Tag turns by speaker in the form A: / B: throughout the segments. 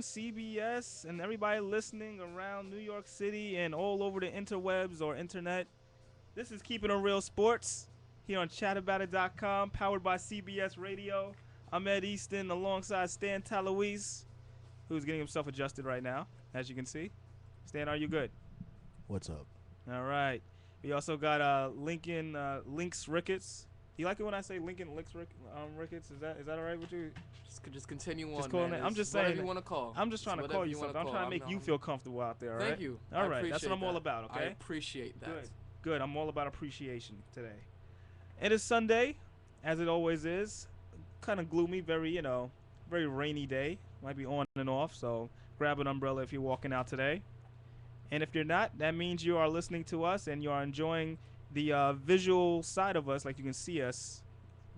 A: CBS, and everybody listening around New York City and all over the interwebs or internet. This is Keeping It Real Sports here on chataboutit.com, powered by CBS Radio. I'm Ed Easton alongside Stan Talouis, who's getting himself adjusted right now, as you can see. Stan, are you good?
B: What's up?
A: All right. We also got Lynx Ricketts. You like it when I say Lynx Ricketts? Is that all right with you?
C: Just continue on,
A: just man. I'm just saying.
C: Whatever you want to call.
A: I'm just trying to call you something. I'm trying to make you feel comfortable out there, all right?
C: Thank you.
A: All right. That's what I'm all about, okay?
C: I appreciate that.
A: Good. I'm all about appreciation today. It is Sunday, as it always is. Kind of gloomy, very rainy day. Might be on and off, so grab an umbrella if you're walking out today. And if you're not, that means you are listening to us and you are enjoying the visual side of us, like you can see us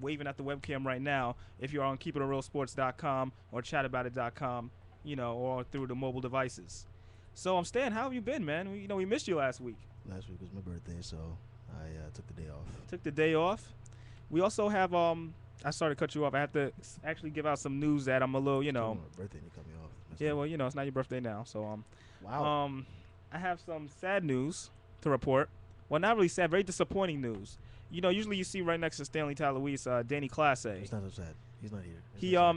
A: waving at the webcam right now if you're on keepingitrealsports.com or chataboutit.com, or through the mobile devices. So I'm Stan, how have you been, man? We missed you last week.
B: Last week was my birthday, so I took the day off.
A: Took the day off. We also have I started to cut you off. I have to actually give out some news that I'm a little,
B: My birthday and you cut me off.
A: Yeah, well, it's not your birthday now, so
B: Wow.
A: I have some sad news to report. Well, not really sad, very disappointing news. Usually you see right next to Stanley Talouis, Danny Clase.
B: It's not so sad. He's not here.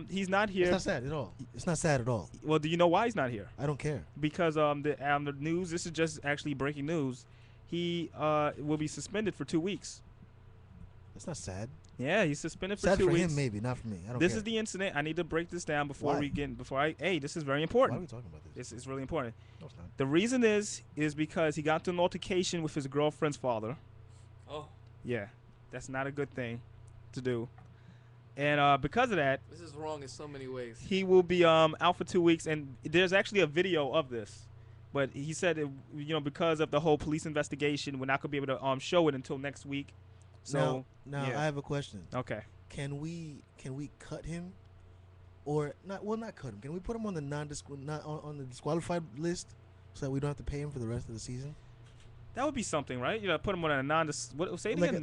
A: He's not here.
B: It's not sad at all. It's not sad at all.
A: Well, do you know why he's not here?
B: I don't care.
A: Because the news. This is just actually breaking news. He will be suspended for 2 weeks.
B: That's not sad.
A: Yeah, he's suspended for
B: sad
A: 2 weeks.
B: Sad for him, maybe, not for me. I don't
A: This
B: care.
A: is the incident. I need to break this down before
B: Why?
A: This is very important.
B: Why are we talking about this?
A: It's really important.
B: No, it's not.
A: The reason is because he got into an altercation with his girlfriend's father.
C: Oh.
A: Yeah, that's not a good thing to do. And because of that,
C: this is wrong in so many ways.
A: He will be out for 2 weeks, and there's actually a video of this. But he said, because of the whole police investigation, we're not gonna be able to show it until next week. So
B: now
A: yeah.
B: I have a question.
A: Okay.
B: Can we cut him, or not? Well, not cut him. Can we put him on the on the disqualified list, so that we don't have to pay him for the rest of the season?
A: That would be something, right? Put him on a say it again.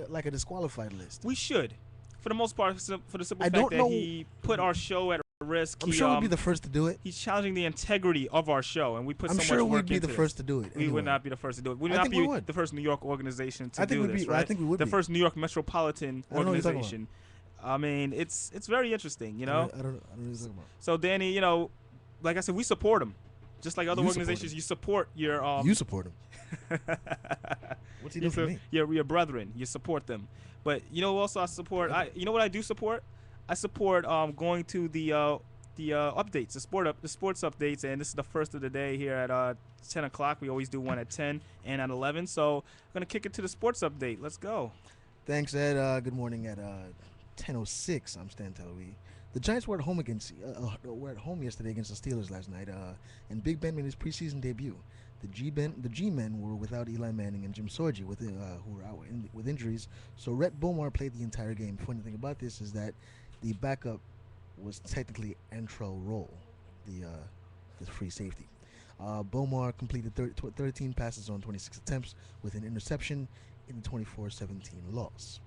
B: Like a disqualified list.
A: We should, for the most part, for the simple fact that he put our show at risk.
B: I'm sure we'll be the first to do it.
A: He's challenging the integrity of our show, and we put so much work into
B: I'm sure we'd be the first to do it.
A: We would not be the first to do it. We would not be the first New York organization to do this, right?
B: I think we would be.
A: The first New York metropolitan organization. I mean, it's very interesting,
B: I don't know what you're talking about.
A: So, Danny, like I said, we support him. Just like other organizations, you support your...
B: you support him. What's he doing for me?
A: Your brethren. You support them. But, also I support... what I do support? I support going to the updates, the sports updates, and this is the first of the day here at 10 o'clock. We always do one at 10 and at 11. So I'm going to kick it to the sports update. Let's go.
B: Thanks, Ed. Good morning at 10:06. I'm Stan Talouis. The Giants were at home yesterday against the Steelers last night, and Big Ben made his preseason debut. The G-men were without Eli Manning and Jim Sorgi who were out with injuries, so Rhett Bomar played the entire game. Funny thing about this is that the backup was technically Antrell Roll, the free safety. Bomar completed 13 passes on 26 attempts with an interception in the 24-17 loss.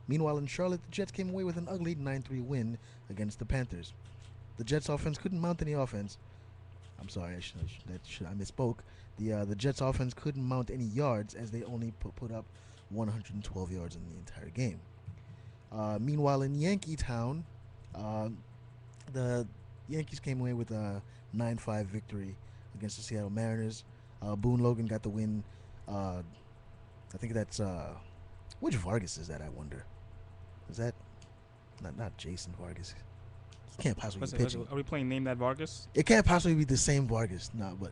B: Meanwhile, in Charlotte, the Jets came away with an ugly 9-3 win against the Panthers. The Jets offense couldn't mount any offense. I'm sorry, I misspoke. The Jets offense couldn't mount any yards as they only put up 112 yards in the entire game. Meanwhile, in Yankee Town, the Yankees came away with a 9-5 victory against the Seattle Mariners. Boone Logan got the win. I think that's which Vargas is that? I wonder. Is that not Jason Vargas? He can't possibly be pitching.
A: Are we playing Name That Vargas?
B: It can't possibly be the same Vargas. No, but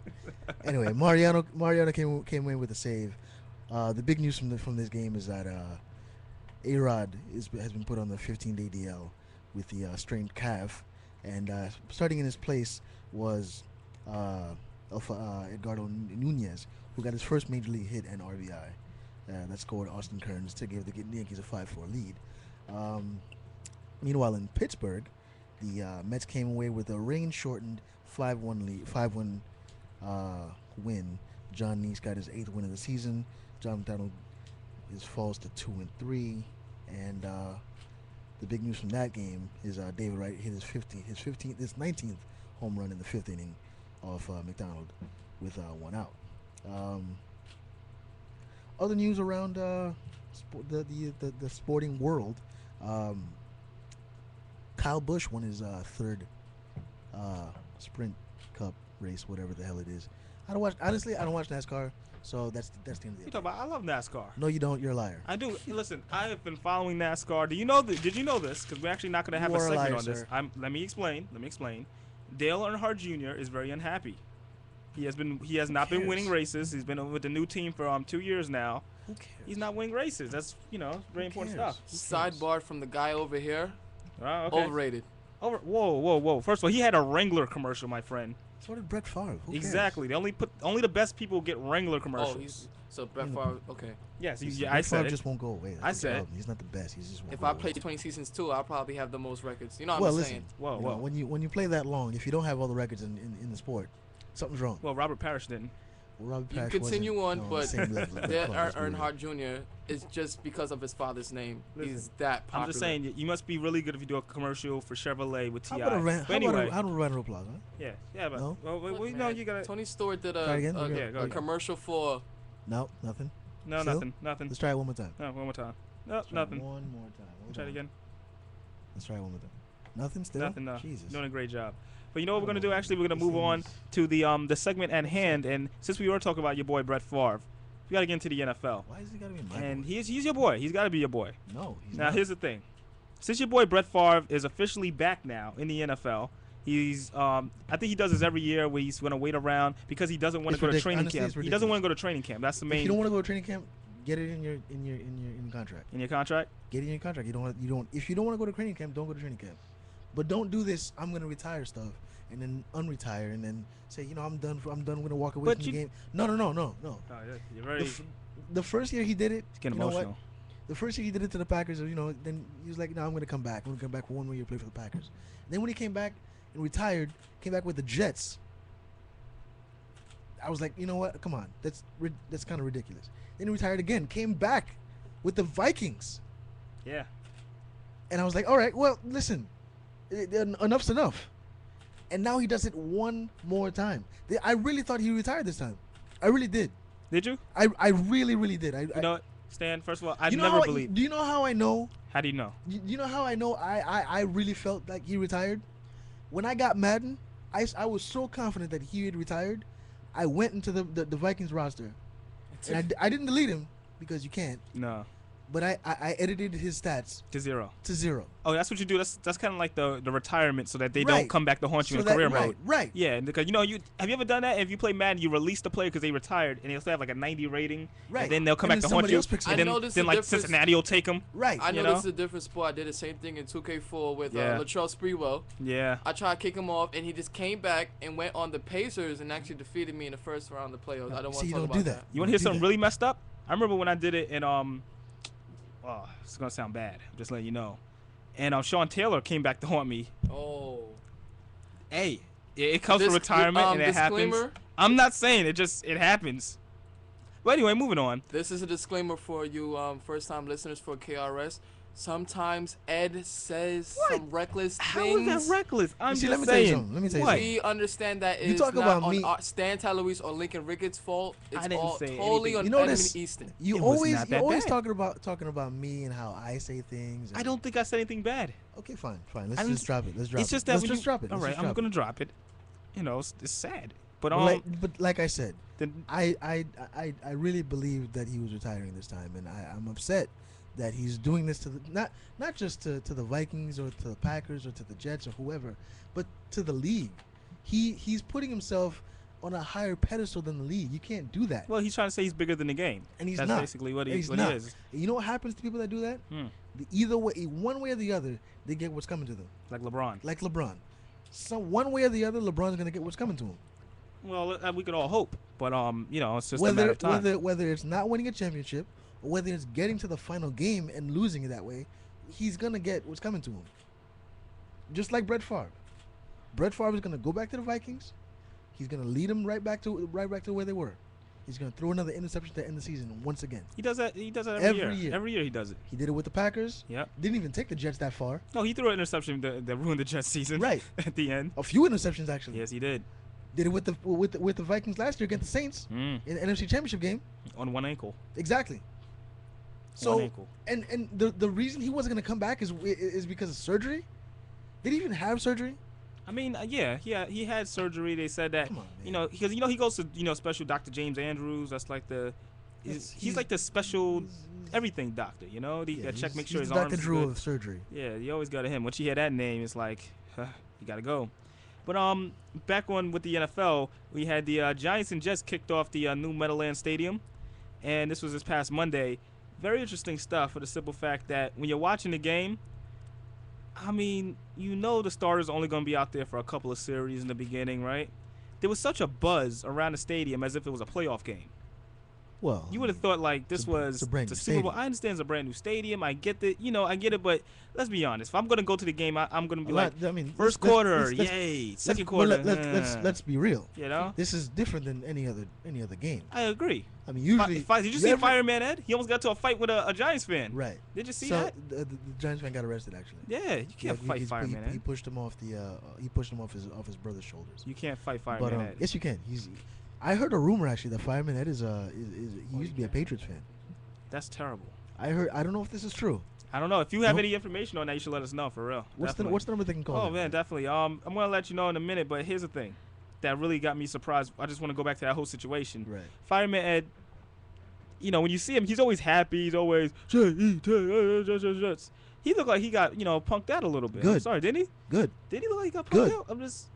B: anyway, Mariano came away with a save. The big news from this game is that A-Rod has been put on the 15-day DL with the strained calf, and starting in his place was Edgardo Nunez, who got his first major league hit and RBI. That scored Austin Kearns to give the Yankees a 5-4 lead. Meanwhile, in Pittsburgh, the Mets came away with a rain-shortened 5-1 win. John Neese got his 8th win of the season. John McDonald falls to 2-3, and the big news from that game is David Wright hit his 19th home run in the 5th inning off McDonald with 1 out. Other news around the sporting world. Kyle Busch won his 3rd Sprint Cup race, whatever the hell it is. I don't watch NASCAR, so that's the end of the.
A: You talking about? I love NASCAR.
B: No, you don't. You're a liar.
A: I do. Listen, I have been following NASCAR. Did you know this? Because we're actually not going to have a segment on this. Let me explain. Dale Earnhardt Jr. is very unhappy. He has not been winning races. He's been with the new team for 2 years now.
B: Who cares?
A: He's not winning races. That's very important stuff.
C: Sidebar from the guy over here.
A: Okay.
C: Overrated.
A: Whoa. First of all, he had a Wrangler commercial, my friend.
B: So did Brett Favre. Who
A: Exactly. They only the best people get Wrangler commercials.
C: So Brett Favre. Okay.
A: Yes, I
B: Brett
A: said
B: Favre
A: it.
B: just won't go away.
A: I said it.
B: He's not the best. He's just.
C: If I played 20 seasons too, I'll probably have the most records. You know what I'm
B: listen,
C: saying?
A: Whoa.
B: When you play that long, if you don't have all the records in the sport, something's wrong.
A: Well, Robert Parrish didn't.
B: Well, Robert
C: You
B: Parrish
C: continue
B: wasn't,
C: on,
B: the
C: but
B: same level as
C: Dale
B: Brett Favre.
C: Earnhardt Jr. is just because of his father's name.
A: Listen,
C: He's that popular.
A: I'm just saying, you must be really good if you do a commercial for Chevrolet with T.I.
B: How about
A: But anyway,
B: a round of applause, huh?
A: yeah, but
B: No?
A: well, no, you gotta.
C: Tony Stewart did
B: Try again?
C: a
B: Yeah,
A: go ahead.
C: commercial for.
B: No, nothing.
A: No,
B: Still?
A: nothing.
B: Let's try it one more time.
A: No, one more time. No,
B: Let's try it
A: nothing.
B: One more time. Hold
A: Try it
B: on.
A: again.
B: Let's try it one more time. Nothing still?
A: Nothing. No.
B: Jesus.
A: Doing a great job. But you know what we're gonna do? Actually, we're gonna
B: This
A: move on
B: is-
A: to the segment at hand. And since we were talking about your boy Brett Favre, we gotta get into the NFL.
B: Why is he gotta be my
A: And
B: boy?
A: he's your boy. He's gotta be your boy.
B: No, he's
A: Now
B: not.
A: here's the thing. Since your boy Brett Favre is officially back now in the NFL, he's I think he does this every year where he's gonna wait around because he doesn't want to
B: It's
A: go to
B: ridic-
A: training
B: honestly,
A: camp.
B: it's
A: He doesn't
B: ridiculous.
A: want to go to training camp. That's the
B: If
A: main
B: you don't want to go to training camp, get it in your contract.
A: in your contract.
B: Get it in your contract. If you don't want to go to training camp, don't go to training camp. But don't do this. I'm gonna retire stuff and then unretire and then say, I'm done. I'm gonna walk away
A: But
B: from the
A: you-
B: game. No.
A: Oh, you're very.
B: The first year he did it,
A: It's getting
B: you know
A: emotional.
B: what? The first year he did it to the Packers, then he was like, "No, I'm gonna come back. I'm gonna come back for 1 more year, play for the Packers." Then when he came back and retired, came back with the Jets. I was like, you know what? Come on, that's kind of ridiculous. Then he retired again, came back with the Vikings,
A: Yeah.
B: and I was like, all right, well, listen, enough's enough. And now he does it one more time. I really thought he retired this time. I really did.
A: Did you?
B: I really did.
A: You know what, Stan? First of all, I
B: you know
A: never
B: how,
A: believed.
B: Do you know how I know?
A: How do you know?
B: You know how I know I really felt like he retired? When I got Madden, I was so confident that he had retired. I went into the Vikings roster. And I didn't delete him because you can't.
A: No.
B: But I edited his stats
A: To zero.
B: to 0.
A: Oh, that's what you do. That's kind of like the retirement, so that they
B: Right.
A: don't come back to haunt you
B: So
A: in
B: that-
A: career
B: right,
A: mode.
B: right.
A: Yeah, because you have you ever done that? If you play Madden, you release the player because they retired, and they'll still have like a 90 rating,
B: Right.
A: and then they'll come
B: And
A: back
B: then
A: to haunt
B: somebody
A: you,
B: else picks him
A: and
C: up.
A: then,
C: I noticed
A: then
C: the
A: like
C: difference-
A: Cincinnati will take them.
B: Right.
C: I
A: You
C: noticed
A: know?
C: a different sport. I did the same thing in 2K4 with
A: Yeah.
C: Latrell Sprewell.
A: Yeah.
C: I tried to kick him off, and he just came back and went on the Pacers and actually defeated me in the first round of the playoffs. I don't want
B: See,
C: to
B: you
C: talk
B: don't
C: about
B: do
C: that.
B: that.
A: You want to hear
B: do
A: something
B: that.
A: really messed up? I remember when I did it in oh, it's gonna sound bad. I'm just letting you know. And Sean Taylor came back to haunt me.
C: Oh.
A: Hey, it comes from retirement, and it happens.
C: disclaimer.
A: I'm not saying it happens. But anyway, moving on.
C: This is a disclaimer for you first-time listeners for KRS. Sometimes Ed says
A: What?
C: some reckless
A: How
C: things.
A: is that reckless? I'm
B: see,
A: just
B: let me tell you
A: saying.
B: something. Let me tell you
A: What?
B: something.
C: We understand that
B: You
C: it's
B: talk
C: not
B: about
C: on
B: me-
C: Stan Talouis or Lincoln Ricketts' fault. It's
A: I didn't
C: all
A: say
C: totally
A: anything.
C: on
B: You know
C: Edmund
B: this-
C: Easton.
B: You
A: It was
B: always
A: not that bad.
B: talking about me and how I say things.
A: I
B: and-
A: don't think I said anything bad.
B: Okay, fine.
A: I
B: Let's
A: didn't-
B: just drop it. Let's drop
A: It's
B: it.
A: just that
B: Let's
A: when
B: just
A: you,
B: drop it.
A: all
B: Let's
A: right,
B: just
A: I'm
B: drop
A: gonna
B: it.
A: drop it. You know, it's sad. But
B: But like I said,
A: then
B: I really believe that he was retiring this time, and I'm upset that he's doing this to the not just to the Vikings or to the Packers or to the Jets or whoever, but to the league. He's putting himself on a higher pedestal than the league. You can't do that.
A: well, he's trying to say he's bigger than the game.
B: And he's
A: That's
B: not.
A: basically what
B: And
A: he
B: he's
A: what
B: not.
A: he is.
B: And you know what happens to people that do that?
A: Hmm.
B: Either way, one way or the other, they get what's coming to them.
A: Like LeBron.
B: Like LeBron. So one way or the other, LeBron's gonna get what's coming to him.
A: Well, we could all hope, but it's just a matter of time.
B: Whether it's not winning a championship or whether it's getting to the final game and losing it that way, he's gonna get what's coming to him. Just like Brett Favre. Brett Favre is gonna go back to the Vikings. He's gonna lead them right back to where they were. He's going to throw another interception to end the season once again.
A: He does that. He does that
B: Every year.
A: Every year he does it.
B: He did it with the Packers.
A: Yep.
B: Didn't even take the Jets that far.
A: No, he threw an interception that ruined the Jets season.
B: Right.
A: At the end.
B: A few interceptions, actually.
A: Yes, he did.
B: Did it with the Vikings last year against the Saints in the NFC Championship game.
A: On one ankle.
B: Exactly. So,
A: one ankle.
B: And the reason he wasn't going to come back is because of surgery? Did he even have surgery?
A: I mean, yeah, he had surgery. They said that,
B: Come on, man.
A: you know, because he goes to special Dr. James Andrews. That's like he's like the special everything doctor. You know, he got to check, make sure his arms.
B: Dr. Drew
A: good.
B: of surgery.
A: Yeah, you always go to him. Once you hear that name, it's like you got to go. But back on with the NFL, we had the Giants and Jets kicked off the new Meadowlands Stadium, and this was this past Monday. Very interesting stuff for the simple fact that when you're watching the game, I mean, you know the starters are only going to be out there for a couple of series in the beginning, right? There was such a buzz around the stadium as if it was a playoff game.
B: Well,
A: You would have thought like this was
B: a brand
A: the
B: new
A: Super Bowl.
B: stadium.
A: I understand it's a brand new stadium. I get that, I get it, but let's be honest. If I'm going to go to the game, I'm going to be like, first quarter, yay. Second quarter,
B: let's be real.
A: You know?
B: This is different than any other game.
A: I agree.
B: I mean, usually.
A: Did you see Fireman Ed? He almost got to a fight with a Giants fan.
B: Right.
A: Did you see
B: so
A: that?
B: The Giants fan got arrested actually.
A: Yeah, you can't fight Fireman Ed.
B: He pushed him off his brother's shoulders.
A: You can't fight Fireman Ed.
B: Yes, you can. I heard a rumor actually that Fireman Ed is he used to be a Patriots fan.
A: That's terrible.
B: I don't know if this is true.
A: I don't know. If you have any information on that, you should let us know, for real.
B: What's the number they can call?
A: Oh, man, definitely. I'm going to let you know in a minute, but here's the thing that really got me surprised. I just want to go back to that whole situation.
B: Right.
A: Fireman Ed, when you see him, he's always happy. He's always, he looked like he got, punked out a little bit.
B: Good.
A: I'm sorry, didn't he?
B: Good.
A: Did he look like he got punked
B: Good.
A: out? I'm just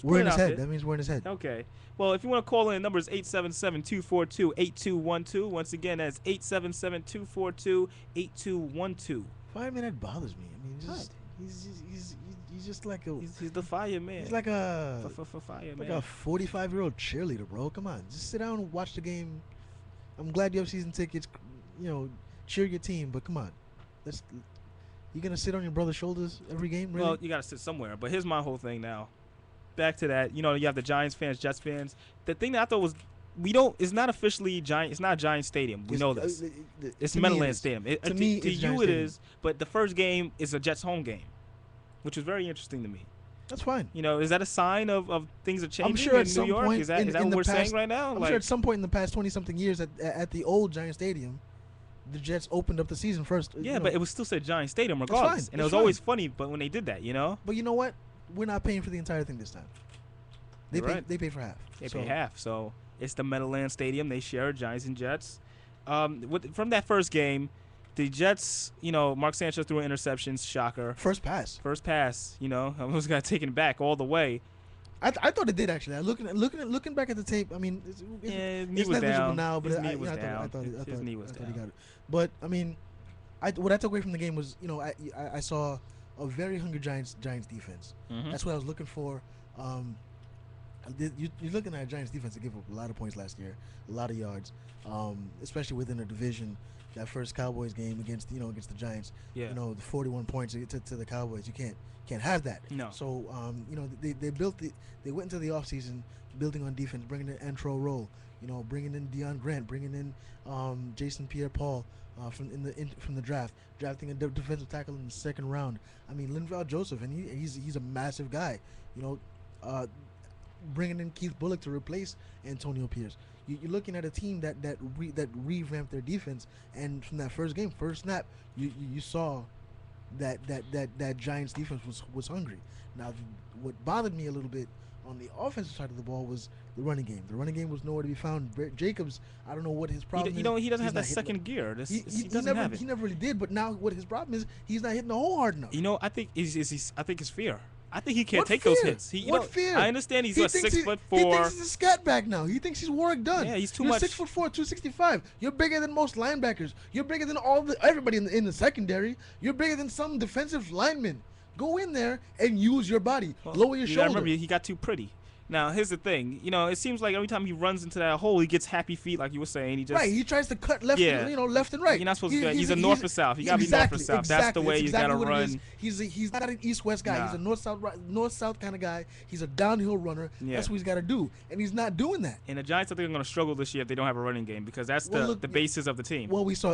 B: we're in
A: putting
B: his
A: it out
B: head.
A: there.
B: That means we're in his head.
A: Okay. Well, if you want to call in, the number is 877-242-8212. Once again, that's 877-242-8212.
B: Fireman Ed bothers me. I mean, he's just like a
A: He's the fireman.
B: he's like a
A: fireman.
B: like a 45-year-old cheerleader, bro. Come on, just sit down and watch the game. I'm glad you have season tickets. Cheer your team, but come on, you gonna sit on your brother's shoulders every game? Really?
A: Well, you gotta sit somewhere. But here's my whole thing now. Back to that, you have the Giants fans, Jets fans. The thing that I thought was, it's not officially Giant. It's not Giant Stadium. We know this. It's Meadowlands Stadium.
B: To me,
A: to you it is. But the first game is a Jets home game, which was very interesting to me.
B: That's fine.
A: Is that a sign of things are changing
B: I'm sure
A: in
B: at some
A: New York?
B: point
A: Is that what we're saying right now?
B: I'm sure at some point in the past 20-something years at the old Giant Stadium, the Jets opened up the season first.
A: Yeah, but it was still said Giant Stadium regardless. And it was always funny, but when they did that,
B: But you know what? We're not paying for the entire thing this time. They pay for half.
A: They pay half. So it's the Meadowlands Stadium. They share Giants and Jets. From that first game, the Jets, Mark Sanchez threw an interception. Shocker.
B: First pass.
A: I was gonna take it back all the way.
B: I thought it did actually. Looking back at the tape, I mean, it's negligible now, but I thought he got it. But I mean, what I took away from the game was, I saw a very hungry Giants defense.
A: Mm-hmm.
B: That's what I was looking for. You're looking at a Giants defense that gave up a lot of points last year, a lot of yards, especially within a division. That first Cowboys game against the Giants, the 41 points to the Cowboys. You can't have that.
A: No.
B: So they went into the offseason building on defense, bringing in Antro Roll, bringing in Deion Grant, bringing in Jason Pierre-Paul from the draft, drafting a defensive tackle in the second round. I mean, Linval Joseph, and he's a massive guy. Bringing in Keith Bullock to replace Antonio Pierce. You're looking at a team that revamped their defense, and from that first game, first snap, you saw that Giants defense was hungry. Now, what bothered me a little bit on the offensive side of the ball was the running game. The running game was nowhere to be found. Jacobs, I don't know what his problem is.
A: He doesn't have that second gear. He doesn't have it.
B: He never really did. But now, what his problem is, he's not hitting the hole hard enough.
A: I think it's fear. I think he can't take those hits.
B: What fear?
A: I understand he's 6'4".
B: He thinks he's a scat back now. He thinks he's work done.
A: Yeah, he's too
B: You're
A: much.
B: 6'4", 265. You're bigger than most linebackers. You're bigger than everybody in the secondary. You're bigger than some defensive linemen. Go in there and use your body. Lower your shoulder.
A: Remember, he got too pretty. Now, here's the thing. It seems like every time he runs into that hole, he gets happy feet, like you were saying. He just
B: He tries to cut left,
A: Yeah.
B: left and right.
A: You're not supposed to do that. He's a north or south. You gotta be north or south. That's the way you gotta
B: what it is.
A: run.
B: He's not an east-west guy.
A: Nah.
B: He's a north-south kind of guy. He's a downhill runner.
A: Yeah.
B: That's what he's got to do, and he's not doing that.
A: And the Giants, I think, are going to struggle this year if they don't have a running game because that's the basis of the team.
B: Well, we saw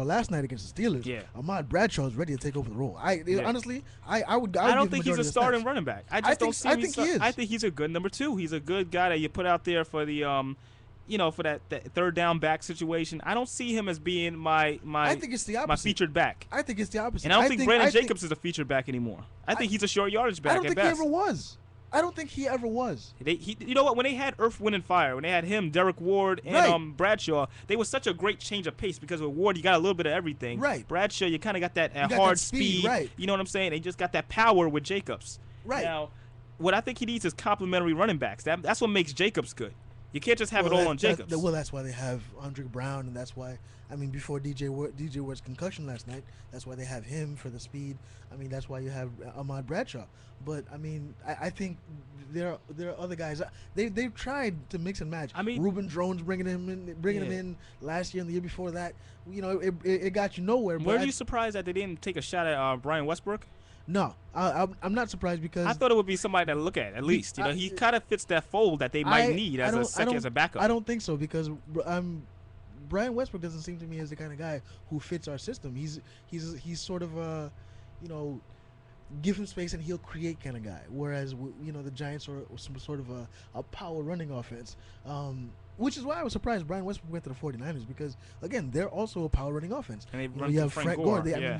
B: last night against the Steelers.
A: Yeah.
B: Ahmad Bradshaw is ready to take over the role. Honestly, I would
A: I don't
B: give
A: think
B: the
A: he's a
B: majority of the
A: starting
B: snaps.
A: running back. I
B: think-
A: don't see
B: I
A: him.
B: think he is.
A: I think he's a good number 2. He's a good guy that you put out there for the for that third down back situation. I don't see him as being my
B: I think it's the opposite.
A: my featured back.
B: I think it's the opposite.
A: And I don't think Brandon Jacobs is a featured back anymore. I think he's a short yardage back
B: I don't
A: at
B: think
A: best.
B: he ever was. I don't think he ever was.
A: You know what? When they had Earth, Wind, and Fire, when they had him, Derek Ward, and
B: Right.
A: Bradshaw, they was such a great change of pace because with Ward, you got a little bit of everything.
B: Right.
A: Bradshaw, you kind of got that
B: got
A: hard
B: that speed, right.
A: You know what I'm saying? They just got that power with Jacobs.
B: Right.
A: Now, what I think he needs is complementary running backs. That's what makes Jacobs good. You can't just have it all on Jacobs.
B: That's why they have Andre Brown, and that's why, before DJ Ward's concussion last night, that's why they have him for the speed. That's why you have Ahmad Bradshaw. But, I think there are other guys. They've tried to mix and match. Reuben Drones bringing him in last year and the year before that. It got you nowhere.
A: Were you surprised that they didn't take a shot at Brian Westbrook?
B: No, I'm not surprised because
A: I thought it would be somebody to look at least. He kind of fits that fold that they might need as a backup.
B: I don't think so because Brian Westbrook doesn't seem to me as the kind of guy who fits our system. He's sort of a, give him space and he'll create kind of guy. Whereas the Giants are some sort of a power running offense. Which is why I was surprised Brian Westbrook went to the 49ers because, again, they're also a power running offense.
A: And they run
B: you have
A: Frank
B: Gore.
A: Gore.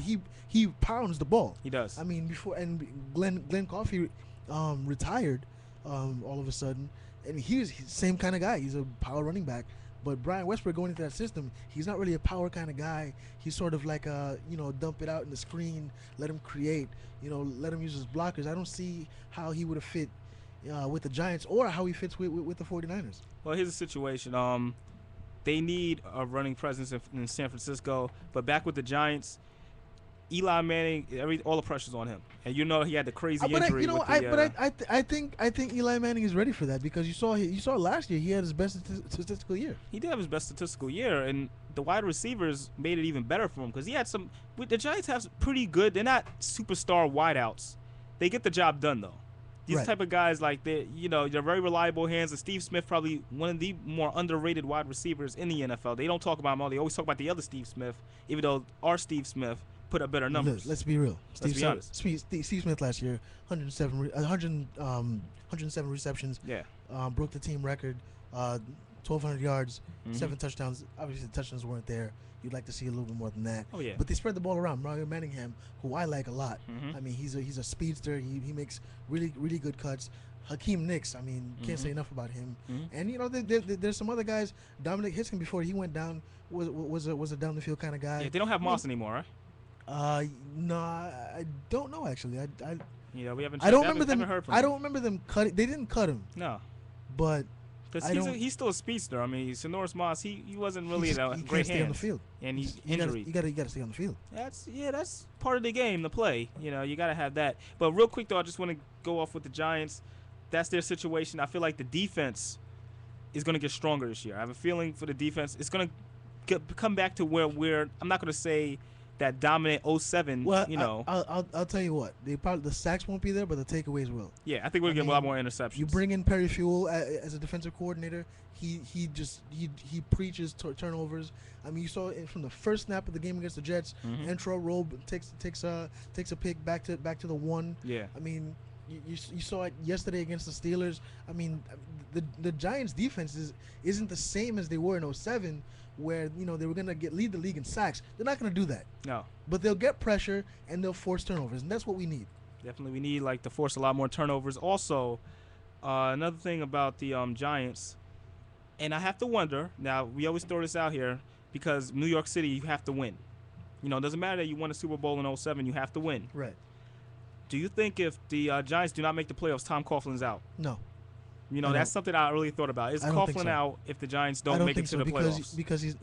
B: He pounds the ball.
A: He does.
B: Before and Glenn Coffey retired all of a sudden, and he's the same kind of guy. He's a power running back. But Brian Westbrook going into that system, he's not really a power kind of guy. He's sort of like dump it out in the screen, let him create, let him use his blockers. I don't see how he would have fit with the Giants or how he fits with the 49ers.
A: Well, here's the situation. They need a running presence in San Francisco, but back with the Giants, Eli Manning, all the pressure's on him, and he had the crazy injury.
B: I think Eli Manning is ready for that because you saw last year he had his best statistical year.
A: He did have his best statistical year, and the wide receivers made it even better for him because he had some. The Giants have pretty good. They're not superstar wideouts. They get the job done though. These type of guys, like they're very reliable hands. And Steve Smith, probably one of the more underrated wide receivers in the NFL. They don't talk about him all. They always talk about the other Steve Smith, even though our Steve Smith put up better numbers.
B: Let's be real.
A: Let's be honest.
B: Steve Smith last year, 107 receptions.
A: Yeah.
B: Broke the team record, 1,200 yards, 7 touchdowns. Obviously, the touchdowns weren't there. You'd like to see a little bit more than that.
A: Oh yeah.
B: But they spread the ball around. Mario Manningham, who I like a lot. He's a speedster. He makes really good cuts. Hakeem Nicks, can't say enough about him. And there's some other guys. Dominic Hiskin before he went down was a down the field kind of guy.
A: Yeah, they don't have Moss anymore, right?
B: No, I don't know actually.
A: We haven't.
B: I don't remember them.
A: Heard from
B: I
A: him.
B: don't remember them cutting. They didn't cut him.
A: No.
B: But
A: because he's still a speedster. Sonoris Moss, he wasn't really a
B: he
A: great
B: can't stay on the field.
A: And he's
B: you
A: injured.
B: You gotta stay on the field.
A: That's part of the game to play. You gotta have that. But real quick though, I just want to go off with the Giants. That's their situation. I feel like the defense is gonna get stronger this year. I have a feeling for the defense, it's gonna come back to where I'm not gonna say that dominant 07.
B: Well, I'll tell you what. The sacks won't be there, but the takeaways will.
A: Yeah, I think we'll get a lot more interceptions.
B: You bring in Perry Fuel as a defensive coordinator. He preaches turnovers. You saw it from the first snap of the game against the Jets. Intro roll takes a pick back to the one.
A: Yeah.
B: You saw it yesterday against the Steelers. The Giants' defense isn't the same as they were in 07, where they were gonna lead the league in sacks. They're not gonna do that.
A: No.
B: But they'll get pressure and they'll force turnovers, and that's what we need.
A: Definitely, we need to force a lot more turnovers. Also, another thing about the Giants, and I have to wonder. Now, we always throw this out here because New York City, you have to win. It doesn't matter that you won a Super Bowl in 07, you have to win.
B: Right.
A: Do you think if the Giants do not make the playoffs, Tom Coughlin's out?
B: No.
A: That's something I really thought about. Is Coughlin out if the Giants don't make it to the playoffs?
B: Because he's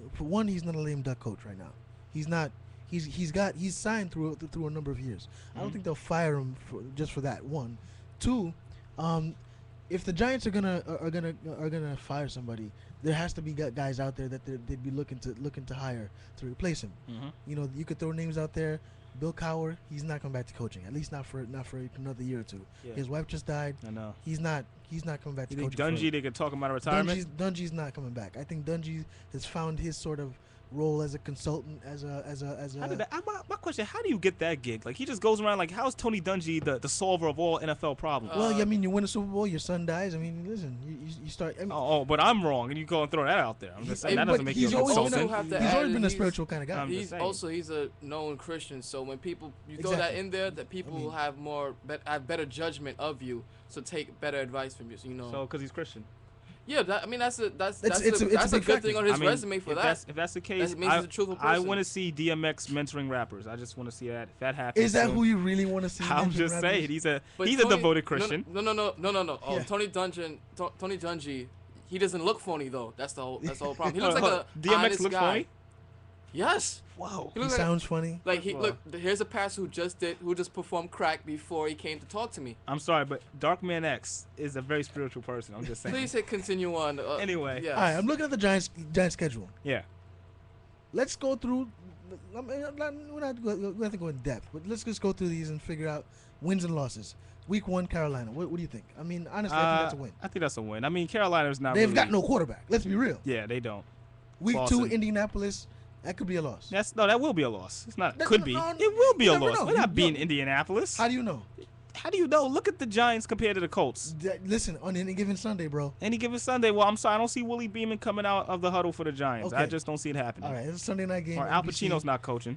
B: not a lame duck coach right now. He's not. He's signed through a number of years. I don't think they'll fire him just for that. One, two, if the Giants are gonna fire somebody, there has to be guys out there that they'd be looking to hire to replace him.
A: Mm-hmm.
B: You know, you could throw names out there. Bill Cowher, he's not coming back to coaching. At least not for another year or two.
A: Yeah.
B: His wife just died.
A: I know.
B: He's not coming back to
A: You think
B: coaching.
A: Dungy, they could talk him out of retirement?
B: Dungy's not coming back. I think Dungy has found his sort of role as a consultant, as a.
A: How did that, my question: how do you get that gig? Like he just goes around like, how's Tony Dungy the solver of all NFL problems?
B: Well, I mean, you win a Super Bowl, your son dies. I mean, listen, you start. I mean,
A: but I'm wrong, and you go and throw that out there. I'm just saying that
B: but
A: doesn't make you a consultant.
B: He's always been a spiritual kind of guy.
C: He's a known Christian, so when people throw that in there, that people have have better judgment of you, so take better advice from you. So
A: So because he's Christian.
C: Yeah, that's a
B: a
C: good thing on his resume for that.
A: If that's the case,
C: that means he's a truthful person.
A: I want to see DMX mentoring rappers. I just want to see that. If that happens,
B: is that who you really want to see?
A: I'm just saying he's a devoted Christian.
C: No. Oh, yeah. Tony Dungy, he doesn't look phony though. That's the whole problem. He looks like a
A: DMX
C: honest
A: looks
C: guy.
A: phony.
C: Yes.
A: Wow.
B: He sounds funny.
C: Like here's a pastor who just performed crack before he came to talk to me.
A: I'm sorry, but Darkman X is a very spiritual person. I'm just saying.
C: Please hit continue on.
A: Anyway.
C: Yes.
B: All right, I'm looking at the Giants schedule.
A: Yeah.
B: Let's go through. We're not going to go in depth, but let's just go through these and figure out wins and losses. Week 1, Carolina. What do you think? I mean, honestly, I think that's a win.
A: I think that's a win. I mean, Carolina's not.
B: They've got no quarterback. Let's be real.
A: Yeah, they don't.
B: Week 2, Indianapolis. That could be a loss.
A: That will be a loss. It's not. Could be. It will be a loss. We're not beating Indianapolis.
B: How do you know?
A: How do you know? Look at the Giants compared to the Colts.
B: Listen, on any given Sunday, bro.
A: Any given Sunday. Well, I'm sorry. I don't see Willie Beeman coming out of the huddle for the Giants.
B: Okay.
A: I just don't see it happening.
B: All right, it's a Sunday night game.
A: Or Al Pacino's not coaching.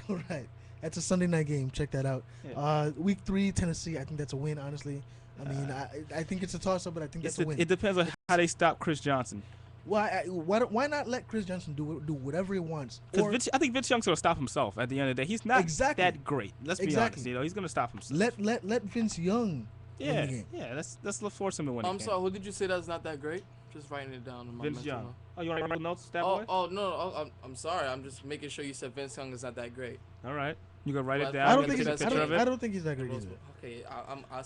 B: All right. That's a Sunday night game. Check that out.
A: Yeah.
B: Week 3, Tennessee. I think that's a win, honestly. I mean, I think it's a toss-up, but I think that's a win.
A: It depends on how they stop Chris Johnson.
B: Why not let Chris Johnson do whatever he wants?
A: I think Vince Young's going to stop himself at the end of the day. He's not that great. Let's be honest. He's going to stop himself.
B: Let Vince Young win the game.
A: Yeah. Let's force him to win.
C: I'm sorry. Who did you say that's not that great? Just writing it down. In my
A: Vince Young. Oh, you want to write notes?
C: No. I'm sorry. I'm just making sure you said Vince Young is not that great.
A: All right. You gonna write it down?
B: I don't think he's that great either.
C: Okay,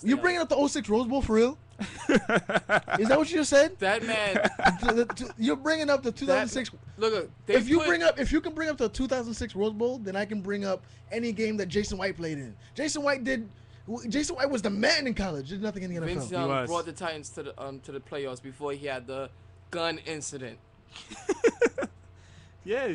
B: You bringing up the 06 Rose Bowl for real? Is that what you just said?
C: That man.
B: You're bringing up the 2006.
C: Look.
B: If you can bring up the 2006 Rose Bowl, then I can bring up any game that Jason White played in. Jason White was the man in college. Did nothing in the NFL.
C: Vince Young brought the Titans to the playoffs before he had the gun incident.
A: Yeah.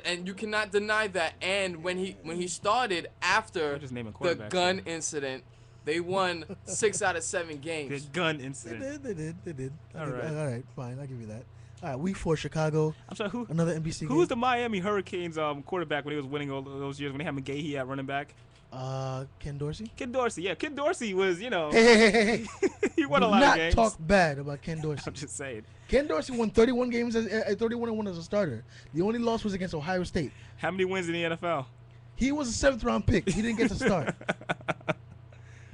C: And you cannot deny that. And when he started after the gun incident, they won 6 out of 7 games.
A: The gun incident.
B: They did.
A: All right,
B: fine. I'll give you that. All right, week 4, Chicago.
A: I'm sorry,
B: another NBC game.
A: Who was the Miami Hurricanes quarterback when he was winning all those years when they had McGahee at running back?
B: Ken Dorsey?
A: Ken Dorsey, yeah. Ken Dorsey was,
B: Hey.
A: he won a lot of games.
B: Do not talk bad about Ken Dorsey.
A: I'm just saying.
B: Ken Dorsey won 31 games, 31-1 as a starter. The only loss was against Ohio State.
A: How many wins in the NFL?
B: He was a 7th-round pick. He didn't get to start.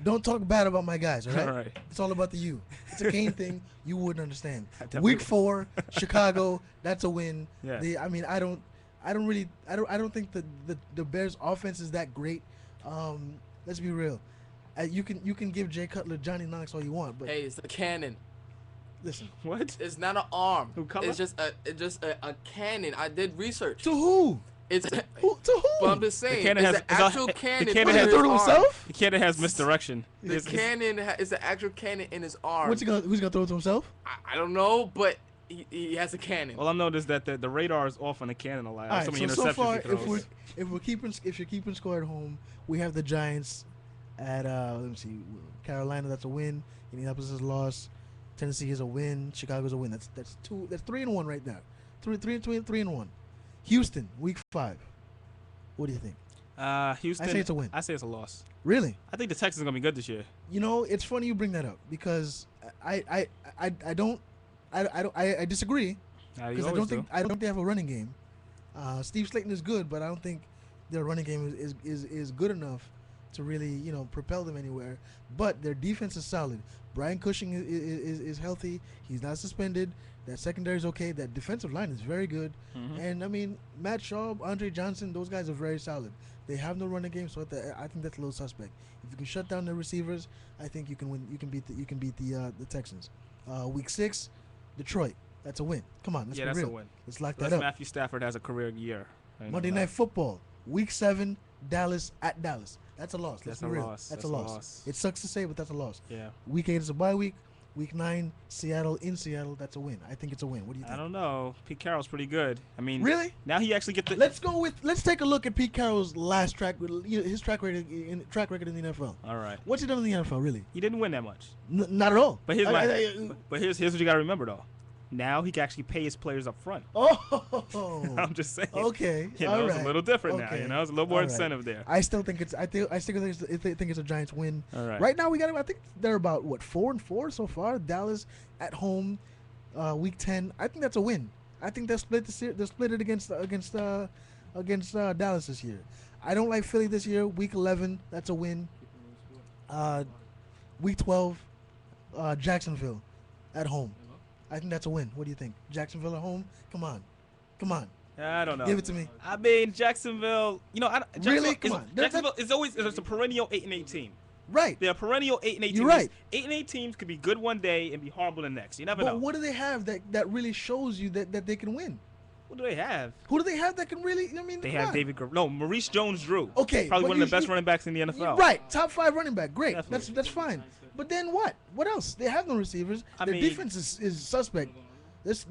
B: Don't talk bad about my guys, all right?
A: All right.
B: It's all about the you. It's a Kane thing. You wouldn't understand. Week 4, Chicago. That's a win.
A: Yeah.
B: I don't think the Bears' offense is that great. Let's be real. You can give Jay Cutler Johnny Knox all you want, but
C: hey, it's a cannon.
B: Listen.
C: What? It's not an arm.
A: Color?
C: It's just a cannon. I did research.
B: To who?
C: To
B: who?
C: But I'm just saying.
A: The
C: it's an actual cannon.
A: The cannon has
B: himself.
A: The cannon has misdirection.
C: The cannon is an actual cannon in his arm.
B: Who's gonna throw it to himself?
C: I don't know, but he has a cannon.
A: Well, I noticed that the radar is off on the cannon a lot.
B: All right, so far, if you're keeping score at home, we have the Giants at let me see, Carolina. That's a win. Indianapolis is a loss. Tennessee is a win. Chicago's a win. That's 3-1 right now. 3-1. Houston, week 5. What do you think?
A: Houston.
B: I say it's a win.
A: I say it's a loss.
B: Really?
A: I think the Texans are gonna be good this year.
B: You know, it's funny you bring that up because I disagree because I don't think they have a running game. Steve Slayton is good, but I don't think their running game is good enough to really propel them anywhere. But their defense is solid. Brian Cushing is healthy. He's not suspended. That secondary is okay. That defensive line is very good. And, I mean, Matt Shaw, Andre Johnson, those guys are very solid. They have no running game, so I think that's a little suspect. If you can shut down the receivers, I think you can win. You can beat the Texans. Week 6, Detroit. That's a win. Come on, let's be real.
A: That's a win.
B: Let's lock that up.
A: Matthew Stafford has a career year.
B: Monday Night Football, Week 7, Dallas at Dallas. That's a loss.
A: That's a loss.
B: That's a loss. It sucks to say, but that's a loss.
A: Yeah.
B: Week 8 is a bye week. Week 9, Seattle in Seattle. That's a win. I think it's a win. What do you think?
A: I don't know. Pete Carroll's pretty good. I mean,
B: really?
A: Now he actually gets the.
B: Let's take a look at Pete Carroll's last his track record in the NFL.
A: All right.
B: What's he done in the NFL really?
A: He didn't win that much.
B: Not at all.
A: But here's what you got to remember though. Now he can actually pay his players up front.
B: Oh,
A: I'm just saying.
B: Okay,
A: it's a little different now. It's a little more incentive there.
B: I still think it's a Giants win.
A: All right.
B: Right now I think they're about 4-4 so far. Dallas at home, week 10. I think that's a win. I think they'll split it against Dallas this year. I don't like Philly this year. Week 11, that's a win. Week 12, Jacksonville at home. I think that's a win. What do you think? Jacksonville at home? Come on.
A: I don't know.
B: Give it to me.
A: I mean, Jacksonville.
B: Really? Come on.
A: Jacksonville is always a perennial 8-8 team.
B: Right.
A: They're a perennial 8-8 team.
B: You're right.
A: 8-8 teams could be good one day and be horrible the next. You never know.
B: But what do they have that really shows you that they can win?
A: What do they have?
B: Who do they have that can really?
A: They have Maurice Jones-Drew.
B: Okay.
A: Probably one of the best running backs in the NFL.
B: Right. Top 5 running back. Great.
A: Definitely.
B: That's fine. But then what? What else? They have no receivers. Their defense is suspect.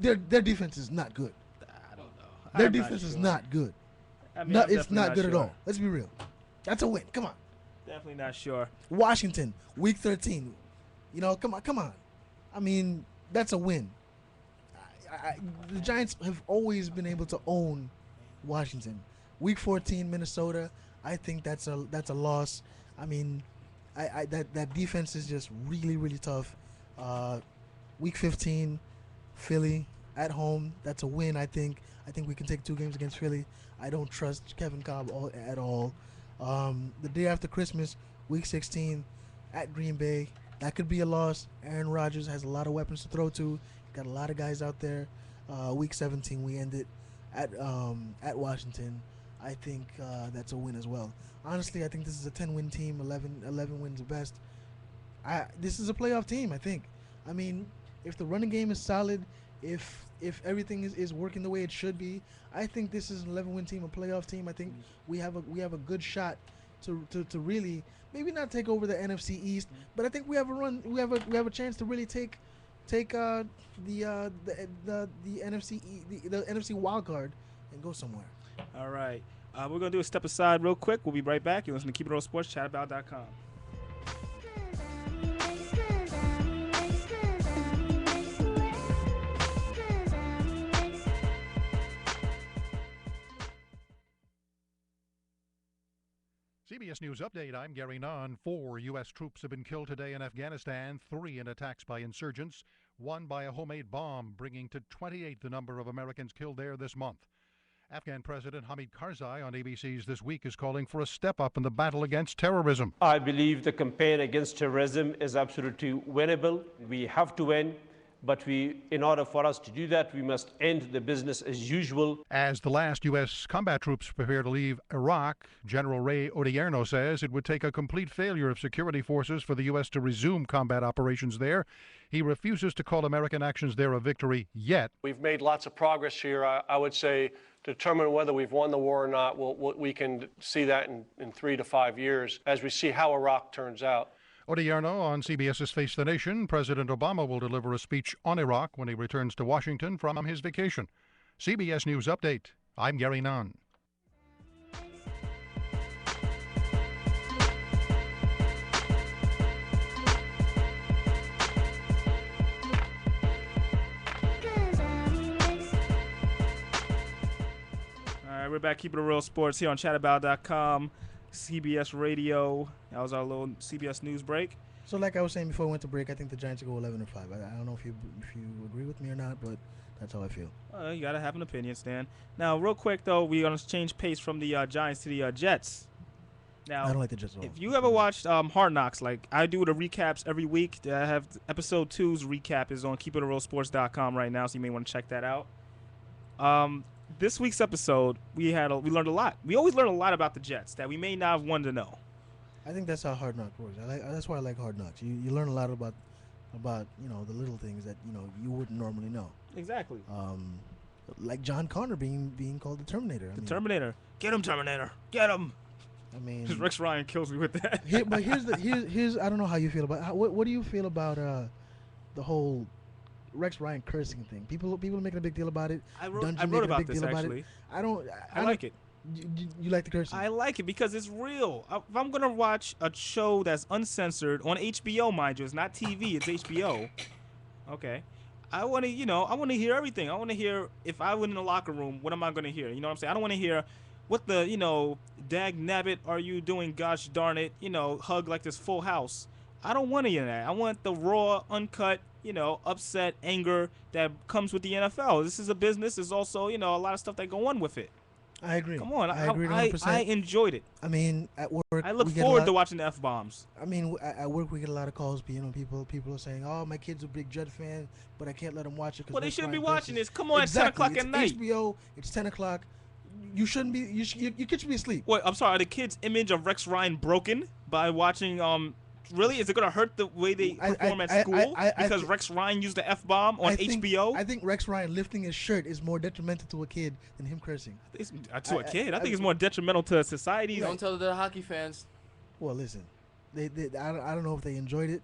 B: Their defense is not good.
A: I don't know.
B: Their defense is not good. It's not good at all. Let's be real. That's a win. Come on.
A: Definitely not sure.
B: Washington, week 13. Come on. I mean, that's a win. The Giants have always been able to own Washington. Week 14, Minnesota. I think that's a loss. I mean, that defense is just really, really tough. Week 15, Philly at home. That's a win. I think we can take 2 games against Philly. I don't trust Kevin Cobb at all. The day after Christmas, week 16, at Green Bay. That could be a loss. Aaron Rodgers has a lot of weapons to throw to. Got a lot of guys out there. Week 17, we end it at Washington. I think that's a win as well. Honestly, I think this is a 10-win team. 11 wins the best. This is a playoff team, I think. I mean, if the running game is solid, if everything is working the way it should be, I think this is an 11-win team, a playoff team. I think we have a good shot to really maybe not take over the NFC East, but I think we have a chance to really take the NFC wild card and go somewhere.
A: All right. We're going to do a step aside real quick. We'll be right back. You're listening to Keep It Real Sports, chatabout.com.
D: CBS News Update, I'm Gary Nunn. 4 U.S. troops have been killed today in Afghanistan, 3 in attacks by insurgents, 1 by a homemade bomb, bringing to 28 the number of Americans killed there this month. Afghan President Hamid Karzai on ABC's This Week is calling for a step up in the battle against terrorism.
E: I believe the campaign against terrorism is absolutely winnable. We have to win. But in order for us to do that, we must end the business as usual.
D: As the last U.S. combat troops prepare to leave Iraq, General Ray Odierno says it would take a complete failure of security forces for the U.S. to resume combat operations there. He refuses to call American actions there a victory yet.
F: We've made lots of progress here. I would say to determine whether we've won the war or not, we can see that in 3 to 5 years as we see how Iraq turns out.
D: Odierno on CBS's Face the Nation. President Obama will deliver a speech on Iraq when he returns to Washington from his vacation. CBS News Update. I'm Gary Nunn.
A: All right, we're back. Keep It Real Sports here on chatabout.com. CBS Radio. That was our little CBS News break.
B: So, like I was saying before we went to break, I think the Giants will go 11-5. I don't know if you agree with me or not, but that's how I feel.
A: You gotta have an opinion, Stan. Now, real quick though, we're gonna change pace from the Giants to the Jets. Now,
B: I don't like the Jets at all.
A: if you ever watched Hard Knocks, like I do the recaps every week. I have episode 2's recap is on keepitrealsports.com right now, so you may want to check that out. This week's episode, we learned a lot. We always learn a lot about the Jets that we may not have wanted to know.
B: I think that's how Hard Knocks works. That's why I like Hard Knocks. You learn a lot about the little things that you wouldn't normally know.
A: Exactly.
B: Like John Connor being called the Terminator.
A: Terminator. Get him, Terminator. Get him.
B: I mean,
A: Rex Ryan kills me with that.
B: But here's I don't know how you feel about what do you feel about the whole Rex Ryan cursing thing? People are making a big deal about it.
A: I wrote about this actually.
B: I
A: like it.
B: You like the cursing?
A: I like it because it's real. If I'm gonna watch a show that's uncensored on HBO, mind you, it's not TV, it's HBO. Okay, I want to hear everything. I want to hear if I went in the locker room, what am I gonna hear? You know what I'm saying? I don't want to hear what the dag nabbit are you doing? Gosh darn it! Hug like this Full House. I don't want to hear that. I want the raw, uncut, upset, anger that comes with the NFL. This is a business. There's also a lot of stuff that go on with it.
B: I agree.
A: Come on,
B: I agree 100%.
A: I enjoyed it.
B: I mean, at work,
A: I look forward to watching the F-bombs.
B: I mean, at work we get a lot of calls. People are saying, "Oh, my kid's a big Jet fan, but I can't let him watch it."
A: Well, they shouldn't be watching this. Come on, exactly. At 10 o'clock at night.
B: HBO. It's 10 o'clock. You shouldn't be. Your kid should be asleep.
A: Wait, I'm sorry. Are the kids' image of Rex Ryan broken by watching? Really, is it gonna hurt the way they perform at school because Rex Ryan used the F-bomb on HBO?
B: I think Rex Ryan lifting his shirt is more detrimental to a kid than him cursing.
A: To a kid, I think it's more detrimental to society.
C: Don't tell the hockey fans.
B: Well, listen, I don't know if they enjoyed it.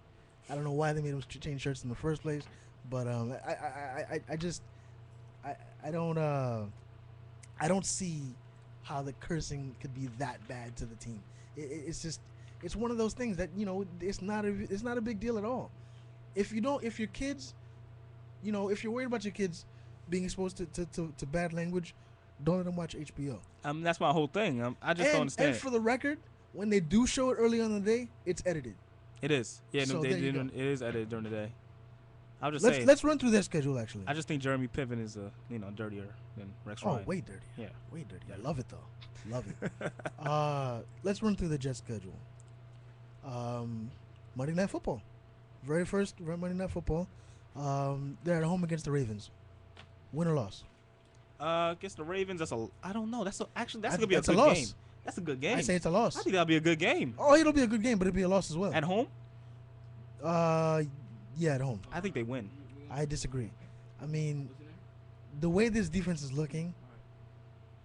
B: I don't know why they made him change shirts in the first place. But I don't see how the cursing could be that bad to the team. It's one of those things that it's not a big deal at all. If your kids, if you're worried about your kids being exposed to bad language, don't let them watch HBO.
A: That's my whole thing. I just don't understand.
B: And for the record, when they do show it early on in the day, it's edited.
A: It is. Yeah,
B: so
A: it is edited during the day. I'll just say.
B: Let's run through their schedule actually.
A: I just think Jeremy Piven is dirtier than Rex Ryan.
B: Oh, way dirtier.
A: Yeah,
B: way dirtier. I love it though. Love it. Let's run through the Jets schedule. Monday Night Football. Very first Monday Night Football. They're at home against the Ravens. Win or loss?
A: Against the Ravens, I don't know. That's gonna be a good game. That's a good game.
B: I say it's a loss.
A: I think that'll be a good game.
B: Oh, it'll be a good game, but it'll be a loss as well.
A: At home?
B: Yeah, at home.
A: I think they win.
B: I disagree. I mean, the way this defense is looking,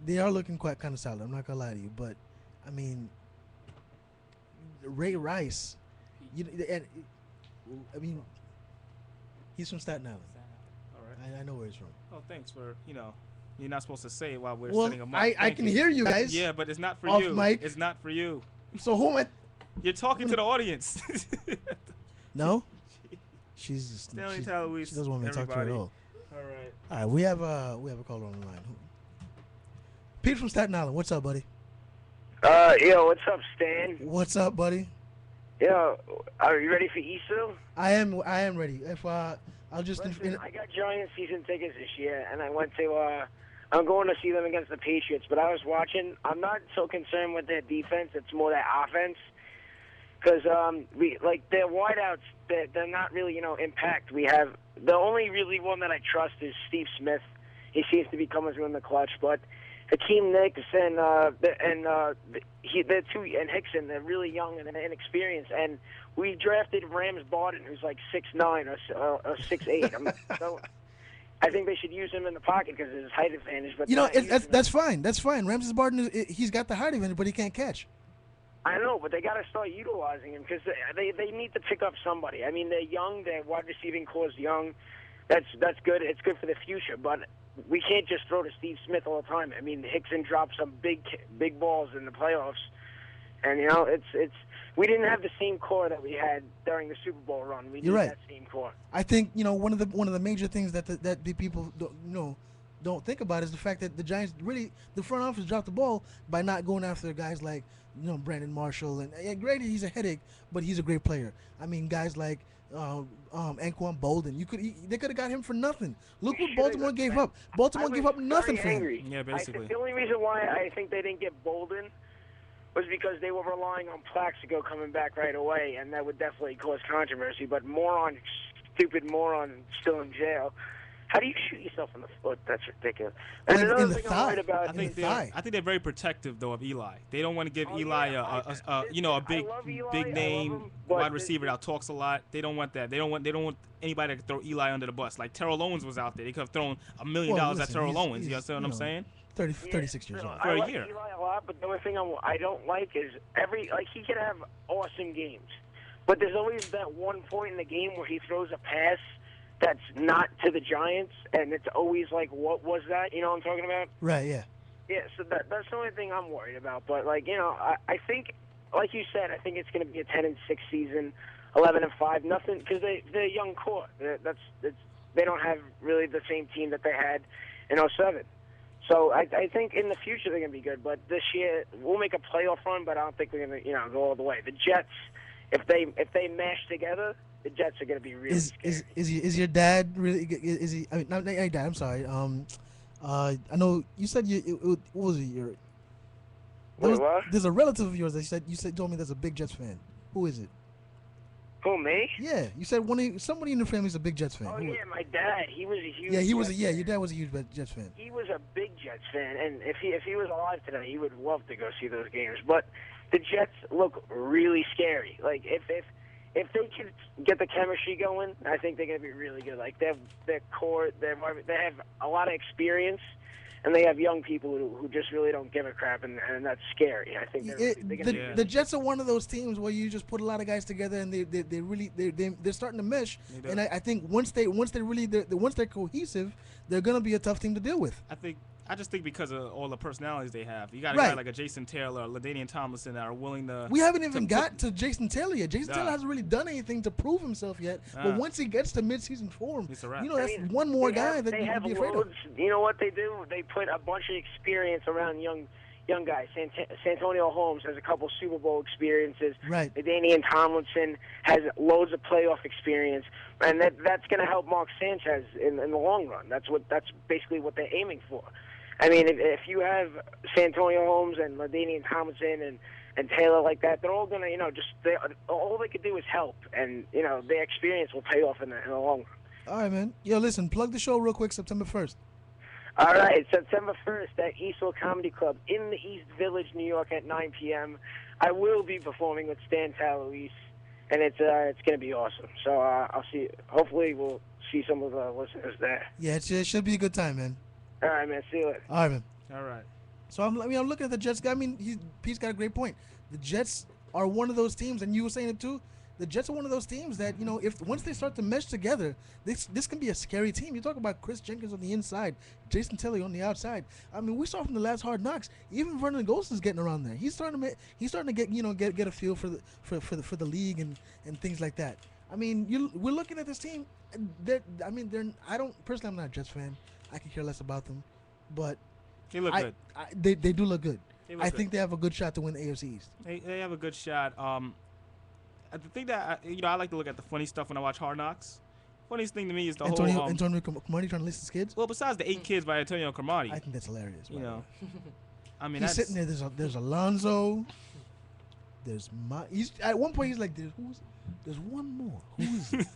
B: they are looking quite kind of solid. I'm not gonna lie to you, but I mean, Ray Rice, he's from Staten Island.
A: All right.
B: I know where he's from.
A: Oh, thanks for You're not supposed to say it while we're setting them up.
B: I can hear you guys.
A: Yeah, but it's not for
B: Off
A: you.
B: mic.
A: It's not for you.
B: So who am I?
A: You're talking to the audience.
B: No? She's just
A: Stanley Talouis.
B: She doesn't want me to talk to her at all.
A: All right.
B: All right, we have a caller on the line. Pete from Staten Island. What's up, buddy?
G: Yo, what's up, Stan?
B: What's up, buddy?
G: Yo, are you ready for Easton?
B: I am ready. If I'll just.
G: Listen, I got Giants season tickets this year, and I went to. I'm going to see them against the Patriots, but I was watching. I'm not so concerned with their defense. It's more their offense, because their wideouts. They're not really impact. We have the only really one that I trust is Steve Smith. He seems to be coming through in the clutch, but Hakeem Nicks and they're two, and Hickson, they're really young and inexperienced. And we drafted Rams Barton, who's like 6'9" or 6'8". I think they should use him in the pocket because of his height advantage. But
B: that's fine. That's fine. Ramses Barton he's got the height advantage, but he can't catch.
G: I know, but they got to start utilizing him because they need to pick up somebody. I mean, they're young. Their wide receiving core is young. That's good. It's good for the future, but we can't just throw to Steve Smith all the time. I mean, Hickson dropped some big balls in the playoffs, and it's we didn't have the same core that we had during the Super Bowl run. We
B: You're right.
G: That same core.
B: I think one of the major things that the people don't think about is the fact that the Giants really the front office dropped the ball by not going after guys like Brandon Marshall and granted he's a headache, but he's a great player. I mean, guys like Anquan Bolden. They could have got him for nothing. Look what Baltimore gave up. Baltimore gave up nothing for him.
A: Yeah, basically.
G: The only reason why I think they didn't get Bolden was because they were relying on Plaxico coming back right away, and that would definitely cause controversy. But stupid moron, still in jail. How do you shoot yourself in the foot? That's ridiculous. And
B: in the thigh.
A: I think they're very protective though of Eli. They don't want to give Eli a big name wide receiver that talks a lot. They don't want that. They don't want anybody to throw Eli under the bus. Like Terrell Owens was out there. They could have thrown $1 million at Terrell Owens. You understand what I'm saying?
B: 36 years old.
A: For a
G: like
A: year.
G: Eli a lot, but the only thing I don't like is he can have awesome games, but there's always that one point in the game where he throws a pass that's not to the Giants, and it's always like, what was that? You know what I'm talking about?
B: Right, yeah.
G: Yeah, so that's the only thing I'm worried about. But, I think, like you said, I think it's going to be a 10-6 season, 11-5, nothing, because they're a young core. They don't have really the same team that they had in 07. So I think in the future they're going to be good. But this year, we'll make a playoff run, but I don't think we're going to go all the way. The Jets, if they mash together, the Jets are going to be really scary.
B: Is your dad really? Is he? I mean, not your dad. I'm sorry. I know you said what was it?
G: What?
B: There's a relative of yours that you told me that's a big Jets fan. Who is it?
G: Who, me?
B: Yeah, you said somebody in the family's a big Jets fan.
G: Oh, yeah, my dad. He was a huge.
B: Yeah,
G: Jets
B: your dad was a huge Jets fan.
G: He was a big Jets fan, and if he was alive today, he would love to go see those games. But the Jets look really scary. Like if they can get the chemistry going, I think they're going to be really good. Like their core, they have a lot of experience, and they have young people who just really don't give a crap, and that's scary. I think
B: the Jets are one of those teams where you just put a lot of guys together, and they're starting to mesh. And I think once they're cohesive, they're going to be a tough team to deal with.
A: I just think because of all the personalities they have. You got a guy like a Jason Taylor, or LaDainian Tomlinson that are willing to...
B: We haven't even got to Jason Taylor yet. Jason Taylor hasn't really done anything to prove himself yet. But once he gets to midseason form, that's one more guy that you can be afraid of.
G: You know what they do? They put a bunch of experience around young guys. Santonio Holmes has a couple Super Bowl experiences.
B: Right.
G: LaDainian Tomlinson has loads of playoff experience. And that's going to help Mark Sanchez in the long run. That's basically what they're aiming for. I mean, if you have Santonio Holmes and LaDainian Tomlinson and Taylor like that, they're all going to, all they could do is help. And, their experience will pay off in the long run.
B: All right, man. Yo, listen, plug the show real quick, September 1st.
G: All right, September 1st at Easton Comedy Club in the East Village, New York at 9 p.m. I will be performing with Stan Talouis, and it's going to be awesome. So I'll see. Hopefully we'll see some of the listeners there.
B: Yeah, it should be a good time, man.
G: All right, man. See you later.
B: All right, man.
A: All right.
B: So I'm looking at the Jets. I mean, Pete's got a great point. The Jets are one of those teams, and you were saying it too. The Jets are one of those teams that if once they start to mesh together, this can be a scary team. You talk about Chris Jenkins on the inside, Jason Taylor on the outside. I mean, we saw from the last Hard Knocks, even Vernon Ghost is getting around there. He's starting to get a feel for the league and things like that. I mean, we're looking at this team. I'm not a Jets fan. I could care less about them, but
A: they look good.
B: They do look good. I think they have a good shot to win the AFC East.
A: They have a good shot. The thing that I like to look at the funny stuff when I watch Hard Knocks. Funniest thing to me is the
B: Antonio Cromartie trying to list his kids.
A: Well, besides the 8 kids by Antonio Cromartie,
B: I think that's hilarious.
A: I mean,
B: he's sitting there. There's Alonzo. There's at one point he's like, there's one more. Who is it?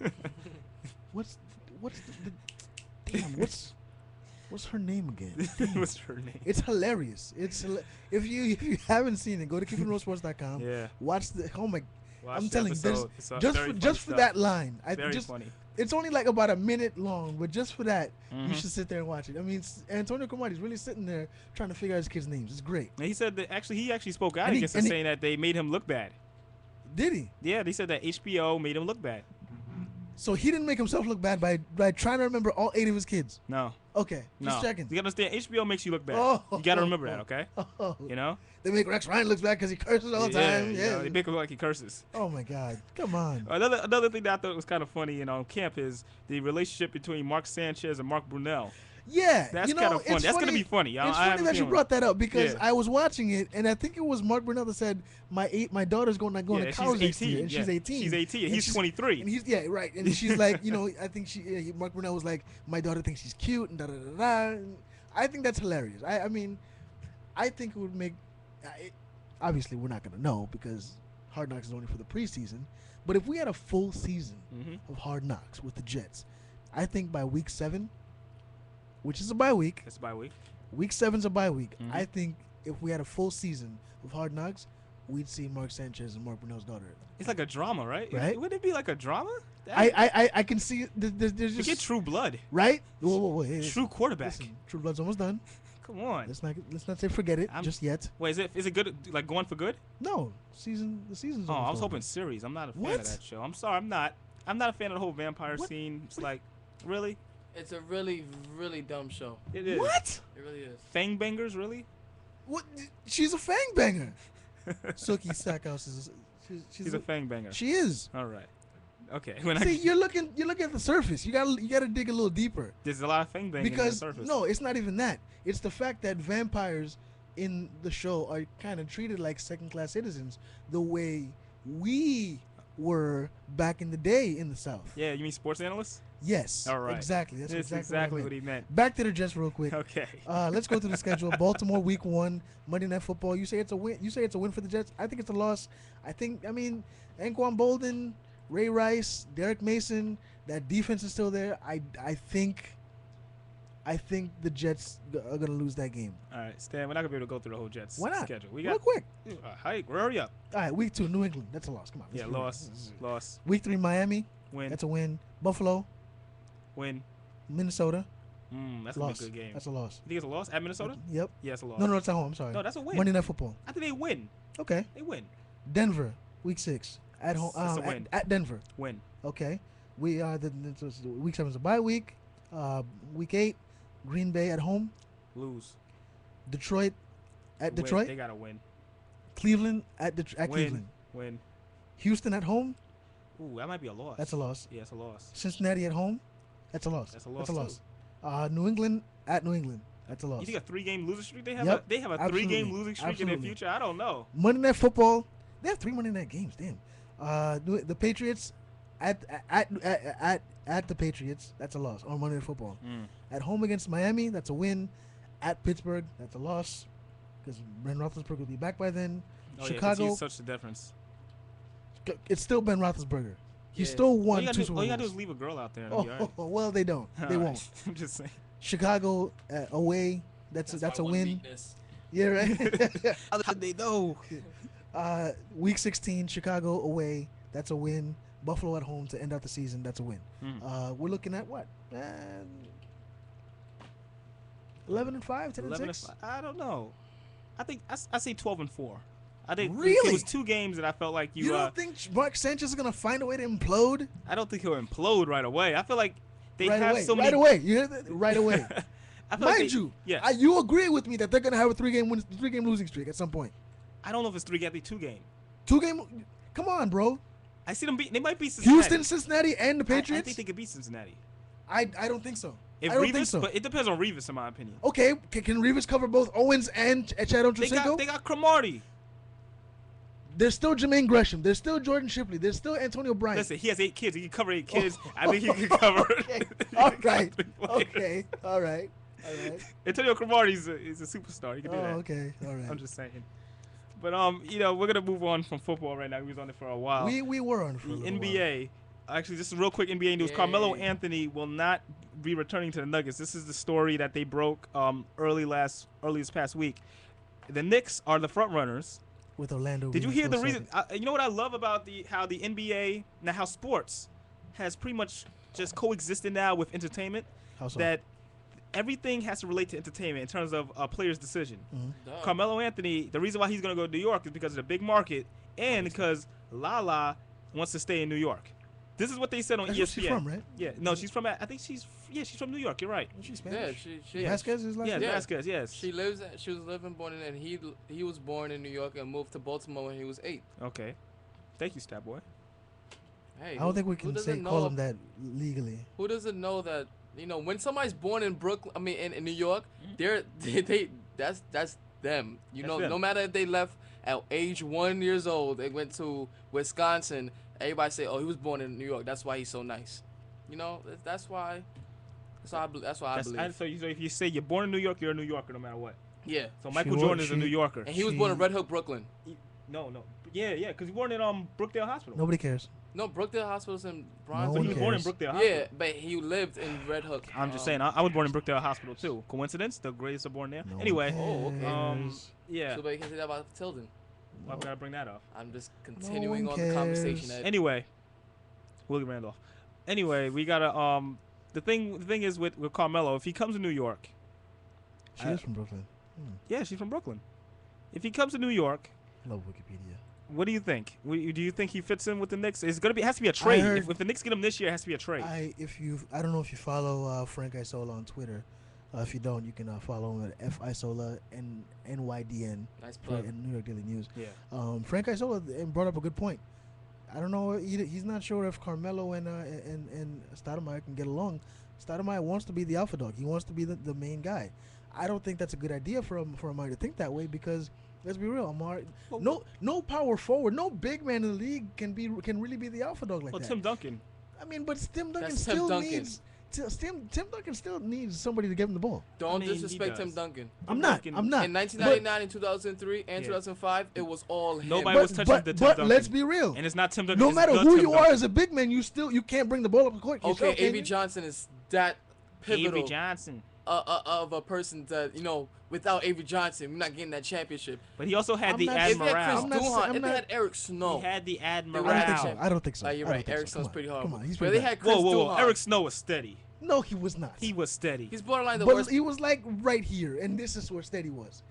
B: What's her name again?
A: What's her name?
B: It's hilarious. If you haven't seen it, go to keepingrosesports.com.
A: Yeah.
B: Watch I'm telling
A: you,
B: just for that line.
A: Very funny.
B: It's only like about a minute long, but just for that, you should sit there and watch it. I mean, Antonio Cromartie's really sitting there trying to figure out his kids' names. It's great.
A: And he said that he actually spoke out against it, saying that they made him look bad.
B: Did he?
A: Yeah, they said that HBO made him look bad.
B: So he didn't make himself look bad by trying to remember all 8 of his kids.
A: No.
B: Okay, just checking.
A: You gotta understand, HBO makes you look bad. You gotta remember that, okay? They
B: make Rex Ryan look bad because he curses all the time. Yeah,
A: they make him look like he curses.
B: Oh my God, come on.
A: Another thing that I thought was kind of funny, camp is the relationship between Mark Sanchez and Mark Brunell.
B: Yeah,
A: that's kind of funny. That's gonna be funny.
B: It's funny that you brought that up because I was watching it and I think it was Mark Brunell that said my daughter's going to college next year and she's 18.
A: She's 18. And he's 23.
B: And he's right. And she's like, I think Mark Brunell was like, my daughter thinks she's cute and da da da da. I think that's hilarious. I mean, I think it would make. obviously we're not going to know because Hard Knocks is only for the preseason. But if we had a full season of Hard Knocks with the Jets, I think by week 7, which is a bye week.
A: It's a bye week.
B: Week 7's a bye week. I think if we had a full season of Hard Knocks, we'd see Mark Sanchez and Mark Brunell's daughter.
A: It's like a drama, right?
B: Right?
A: Wouldn't it be like a drama?
B: I can see there's just
A: you get True Blood,
B: right? Whoa, hey,
A: True quarterback.
B: Listen, True Blood's almost done.
A: Come on.
B: Let's not say forget it just yet.
A: Wait, is it good? Like going for good?
B: No, the season's.
A: Oh, I was
B: over.
A: hoping series. I'm not a fan of that show. I'm sorry, I'm not a fan of the whole vampire scene. It's like, really?
C: It's a really, really dumb show.
A: It is.
B: What?
C: It really is.
A: Fang bangers, really?
B: What? She's a fang banger. Suki Stackhouse is.
A: She's a fang banger.
B: She is.
A: All right. Okay.
B: See, you're looking at the surface. You gotta dig a little deeper.
A: There's a lot of fang banging
B: Because
A: on the surface.
B: no, it's not even that. It's the fact that vampires in the show are kind of treated like second-class citizens, the way we were back in the day in the South.
A: Yeah, you mean sports analysts?
B: Yes.
A: All right.
B: Exactly. That's
A: exactly what he meant.
B: Back to the Jets real quick.
A: Okay.
B: Let's go through the schedule. Baltimore week 1, Monday Night Football. You say it's a win. You say it's a win for the Jets. I think it's a loss. I mean, Anquan Bolden, Ray Rice, Derek Mason. That defense is still there. I think the Jets are gonna lose that game.
A: All right, Stan. We're not gonna be able to go through the whole Jets schedule. We got
B: real quick.
A: Hurry up.
B: All right, week 2, New England. That's a loss. Come on.
A: Yeah, loss.
B: Week 3, Miami.
A: Win.
B: That's a win. Buffalo.
A: Win.
B: Minnesota.
A: That's
B: loss.
A: a good game.
B: That's a loss.
A: You think it's a loss at Minnesota?
B: Yep.
A: Yeah, it's a loss.
B: No, it's at home. I'm sorry.
A: No, that's a win.
B: Monday Night Football.
A: I think they win.
B: Okay.
A: They win.
B: Denver, week 6, at home.
A: It's a win.
B: At Denver.
A: Win.
B: Okay. We are week 7 is a bye week. Week 8, Green Bay at home.
A: Lose.
B: Detroit at
A: Win.
B: Detroit.
A: They gotta win.
B: Cleveland at Cleveland.
A: Win.
B: Houston at home.
A: Ooh, that might be a loss.
B: That's a loss.
A: Yeah, it's a loss.
B: Cincinnati at home. That's a loss.
A: That's a loss.
B: That's a loss. New England at New England. That's a loss.
A: You think a 3-game losing streak? They have
B: Yep,
A: they have a
B: absolutely.
A: 3-game losing streak in their future. I don't know.
B: Monday Night Football. They have 3 Monday Night games. Damn. The Patriots at the Patriots. That's a loss on Monday Night Football. At home against Miami. That's a win. At Pittsburgh. That's a loss because Ben Roethlisberger will be back by then.
A: Oh,
B: Chicago.
A: Yeah, he's such a difference.
B: It's still Ben Roethlisberger. He still won 2 Super Bowls.
A: All you gotta do is leave a girl out there. And right.
B: Well, they don't. They won't.
A: I'm just saying.
B: Chicago away. That's a win.
C: Weakness.
B: Yeah, right.
A: How they know?
B: Week 16, Chicago away. That's a win. Buffalo at home to end out the season. That's a win. We're looking at what? 11-5, 10-6.
A: I don't know. I think I say 12-4. I think
B: really?
A: It was 2 games that I felt like
B: you don't think Mark Sanchez is gonna find a way to implode?
A: I don't think he'll implode right away. I feel like they
B: right
A: have
B: away.
A: so many.
B: Right away. You hear that? Right away.
A: Mind
B: you,
A: yes.
B: You agree with me that they're gonna have a 3-game losing streak at some point.
A: I don't know if it's 3 game, 2 game.
B: 2 game. Come on, bro.
A: I see them beat. They might beat Cincinnati.
B: Houston, Cincinnati, and the Patriots.
A: I think they could beat Cincinnati.
B: I don't think so.
A: If
B: I don't
A: Revis,
B: think so.
A: But it depends on Revis, in my opinion.
B: Okay, can Revis cover both Owens and Chad Ochocinco?
A: They got Cromartie.
B: There's still Jermaine Gresham. There's still Jordan Shipley. There's still Antonio Bryant.
A: Listen, he has 8 kids. He can cover 8 kids. I think he can cover.
B: Okay. All right. Okay. All right.
A: Antonio Cromartie is a superstar. He can do that.
B: Okay. All right.
A: I'm just saying. But we're gonna move on from football right now. We was on it for a while.
B: We were on it for a
A: the
B: little
A: NBA. Actually, just some real quick NBA news. Carmelo Anthony will not be returning to the Nuggets. This is the story that they broke early this past week. The Knicks are the front runners.
B: With Orlando.
A: Did you hear the reason? You know what I love about how the NBA now, how sports has pretty much just coexisted now with entertainment.
B: How so?
A: That everything has to relate to entertainment in terms of a player's decision.
B: Mm-hmm.
A: Carmelo Anthony, the reason why he's going to go to New York is because of the big market and because Lala wants to stay in New York. This is what they said on
B: That's
A: ESPN.
B: Where she's from, right?
A: Yeah, no, she's from. I think she's from New York. You're right.
B: She's Spanish.
C: Yeah, she
B: Vasquez is like.
A: Yeah, Vasquez. Yes.
C: She was born in, and he was born in New York and moved to Baltimore when he was 8.
A: Okay. Thank you, Stat Boy.
C: Hey,
B: I don't think we can call him that legally.
C: Who doesn't know that? When somebody's born in Brooklyn, in New York, that's them.
A: Them.
C: No matter if they left at age 1 years old, they went to Wisconsin. Everybody say, "Oh, he was born in New York. That's why he's so nice." That's why. That's why I believe.
A: So if you say you're born in New York, you're a New Yorker no matter what.
C: Yeah.
A: So Michael Jordan is a New Yorker.
C: And he was born in Red Hook, Brooklyn.
A: No. Yeah, because he was born in Brookdale Hospital.
B: Nobody cares.
C: No, Brookdale Hospital's in Bronx.
B: No
A: he was born in Brookdale Hospital.
C: Yeah, but he lived in Red Hook.
A: I'm just saying, I was born in Brookdale Hospital too. Coincidence? The greatest are born there.
B: No
A: Anyway.
B: one cares.
A: Yeah.
C: So, but you can say that about Tilden.
A: Why would I bring that up?
C: I'm just continuing on the
B: cares.
C: conversation. Ed.
A: Anyway, Willie Randolph. Anyway, we gotta the thing is with Carmelo, if he comes to New York,
B: She is from Brooklyn.
A: yeah, she's from Brooklyn. If he comes to New York,
B: Love Wikipedia.
A: what do you think? Do you think he fits in with the Knicks? It has to be a trade. If the Knicks get him this year, it has to be a trade.
B: I don't know if you follow Frank Isola on Twitter. If you don't, you can follow him at FIsola NYDN.
C: Nice plug.
B: In New York Daily News.
A: Yeah.
B: Frank Isola brought up a good point. I don't know. He's not sure if Carmelo and Stoudemire can get along. Stoudemire wants to be the alpha dog. He wants to be the main guy. I don't think that's a good idea for Amari to think that way because let's be real, Amari. No power forward, no big man in the league can really be the alpha dog like that.
A: Tim Duncan.
B: I mean, but Tim Duncan
C: That's
B: still
C: Tim Duncan.
B: needs. Tim Duncan still needs somebody to give him the ball.
C: Don't
A: he
C: disrespect Tim
A: does.
C: Duncan.
B: I'm not.
C: In 1999 and 2003 and 2005, it was all him.
A: Nobody was touching the Tim Duncan.
B: But let's be real.
A: And it's not Tim Duncan.
B: No
A: it's
B: matter
A: the
B: who
A: Tim
B: you
A: Duncan.
B: are as a big man, you can't bring the ball up the court.
C: Okay,
B: yourself, can
C: A.B.
B: you?
C: Johnson is that pivotal
A: Avery Johnson.
C: of a person that, without A.B. Johnson, we're not getting that championship.
A: But he also had the
C: If they had Chris
A: Admiral.
C: Duhon, if they had Eric Snow.
A: He had the
C: They
A: Admiral.
C: would've
B: I don't think
C: Wow.
B: so. I don't think so.
C: You're
B: I
C: right.
B: don't think
C: Eric
B: so.
C: Snow's
B: Come
C: pretty
B: on.
C: horrible.
B: Come on, he's
C: But
B: pretty
C: they
B: bad.
C: had Chris
A: Whoa.
C: Duhon.
A: Eric Snow was steady.
B: No, he was not.
A: He was steady.
C: He's borderline the
B: But
C: worst.
B: he was like right here, and this is where Steady was.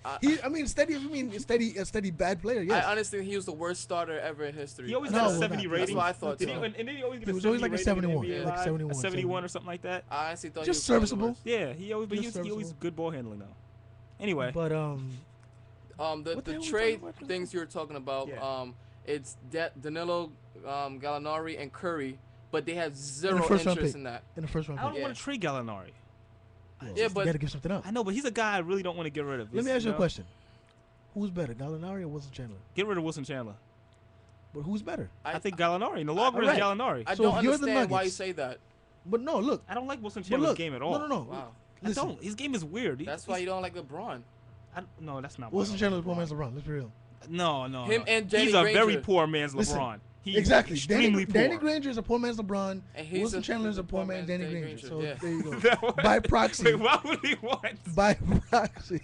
B: Steady bad player. Yes.
C: I honestly think he was the worst starter ever in history.
A: He always
B: No,
A: got a
B: well,
A: 70
B: not.
A: rating.
C: That's what I thought,
A: Did
C: too.
A: and did he always get
B: He
A: a
B: was
A: 70
B: always like a
A: rating
B: 71,
A: in the NBA
B: like
A: Live?
B: 71,
A: A 71 or something like that?
C: I honestly thought
B: Just
C: he was one of the
B: serviceable.
C: worst.
A: Yeah, he always
B: Serviceable.
A: good ball handling though. Anyway,
B: But
C: The
B: What the hell
C: the
B: we
C: trade
B: talking about?
C: things you were talking about,
A: Yeah.
C: it's Danilo, Gallinari, and Curry, but they have
B: In
C: zero
B: the first round
C: interest
B: pick.
C: in that.
B: in the first round,
A: I don't
B: pick.
A: want to trade Gallinari.
C: Yeah, but
B: you got to give something up.
A: I know, but he's a guy I really don't want to get rid of.
B: Let me
A: He's,
B: ask you a
A: know,
B: question: Who's better, Gallinari or Wilson Chandler?
A: Get rid of Wilson Chandler.
B: But who's better?
A: I think Gallinari. In the long run,
B: Right.
A: is Gallinari.
C: I
B: So
C: don't
B: if you're the
C: understand why you
B: Nuggets-
C: say that.
B: But no, look.
A: I don't like Wilson
B: But
A: Chandler's
B: look.
A: game at all.
B: No.
C: Wow.
A: I
B: Listen,
A: don't. His game is weird.
C: That's why you don't like LeBron.
A: No, that's not. why I
B: Wilson
A: don't
B: Chandler's
A: like
B: poor man's LeBron. Let's be real.
A: No.
C: Him and Danny
A: He's a
C: Granger.
A: very poor man's
B: Listen,
A: LeBron. He's
B: Exactly.
A: extremely
B: Danny
A: poor.
B: Granger is a poor man's LeBron.
C: And he's
B: Wilson Chandler is a poor man's Danny Granger.
C: Granger,
B: So
C: yeah.
B: there you go.
A: That was-
B: By proxy.
A: Wait, why would he want?
B: By proxy.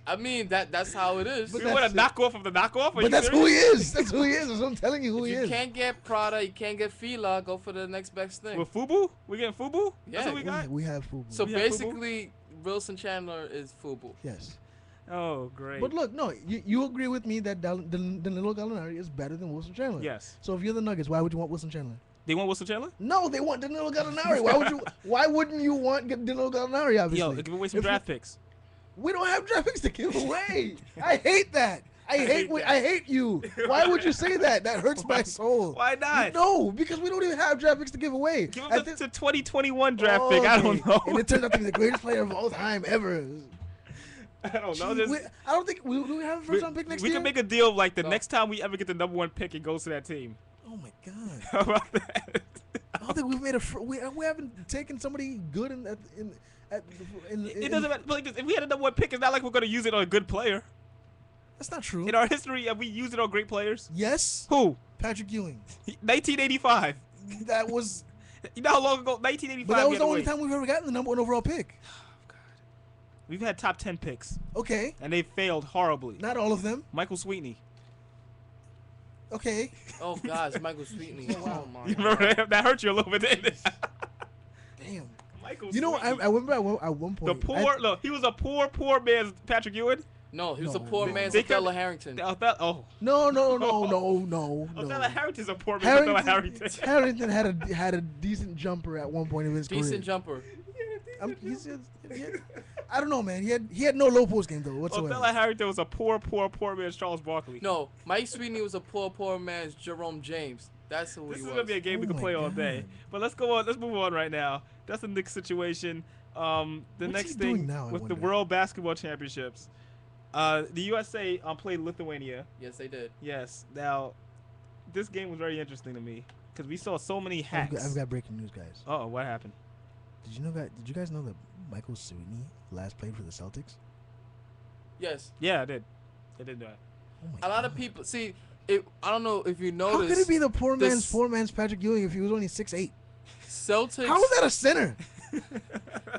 C: I mean, that's how it is.
B: But
A: You want a
B: that's-
A: knockoff of the knockoff? Are
B: But
A: you
B: that's
A: serious?
B: who he is. That's who he is. That's what I'm telling you who
C: If
B: he
C: you
B: is.
C: can't get Prada, you can't get Fila, go for the next best thing.
A: With Fubu? We getting Fubu?
C: Yeah.
A: That's what we got?
B: We have Fubu.
C: So
A: We have Fubu?
C: basically, Wilson Chandler is Fubu.
B: yes.
A: Oh, great.
B: But look, no, you agree with me that Danilo Gallinari is better than Wilson Chandler.
A: Yes.
B: So if you're the Nuggets, why would you want Wilson Chandler?
A: They want Wilson Chandler?
B: No, they want Danilo Gallinari. Why wouldn't you want Danilo Gallinari? Obviously.
A: Yo, give away some
B: If you-
A: draft picks.
B: We don't have draft picks to give away. I hate that. I hate you. Why would you say that? That hurts my soul.
A: Why not?
B: No, because we don't even have draft picks to give away.
A: Give him
B: I
A: the
B: think-
A: 2021 draft pick. I don't know.
B: And it turned out to be the greatest player of all time ever.
A: I don't know.
B: Gee, I don't think do we have a first round pick next
A: we
B: year.
A: can make a deal like the
C: No.
A: next time we ever get the number 1 pick, it goes to that team.
B: Oh my god.
A: How about that?
B: I don't think we've made we haven't taken somebody good in.
A: It doesn't matter. Like this, if we had a number 1 pick, it's not like we're going to use it on a good player.
B: That's not true.
A: In our history, have we used it on great players?
B: Yes.
A: Who?
B: Patrick Ewing.
A: 1985.
B: That was.
A: You know how long ago? 1985.
B: But that was
A: get
B: the only
A: away.
B: time we've ever gotten the number 1 overall pick.
A: We've had top 10 picks,
B: Okay.
A: and they failed horribly.
B: Not all of them.
A: Michael Sweetney.
B: Okay.
C: Oh gosh, Michael Sweetney. Oh my.
A: You remember that? That hurt you a little bit, didn't it?
B: Damn.
A: Michael
B: You know, I
A: Sweetney.
B: remember at one
A: The
B: point.
A: look, he was a poor man's Patrick Ewing.
C: No, he was
B: No,
C: a poor
B: no.
C: man's
A: They
C: Othello
A: could-
C: Harrington.
A: Oh,
B: No.
A: Othello Harrington's a poor man's Othello Harrington.
B: Harrington had a decent jumper at one point of his
C: Decent
B: career.
C: jumper.
B: I don't know, man. He had no low post game though whatsoever.
A: Othello Harrington was a poor man's Charles Barkley.
C: No, Mike Sweetney was a poor man's Jerome James. That's who
A: This
C: he
A: is
C: was.
A: gonna be a game we
B: Oh
A: can
B: my
A: play all
B: God.
A: day. But let's go on. Let's move on right now. That's the Knicks situation. The
B: What's
A: next
B: he
A: thing
B: doing now, I
A: with the
B: wonder?
A: World Basketball Championships. The USA played Lithuania.
C: Yes, they did.
A: Yes. Now, this game was very interesting to me because we saw so many hacks.
B: I've got breaking news, guys.
A: Oh, what happened?
B: Did you guys know that Michael Sweetney last played for the Celtics?
C: Yes.
A: Yeah, I did. They did that.
C: A lot of people see. I don't know if you
B: How
C: noticed.
B: could it be the poor man's Patrick Ewing if he was only 6'8"?
C: Celtics.
B: How is that a center?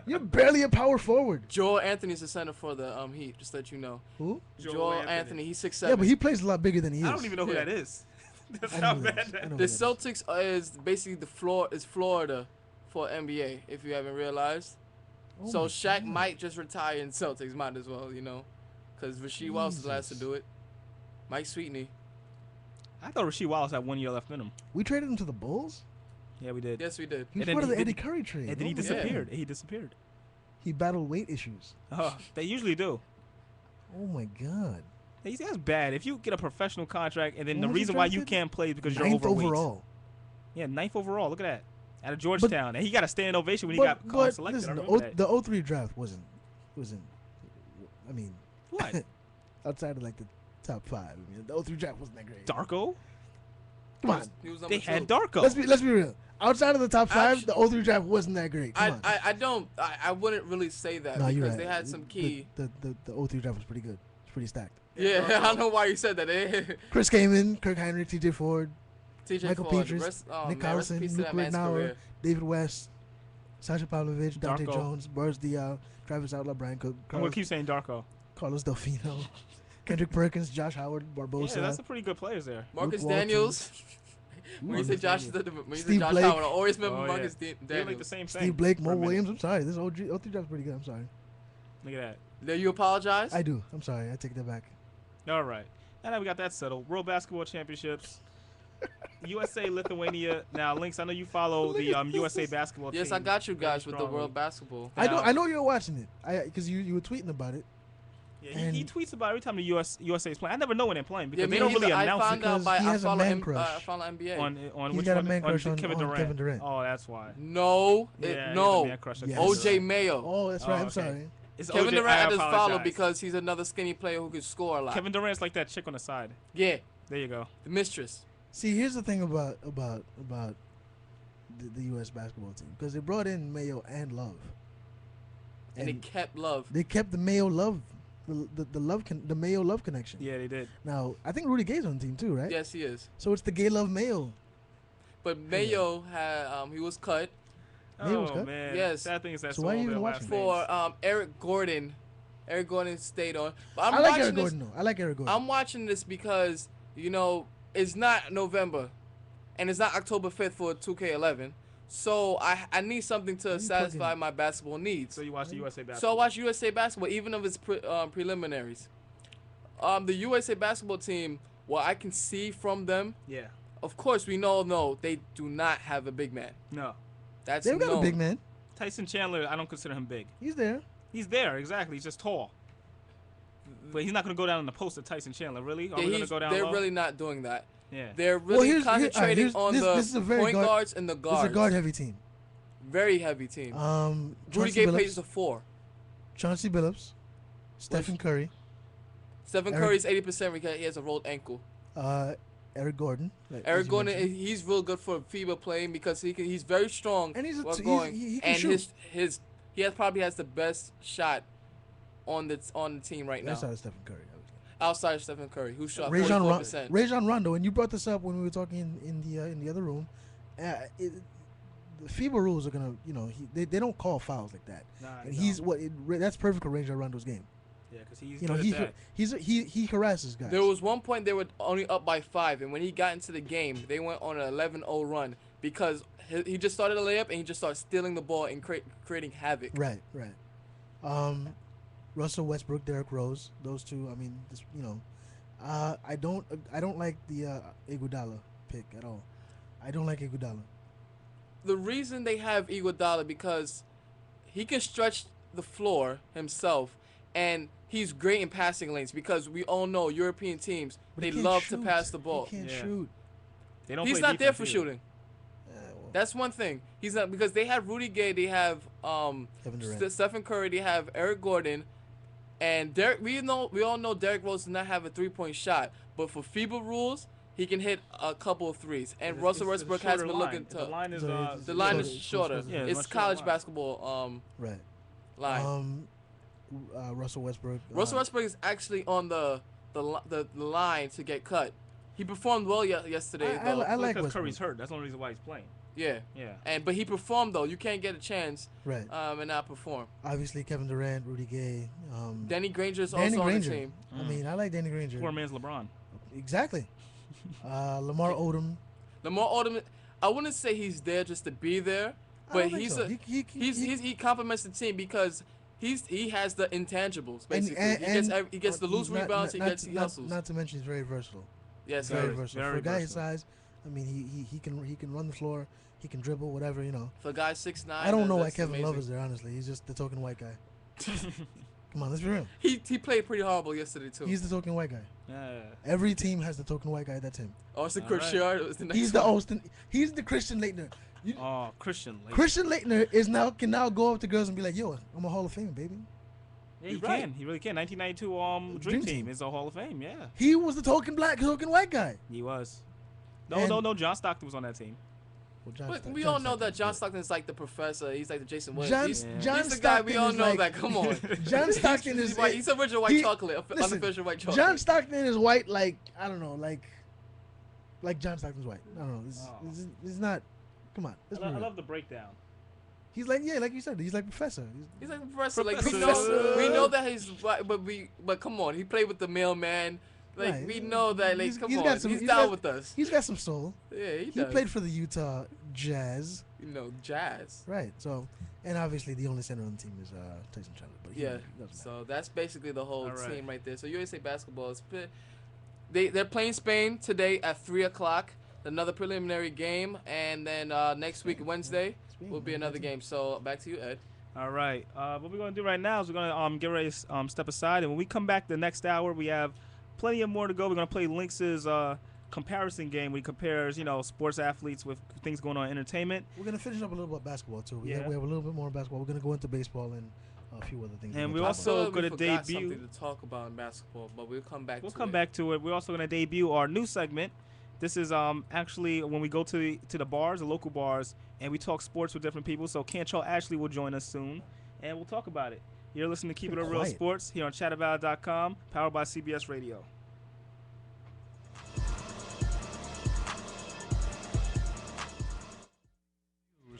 B: You're barely a power forward.
C: Joel Anthony's the center for the Heat. Just to let you know.
B: Who?
C: Joel Anthony. He's 6'7".
B: Yeah, but he plays a lot bigger than he is.
A: I don't even know who that is. That's
B: I
A: how
B: know
A: bad
B: that is.
A: that
B: I know
C: The
B: who that is.
C: Celtics is basically Florida for NBA. If you haven't realized.
B: Oh
C: So
B: my
C: Shaq
B: God.
C: might just retire in Celtics. Might as well, because Rasheed Wallace is the last to
B: Jesus.
C: do it. Mike Sweetney.
A: I thought Rasheed Wallace had 1 year left in him.
B: We traded him to the Bulls?
A: Yeah, we did.
C: Yes, we did.
B: He was
A: And then
B: part of the
A: he
B: Eddie
A: did-
B: Curry trade.
A: And then he
B: Oh my
A: disappeared.
B: God.
A: He disappeared.
B: He battled weight issues.
A: Oh, they usually do.
B: Oh my God.
A: That's bad. If you get a professional contract and then the
B: When was he
A: reason why you
B: drafted?
A: can't play is because you're
B: 9th
A: overweight.
B: overall.
A: Yeah, 9th overall. Look at that. Out of Georgetown. And he got a standing ovation when he got
B: but
A: selected.
B: listen,
A: I remember that.
B: the 03 draft wasn't. I mean,
A: What?
B: outside of like the top 5. I mean, the 03 draft wasn't that great.
A: Darko?
B: Come on.
C: He was number
A: They had
C: 2.
A: Darko.
B: Let's be real. Outside of the top 5,
C: Actu-
B: the 03 draft wasn't that great. Come on.
C: I wouldn't really say that
B: No,
C: because
B: you're right.
C: they had some key.
B: The 03 draft was pretty good. It's pretty stacked.
C: Yeah, I don't know why you said that.
B: Chris Kaman, Kirk Heinrich, T.J. Ford,
C: TJ
B: Michael
C: Ford,
B: Petras, Nick
C: man, rest in
B: Collison,
C: peace to
B: Luke
C: that man's
B: Rittenauer,
C: career.
B: David West, Sasha Pavlovich, Dante
A: Darko.
B: Jones, Boris Diaw, Travis Outlaw, Brian Cook,
A: I'm going to keep saying Darko.
B: Carlos Delfino, Kendrick Perkins, Josh Howard,
A: Yeah,
B: Barbosa,
A: that's some pretty good players there.
C: Marcus
B: Luke Walton.
C: Daniels. When you say
A: Marcus
C: Josh,
A: Daniels.
C: when you say
B: Steve
C: Josh
B: Blake.
C: Howard, I always remember
A: Oh, yeah.
C: Marcus
A: They're like the
C: Daniels.
A: same thing.
B: Steve Blake,
A: for
B: Mo
A: a minute.
B: Williams. I'm sorry. This 03 draft's pretty good. I'm sorry.
A: Look at that.
C: Did you apologize?
B: I do. I'm sorry. I take that back.
A: All right. And now we got that settled. World Basketball Championships. USA, Lithuania. Now, Lynx, I know you follow the USA basketball team.
C: Yes, I got you guys with the
A: strongly.
C: World Basketball.
B: I know you're watching it. Because you were tweeting about it.
A: Yeah, he tweets about every time the USA is playing. I never know when they're playing because
C: Yeah,
A: they
C: me
A: don't
C: neither.
A: really
C: I
A: announce
C: found
A: it.
C: out by
B: he
C: I
B: has a
C: follow
B: man
C: M-
B: crush.
C: I follow NBA.
A: On
B: He's
A: which
B: got a
A: one?
B: man crush on
A: Kevin Durant. Oh, that's why.
C: No,
A: Yeah, he has a
C: no.
A: man crush on
B: Yes.
A: Kevin
C: OJ
A: Durant.
C: Mayo.
B: Oh, that's right.
A: Oh,
B: I'm
A: okay.
B: sorry.
A: It's
C: Kevin
A: OJ,
C: Durant I just follow
A: apologize.
C: because he's another skinny player who can score a lot.
A: Kevin Durant's like that chick on the side.
C: Yeah,
A: There you go.
C: the mistress.
B: See, here's the thing about the U.S. basketball team, because they brought in Mayo and Love,
C: And it kept Love.
B: they kept the Mayo Love, the Mayo Love connection.
A: Yeah, they did.
B: Now I think Rudy Gay's on the team too, right?
C: Yes, he is.
B: So it's the Gay Love Mayo.
C: But Mayo had he was cut
B: Mayo was
A: Oh
B: cut?
A: man.
C: Yes.
A: Sad thing is that's
B: So why
A: all
B: are you
A: their
B: even
A: last
B: watching?
A: names.
C: for Eric Gordon. Eric Gordon stayed on. But I'm
B: I like
C: watching
B: Eric
C: this.
B: Gordon though. I like Eric Gordon.
C: I'm watching this because it's not November, and it's not October 5th for 2K11. So I need something to
B: you
C: satisfy
B: plugging?
C: my basketball needs.
A: So you watch the USA
C: So I
A: basketball.
C: watch USA basketball, even if it's preliminaries. The USA basketball team, what I can see from them,
A: Yeah.
C: of course we know they do not have a big man.
A: No.
C: That's
B: They've got
C: known.
B: a big man.
A: Tyson Chandler, I don't consider him big.
B: He's there.
A: He's there, exactly. He's just tall. But he's not going to go down in the post of Tyson Chandler, really? Are
C: Yeah,
A: we going to go down
C: they're
A: low?
C: really not doing that.
A: Yeah.
C: They're really
B: here's-
C: concentrating
B: here's-
C: on
B: this is a
C: the
B: very
C: point
B: guard-
C: guards and the guards.
B: It's a guard heavy team.
C: Very heavy team. Rudy
B: Chauncey
C: Gay
B: Billups,
C: plays a 4.
B: Chauncey Billups, Stephen Curry,
C: Stephen
B: Eric-
C: Curry's 80% because he has a rolled ankle.
B: Eric Gordon. like, as
C: Eric
B: you
C: Gordon,
B: mentioned.
C: he's real good for FIBA playing because he's very strong.
B: And he's a
C: while
B: t-
C: going.
B: he can
C: and
B: shoot.
C: he probably has the best shot on the team right now.
B: Outside of Stephen Curry, obviously.
C: Outside of Stephen Curry, who shot
B: Rajon
C: 44%.
B: Rondo, and you brought this up when we were talking in the other room. The FIBA rules are gonna, they don't call fouls like that,
A: Nah,
B: and
A: no.
B: that's perfect for Rajon Rondo's game.
A: Yeah, because he's
B: You know,
A: good at that.
B: he harasses guys.
C: There was one point they were only up by 5, and when he got into the game, they went on an 11-0 run because he just started a layup and he just started stealing the ball and creating havoc.
B: right. Russell Westbrook, Derrick Rose, those two. I mean, I don't like the Iguodala pick at all. I don't like Iguodala.
C: The reason they have Iguodala because he can stretch the floor himself, and he's great in passing lanes because we all know European teams,
B: But he
C: they
B: can't
C: love
B: shoot.
C: to pass the ball.
B: He can't
A: Yeah.
B: shoot.
A: They don't
C: He's
A: play
C: not there for
A: defense either.
C: shooting. That's one thing. He's not because they have Rudy Gay, they have
B: Kevin Durant.
C: Stephen Curry, they have Eric Gordon, and Derek. We all know Derrick Rose does not have a 3-point shot, but for FIBA rules, he can hit a couple of threes. And
A: It's-
C: Russell
A: it's a
C: Westbrook has
A: shorter
C: been
A: line.
C: looking
A: The
C: to.
A: line is
B: So
C: The line is
B: it's
C: shorter.
B: shorter.
A: Yeah, it's
C: It's
A: much
C: college
A: shorter line.
C: basketball
B: Right.
C: line.
B: Russell Westbrook.
C: Russell Westbrook is actually on the line to get cut. He performed well yesterday, though.
B: I like
A: because
B: Westbrook.
A: Curry's hurt. That's the only reason why he's playing.
C: Yeah.
A: Yeah.
C: But he performed, though. You can't get a chance
B: Right.
C: and not perform.
B: Obviously, Kevin Durant, Rudy Gay.
C: Danny Granger is
B: Danny
C: also
B: Granger.
C: on the team.
B: I mean, I like Danny Granger.
A: Poor man's LeBron.
B: Exactly. Lamar Odom.
C: Lamar Odom, I wouldn't say he's there just to be there, but
B: don't think
C: he's
B: so.
C: he complements the team because he has the intangibles basically.
B: And
C: he gets the loose rebounds. He hustles.
B: Not to mention, he's very versatile.
C: Yes,
B: Very
C: sir.
B: versatile.
A: very
B: For a guy his
A: versatile.
B: size, I mean, he can run the floor. He can dribble, whatever, you know.
C: For a guy 6'9",
B: I don't know why
C: that's
B: Kevin
C: amazing.
B: Love is there. Honestly, he's just the token white guy. Come on, let's be real.
C: He played pretty horrible yesterday too.
B: He's the token white guy.
A: Yeah.
B: Every team has the token white guy. That's him.
C: Austin
A: All right.
C: Crucier was the next
B: He's the
C: one.
B: Austin. He's the Christian Leitner.
A: Oh, Christian. Lake.
B: Christian Leitner can now go up to girls and be like, "Yo, I'm a Hall of Fame, baby."
A: Yeah, he
C: You're right.
A: can. He really can. 1992 Dream Team is a Hall of Fame. Yeah,
B: He was the token white guy.
A: he was.
B: And-
A: No. John Stockton was on that team.
B: Well, John
C: But
B: Stockton-
C: we
B: John
C: all know that
B: Stockton's
C: John
B: good.
C: Stockton's like the professor. He's like the Jason Williams.
B: John-
C: he's,
B: John
C: he's the guy. We
B: Stockton
C: all
B: is
C: know
B: like-
C: that. Come on.
B: John Stockton is
C: white. He's original white
B: he-
C: chocolate.
B: listen,
C: Unofficial white chocolate.
B: John Stockton is white, like I don't know, like John Stockton's white. I don't know. It's not. Come on. let's be
A: I
B: real.
A: love the breakdown.
B: He's like like you said. He's like professor.
C: He's like the professor. Like
A: Professor.
C: we know that he's white, but come on, he played with the mailman. Like
B: Right.
C: we know that. Like
B: He's-
C: come
B: he's
C: on,
B: got some-
C: he's
B: he's
C: down
B: got-
C: with us.
B: He's got some soul.
C: Yeah, he
B: He
C: does.
B: played for the Utah Jazz.
C: You know, jazz.
B: Right. So, and obviously the only center on the team is Tyson Chandler. But he
C: Yeah.
B: doesn't matter.
C: So that's basically the whole
A: All right.
C: team right there. So USA basketball is they're playing Spain today at 3:00. Another preliminary game, and then next week Wednesday
B: Spain,
C: will be
B: man,
C: another
B: that's
C: game. So back to you, Ed.
A: All right. What we're gonna do right now is we're gonna get ready to step aside, and when we come back the next hour, we have plenty of more to go. We're gonna play Lynx's comparison game. We compares sports athletes with things going on in entertainment,
B: We're gonna finish up a little bit basketball too. We
A: Yeah.
B: have a little bit more basketball. We're gonna go into baseball and a few other things.
A: And
B: we're
A: we
B: gonna
A: also
B: talk
C: we
A: gonna
C: forgot
A: debut-
C: something to talk about in basketball, but we'll come back.
A: we'll
C: to
A: come
C: it.
A: back to it. We're also gonna debut our new segment. This is actually when we go to the bars, the local bars, and we talk sports with different people. So Cantrell Ashley will join us soon, and we'll talk about it. You're listening to Keep It Real
B: Quiet.
A: Sports here on chattervalley.com, powered by CBS Radio.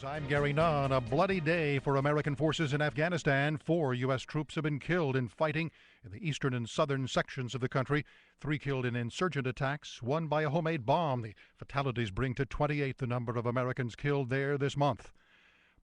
D: I'm Gary Nunn. A bloody day for American forces in Afghanistan. 4 U.S. troops have been killed in fighting in the eastern and southern sections of the country. 3 killed in insurgent attacks, 1 by a homemade bomb. The fatalities bring to 28 the number of Americans killed there this month.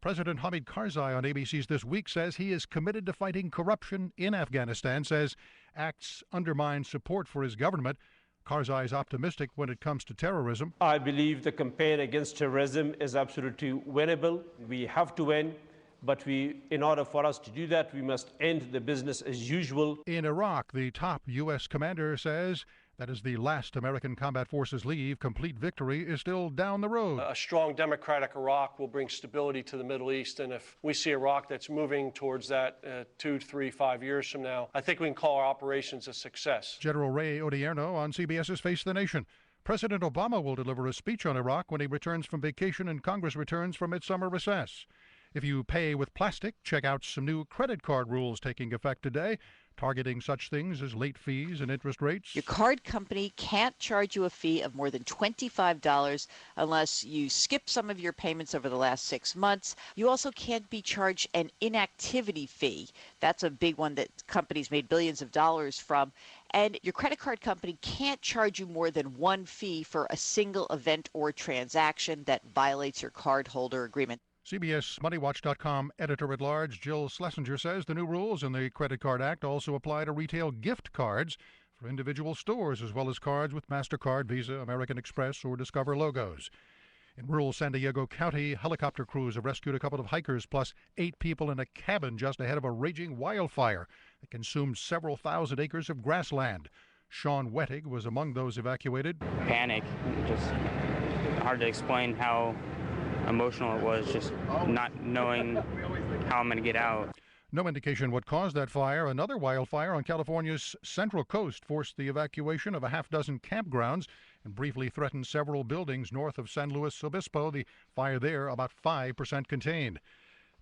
D: President Hamid Karzai on ABC's This Week says he is committed to fighting corruption in Afghanistan, says acts undermine support for his government. Karzai is optimistic when it comes to terrorism.
E: I believe the campaign against terrorism is absolutely winnable. We have to win, but in order for us to do that, we must end the business as usual.
D: In Iraq, the top U.S. commander says that as the last American combat forces leave, complete victory is still down the road.
F: A strong democratic Iraq will bring stability to the Middle East, and if we see Iraq that's moving towards that 2, 3, 5 years from now, I think we can call our operations a success.
D: General Ray Odierno on CBS's Face the Nation. President Obama will deliver a speech on Iraq when he returns from vacation and Congress returns from its summer recess. If you pay with plastic, check out some new credit card rules taking effect today, targeting such things as late fees and interest rates.
H: Your card company can't charge you a fee of more than $25 unless you skip some of your payments over the last 6 months. You also can't be charged an inactivity fee. That's a big one that companies made billions of dollars from. And your credit card company can't charge you more than one fee for a single event or transaction that violates your cardholder agreement.
D: CBS MoneyWatch.com editor-at-large Jill Schlesinger says the new rules in the Credit Card Act also apply to retail gift cards for individual stores, as well as cards with MasterCard, Visa, American Express, or Discover logos. In rural San Diego County, helicopter crews have rescued a couple of hikers plus 8 people in a cabin just ahead of a raging wildfire that consumed several thousand acres of grassland. Sean Wettig was among those evacuated.
I: Panic, just hard to explain how emotional it was, just not knowing how I'm going to get out.
D: No indication what caused that fire. Another wildfire on California's central coast forced the evacuation of a half-dozen campgrounds and briefly threatened several buildings north of San Luis Obispo. The fire there about 5% contained.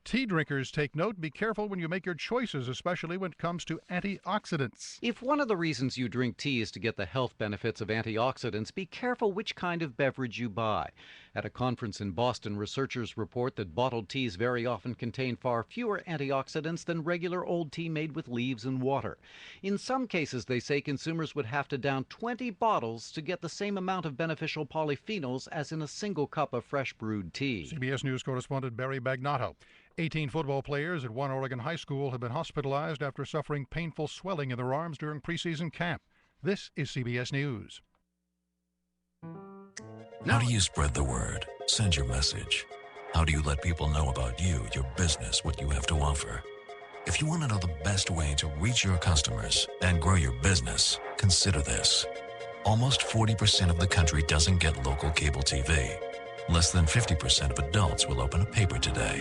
D: Tea drinkers, take note. Be careful when you make your choices, especially when it comes to antioxidants.
J: If one of the reasons you drink tea is to get the health benefits of antioxidants, be careful which kind of beverage you buy. At a conference in Boston, researchers report that bottled teas very often contain far fewer antioxidants than regular old tea made with leaves and water. In some cases, they say consumers would have to down 20 bottles to get the same amount of beneficial polyphenols as in a single cup of fresh brewed tea.
D: CBS News correspondent Barry Bagnato. 18 football players at one Oregon high school have been hospitalized after suffering painful swelling in their arms during preseason camp. This is CBS News.
K: How do you spread the word? Send your message. How do you let people know about you, your business, what you have to offer? If you want to know the best way to reach your customers and grow your business, consider this. Almost 40% of the country doesn't get local cable TV. Less than 50% of adults will open a paper today.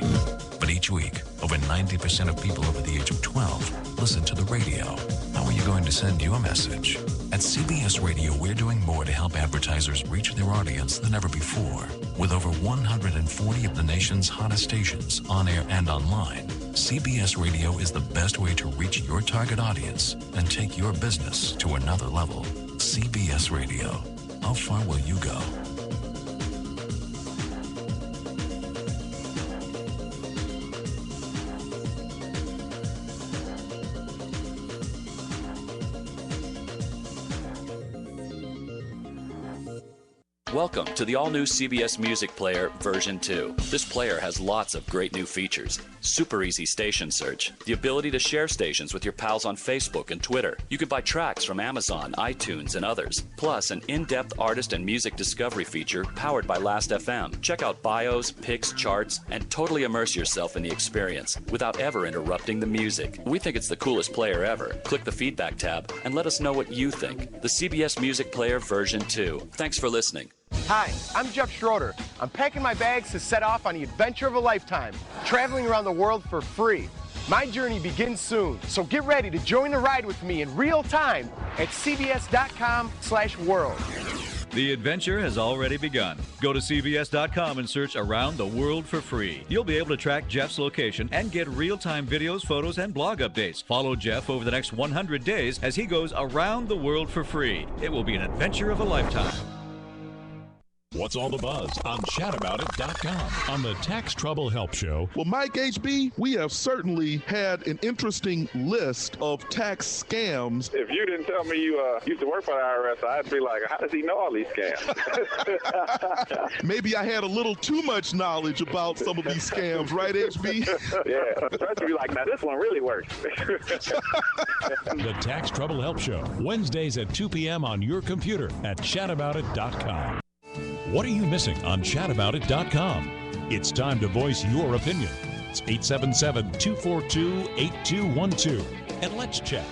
K: But each week, over 90% of people over the age of 12 listen to the radio. How are you going to send your message? At CBS Radio, we're doing more to help advertisers reach their audience than ever before. With over 140 of the nation's hottest stations, on air and online, CBS Radio is the best way to reach your target audience and take your business to another level. CBS Radio. How far will you go?
L: Welcome to the all-new CBS Music Player version 2. This player has lots of great new features. Super easy station search, the ability to share stations with your pals on Facebook and Twitter. You can buy tracks from Amazon, iTunes, and others. Plus, an in-depth artist and music discovery feature powered by Last.fm. Check out bios, picks, charts, and totally immerse yourself in the experience without ever interrupting the music. We think it's the coolest player ever. Click the feedback tab and let us know what you think. The CBS Music Player version 2. Thanks for listening.
M: Hi, I'm Jeff Schroeder. I'm packing my bags to set off on the adventure of a lifetime, traveling around the world for free. My journey begins soon, so get ready to join the ride with me in real time at cbs.com/world.
N: The adventure has already begun. Go to cbs.com and search Around the World for free. You'll be able to track Jeff's location and get real-time videos, photos, and blog updates. Follow Jeff over the next 100 days as he goes around the world for free. It will be an adventure of a lifetime.
O: What's all the buzz on chataboutit.com on the Tax Trouble Help Show?
P: Well, Mike HB, we have certainly had an interesting list of tax scams.
Q: If you didn't tell me you used to work for the IRS, I'd be like, how does he know all these scams?
P: Maybe I had a little too much knowledge about some of these scams, right, HB?
Q: Yeah, first you'd be like, now this one really works.
O: The Tax Trouble Help Show, Wednesdays at 2 p.m. on your computer at chataboutit.com. What are you missing on chataboutit.com? It's time to voice your opinion. It's 877-242-8212. And let's chat.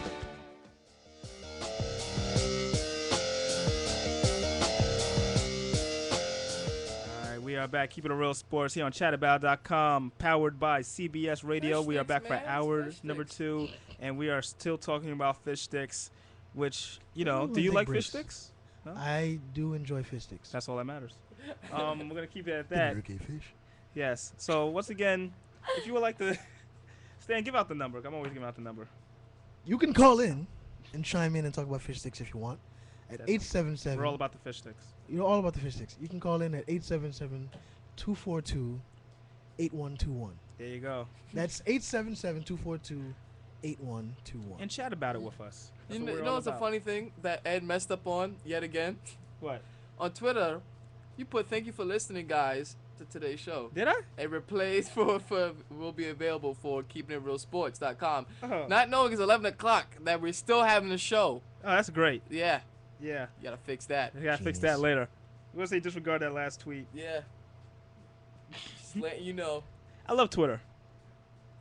A: All right, we are back keeping it real sports here on chataboutit.com, powered by CBS Radio. We are back for hour number 2, and we are still talking about fish sticks, which, you know, do you like fish sticks? No?
B: I do enjoy fish sticks.
A: That's all that matters. We're going to keep it at that.
B: Fish.
A: Yes. So, once again, if you would like to... Stan, give out the number. I'm always giving out the number.
B: You can call in and chime in and talk about fish sticks if you want. At 877...
A: We're all about the fish sticks.
B: You're all about the fish sticks. You can call in at 877-242-8121.
A: There you go.
B: That's 877-242-8121.
A: And chat about it with us.
C: You know what's a funny thing that Ed messed up on yet again?
A: What?
C: On Twitter, you put "Thank you for listening, guys" to today's show.
A: Did I?
C: A replays for will be available for keepingitrealsports.com. Not knowing it's 11 o'clock that we're still having the show.
A: Oh, that's great.
C: Yeah.
A: Yeah.
C: You gotta fix that.
A: You gotta fix that later. We're gonna say disregard that last tweet.
C: Yeah. Just letting you know.
A: I love Twitter.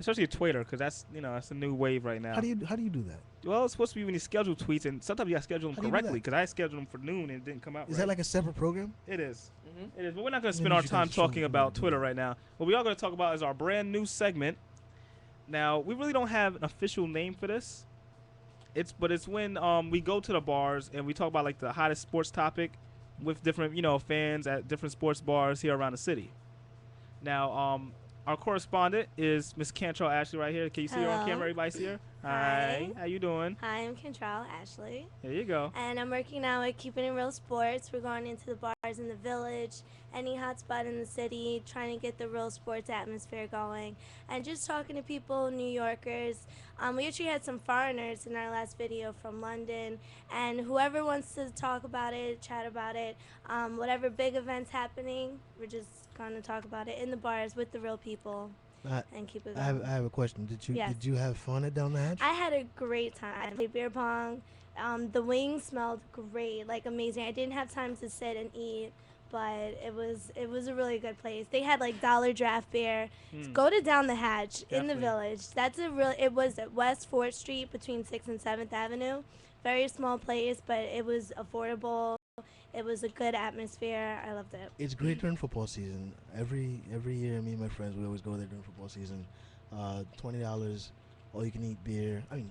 A: Especially Twitter, because that's, you know, that's a new wave right now.
B: How do you do that?
A: Well, it's supposed to be when you schedule tweets, and sometimes you got to schedule them correctly, because I scheduled them for noon and it didn't come out
B: Is that like a separate program?
A: It is. It is. But we're not going to spend our time talking about Twitter right now. What we are going to talk about is our brand new segment. Now, we really don't have an official name for this. But it's when we go to the bars and we talk about like the hottest sports topic with different, you know, fans at different sports bars here around the city. Now, our correspondent is Miss Cantrell Ashley right here. Can you see her on camera? Everybody see her? Hi. How you doing?
R: Hi, I'm Cantrell Ashley.
A: There you go.
R: And I'm working now at Keeping It Real Sports. We're going into the bars in the village, any hot spot in the city, trying to get the real sports atmosphere going. And just talking to people, New Yorkers. We actually had some foreigners in our last video from London. And whoever wants to talk about it, chat about it, whatever big event's happening, we're just going to talk about it in the bars with the real people. And keep it going.
B: I have a question. Did you have fun at Down the Hatch?
R: I had a great time. I played beer pong. The wings smelled great, like amazing. I didn't have time to sit and eat, but it was a really good place. They had like dollar draft beer. Go to Down the Hatch in the village. It was at West 4th Street between 6th and 7th Avenue. Very small place, but it was affordable. It was a good atmosphere. I loved it.
B: It's great during football season. Every year, me and my friends, we always go there during football season. $20, all you can eat beer. I mean,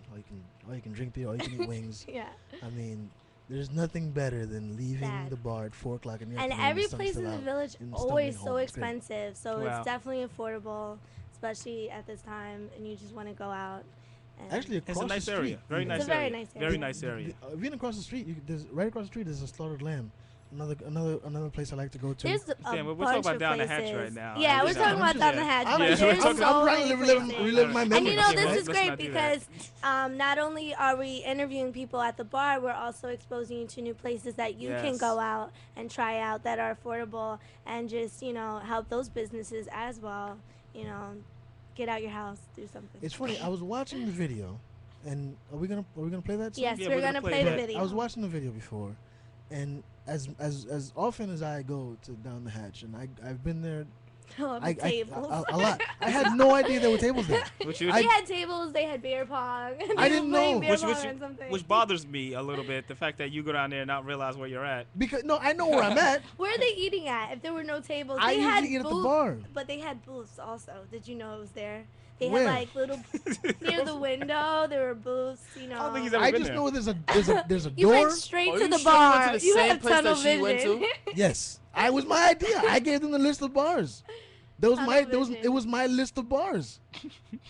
B: all you can drink beer, all you can eat wings.
R: Yeah.
B: I mean, there's nothing better than leaving the bar at 4 o'clock in the afternoon.
R: And every place in the village always so expensive, so it's definitely affordable, especially at this time, and you just want to go out.
B: Actually,
A: it's a nice area. Very nice
R: it's
A: area.
R: A very nice area.
A: Very nice area.
B: Even across the street, right across the street is a slaughtered lamb. Another place I like to go to.
R: There's
A: we're talking about Down the Hatch right now.
R: Yeah, we're talking about Down the Hatch.
B: I'm trying to relive my memory.
R: And you know, this is great because not only are we interviewing people at the bar, we're also exposing you to new places that you can go out and try out that are affordable and just, help those businesses as well, get out your house, do something.
B: It's funny. I was watching the video, and are we gonna play that?
R: Yes, we're gonna play the video.
B: I was watching the video before, and as often as I go to Down the Hatch, and I've been there.
R: Tables.
B: A lot. I had no idea there were tables there.
R: They had tables. They had beer pong.
B: I didn't know.
A: Which bothers me a little bit. The fact that you go down there and not realize where you're at.
B: Because I know where I'm at.
R: Where are they eating at? If there were no tables,
B: I
R: they had
B: usually eat
R: booths,
B: at the bar.
R: But they had booths also. Did you know it was there? They
B: Where?
R: had like little near the window. There were booths.
A: I don't think he's ever been
B: just
A: there.
B: know there's a
R: You
B: door.
R: went straight to the bar.
C: To the
R: You
C: same
R: have
C: place
R: tunnel
C: that she went
R: vision.
C: to?
B: Yes, I was my idea. I gave them the list of bars. It was my list of bars,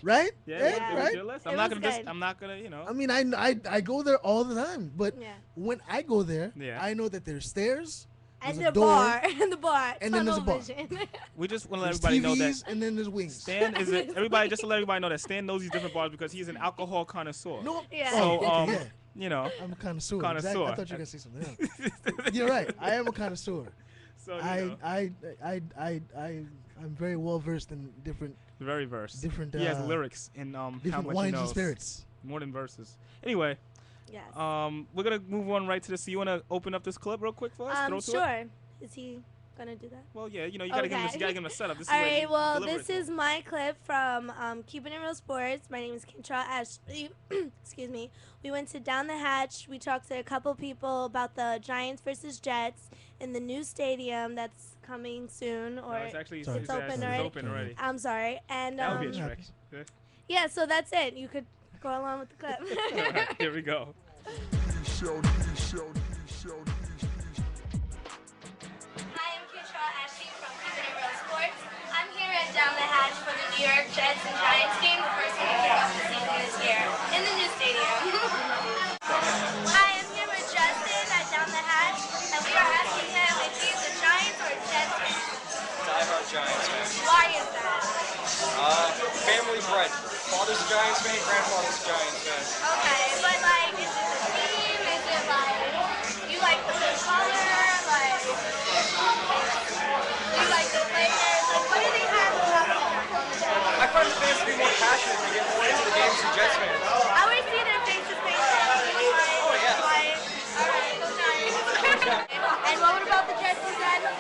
B: right?
A: Yeah,
B: right.
A: It was your list. I'm not gonna.
B: I mean, I go there all the time, but when I go there,
A: Yeah.
B: I know that there's stairs,
R: And
B: there's a
R: the
B: door,
R: bar, and the bar,
B: and then there's a bar.
R: vision.
A: We just want to let
B: There's
A: everybody know
B: TVs,
A: that
B: and then there's wings.
A: Stan is everybody just to let everybody know that Stan knows these different bars because he's an alcohol connoisseur.
B: No,
R: Yeah.
A: So
B: okay,
A: I'm
B: a connoisseur.
A: Connoisseur.
B: Exactly. I thought you were gonna say something else. You're right. I am a connoisseur.
A: So
B: I'm very well versed in different.
A: Very versed.
B: Different.
A: He has lyrics in how
B: different
A: much
B: wines
A: he knows.
B: and spirits.
A: More than verses. Anyway.
R: Yes.
A: We're gonna move on right to this. So you wanna open up this clip real quick for us? Throw to
R: Sure.
A: it?
R: Is he gonna do that?
A: Well, yeah. You gotta give him a setup. This
R: All
A: is where
R: right.
A: you
R: Well,
A: deliver
R: this
A: it.
R: is my clip from Keeping It Real Sports. My name is Cantrell Ashley. Excuse me. We went to Down the Hatch. We talked to a couple people about the Giants versus Jets in the new stadium that's coming soon, or
A: it's actually
R: it's open already.
A: It's open already.
R: I'm sorry. And
A: That would be a trick.
R: yeah. So that's it. You could go along with the clip.
A: All right, here we go.
R: Hi, I'm Cantrell Ashley from Keeping It Real Sports. I'm here at Down the Hatch for the New York Jets and Giants game, the first one to kick off the season this year in the new stadium. Hi, I'm here with Justin at Down the Hatch, and we are asking him if he's a Giants or a Jets fan.
S: Diehard Giants fan.
R: Why is that?
S: Family bred. Father's a Giants fan, grandfather's a Giants fan.
R: Okay, but like, is it the team? Is it like, you like the color? Like, do you like the players? Like, what do they have about them?
S: I find the fans to be more passionate to get more into the games than Jets fans.
R: I always see their faces
S: Oh, yeah.
R: Like, all right, go Giants. And what about the Jets then?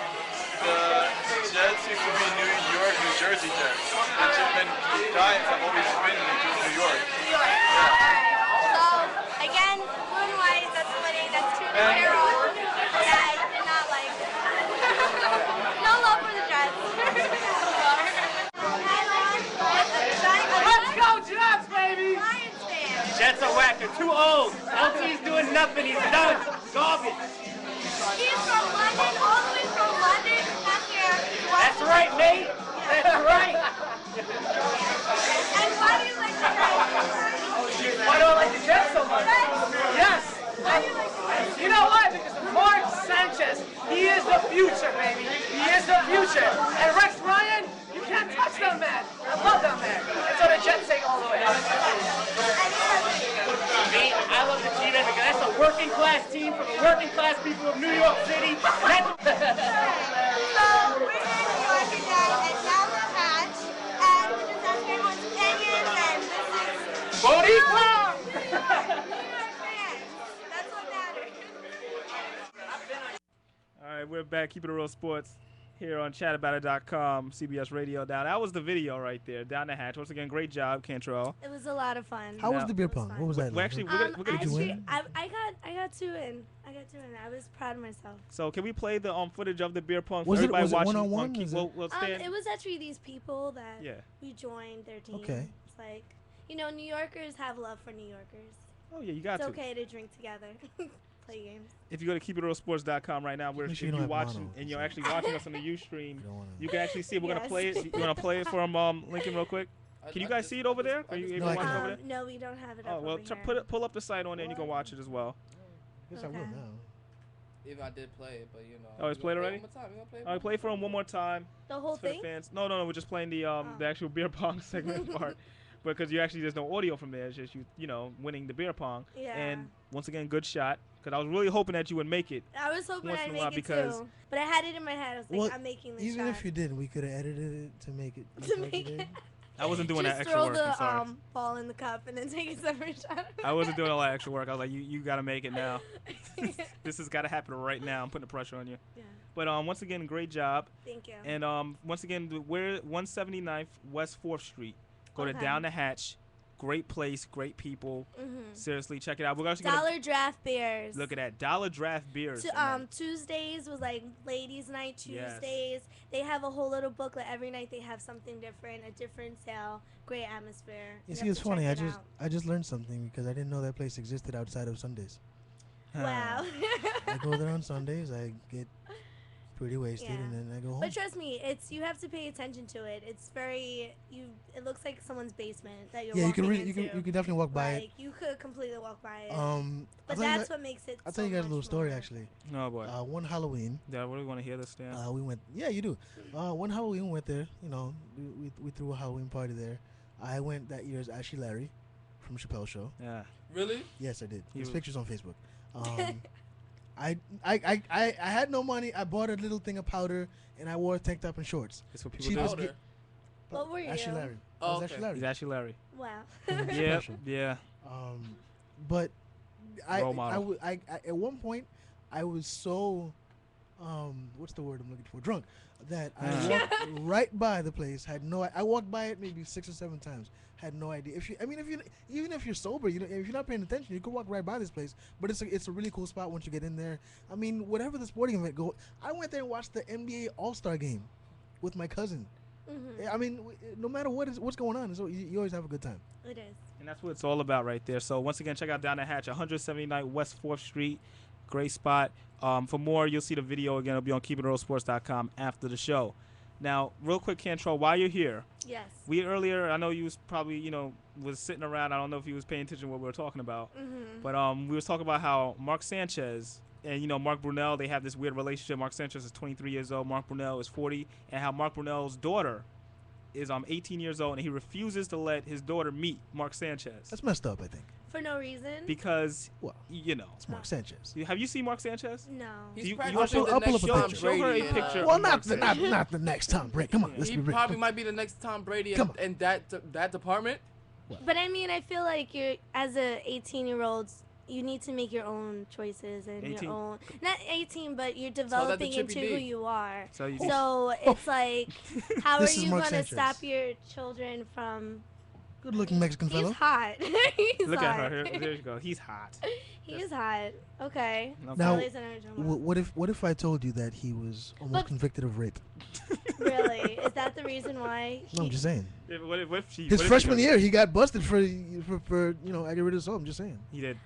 T: The Jets used to be New York, New Jersey Jets. And then Giants have always been New York.
R: New York. All right. So, again, blue and white, that's splitting. That's two new heroes that I did not like. No love for the Jets.
U: Let's go Jets, baby!
R: Lions fan.
U: Jets are whack. They're too old. LT's doing nothing. He's done. Garbage.
R: He's from London, all the way from London, to come here.
U: That's right, mate. That's right. You know what? Mark Sanchez, he is the future, baby. He is the future. And Rex Ryan, you can't touch that man. I love that man. And so the Jets take all the way. Me, I love the G-Men because that's a working class team from the working class people of New York City.
R: So we're here in New York again at Down the Hatch, and the disaster was 10 years in. This is
U: Boricua!
R: That's what matters.
A: All right, we're back. Keeping it real sports here on chataboutit.com, CBS Radio. Now, that was the video right there, Down the Hatch. Once again, great job, Cantrell.
R: It was a lot of fun.
B: How was the beer pong? What was that?
A: We're actually, we're gonna
B: Did you win?
R: I got 2 in. I was proud of myself.
A: So can we play the footage of the beer pong for
B: Was it
A: everybody watching?
B: one-on-one?
A: We'll stand.
R: It was actually these people that
A: Yeah.
R: we joined their team.
B: Okay.
R: It's like, New Yorkers have love for New Yorkers.
A: Oh yeah, you got
R: it's
A: to.
R: It's okay to drink together, play games.
A: If you go to keepitrealsports.com right now,
B: Make
A: if
B: sure you
A: you're
B: don't have
A: watching
B: mono.
A: and you're actually watching us on the Ustream, you can actually see it. We're gonna play it. You wanna play it from Lincoln real quick? Can you guys see it over there? Are you able to watch it over there?
R: No, we don't have it up
A: Oh well,
R: over here.
A: pull up the site on there and you can watch it as well.
B: Guess I will now.
C: Even I did play it, but
A: Oh, it's played already? All right, play it for him one more time.
R: The whole
A: It's for
R: thing?
A: the fans. No, we're just playing the actual beer pong segment part. Because you actually, there's no audio from there. It's just you winning the beer pong.
R: Yeah.
A: And once again, good shot. Because I was really hoping that you would make it.
R: I was hoping
A: once
R: I'd
A: in a while
R: make it
A: because
R: too. But I had it in my head. I was like,
B: Well,
R: I'm making this
B: even
R: shot.
B: if you didn't, we could have edited it to make it.
R: To make it.
A: I wasn't doing that
R: Just
A: extra
R: throw
A: work. I'm sorry.
R: the ball in the cup and then take a separate shot.
A: I wasn't doing all that extra work. I was like, you got to make it now. This has got to happen right now. I'm putting the pressure on you.
R: Yeah.
A: But once again, great job.
R: Thank you.
A: And once again, we're 179th West 4th Street. Go to
R: Okay.
A: Down the Hatch. Great place, great people.
R: Mhm.
A: Seriously, check it out. We're actually
R: Dollar Draft Beers.
A: look at that. Dollar Draft Beers.
R: Tuesdays was like ladies' night.
A: Yes.
R: Tuesdays they have a whole little booklet. Every night they have something different, a different sale. Great atmosphere.
B: You
R: have
B: see, it's
R: to check
B: funny.
R: it out.
B: I just learned something because I didn't know that place existed outside of Sundays.
R: Wow.
B: I go there on Sundays. I get pretty wasted, and then I go home.
R: But trust me, you have to pay attention to it. It's it looks like someone's basement that you're
B: Yeah,
R: walking
B: you can definitely walk by it.
R: Like, you could completely walk by it.
B: I'll
R: But
B: tell you
R: that's
B: guys-
R: what makes it
B: I'll tell you guys a little story actually.
A: Oh boy.
B: One Halloween.
A: Yeah, what do you want to hear this, Stan?
B: We went. Yeah, you do. One Halloween we went there. We threw a Halloween party there. I went that year as Ashley Larry from Chappelle's Show.
A: Yeah.
C: Really?
B: Yes, I did.
A: He
B: There's
A: was-
B: pictures on Facebook. I had no money. I bought a little thing of powder and I wore a tank top and shorts.
A: That's what people
B: Cheapest
A: do.
B: gi-
R: What were you?
B: Ashley Larry.
C: Oh,
B: I was
C: okay.
B: Ashley Larry.
A: He's Ashley Larry.
R: Wow.
A: Yeah, yeah.
B: But
A: Role model.
B: I at one point I was so what's the word I'm looking for? Drunk. That I walked right by the place. I walked by it maybe 6 or 7 times. Had no idea. Even if you're sober, if you're not paying attention, you could walk right by this place. But it's a really cool spot once you get in there. I mean, whatever the sporting event I went there and watched the NBA All-Star game with my cousin.
R: Mm-hmm.
B: I mean, no matter what's going on, you always have a good time.
R: It is.
A: And that's what it's all about right there. So once again, check out Down the Hatch, 179 West 4th Street. Great spot. For more, you'll see the video again. It'll be on keepitrealsports.com after the show. Now, real quick, Cantrell, while you're here,
R: yes,
A: we earlier, I know you was probably, was sitting around. I don't know if you was paying attention to what we were talking about.
R: Mm-hmm.
A: But we was talking about how Mark Sanchez and, Mark Brunell, they have this weird relationship. Mark Sanchez is 23 years old. Mark Brunell is 40. And how Mark Brunell's daughter is 18 years old, and he refuses to let his daughter meet Mark Sanchez.
B: That's messed up, I think.
R: For no reason.
A: Because,
B: it's Mark Sanchez.
A: Have you seen Mark Sanchez?
R: No.
C: He's
A: You
C: practicing
B: I'll
C: the
B: pull
C: next
B: up a
C: Tom
B: picture.
A: Show her a
C: Brady.
A: picture.
B: Well,
A: of
B: not
A: Mark
B: the
A: Sanchez.
B: not the next Tom Brady. Come on, let's
C: He
B: be real.
C: probably might be the next Tom Brady
B: Come
C: in that department.
R: But I mean, I feel like as a 18-year-old, you need to make your own choices and
A: 18.
R: your own. Not 18, but you're
C: that the
R: developing
C: Chippy
R: into
C: D.
R: who you are.
A: So you-
R: So it's like, how are
B: This is
R: you
B: Mark
R: gonna
B: Sanchez.
R: stop your children from?
B: Good-looking Mexican fellow.
R: He's hot. He's
A: Look
R: hot.
A: at her. There you go. He's hot.
R: He is hot. Okay.
B: Now,
R: Ladies and gentlemen.
B: what if I told you that he was almost convicted of rape?
R: Really? Is that the reason why?
B: No, I'm just saying.
A: What if
B: His freshman year, he got busted for aggravated assault. I'm just saying.
A: He did.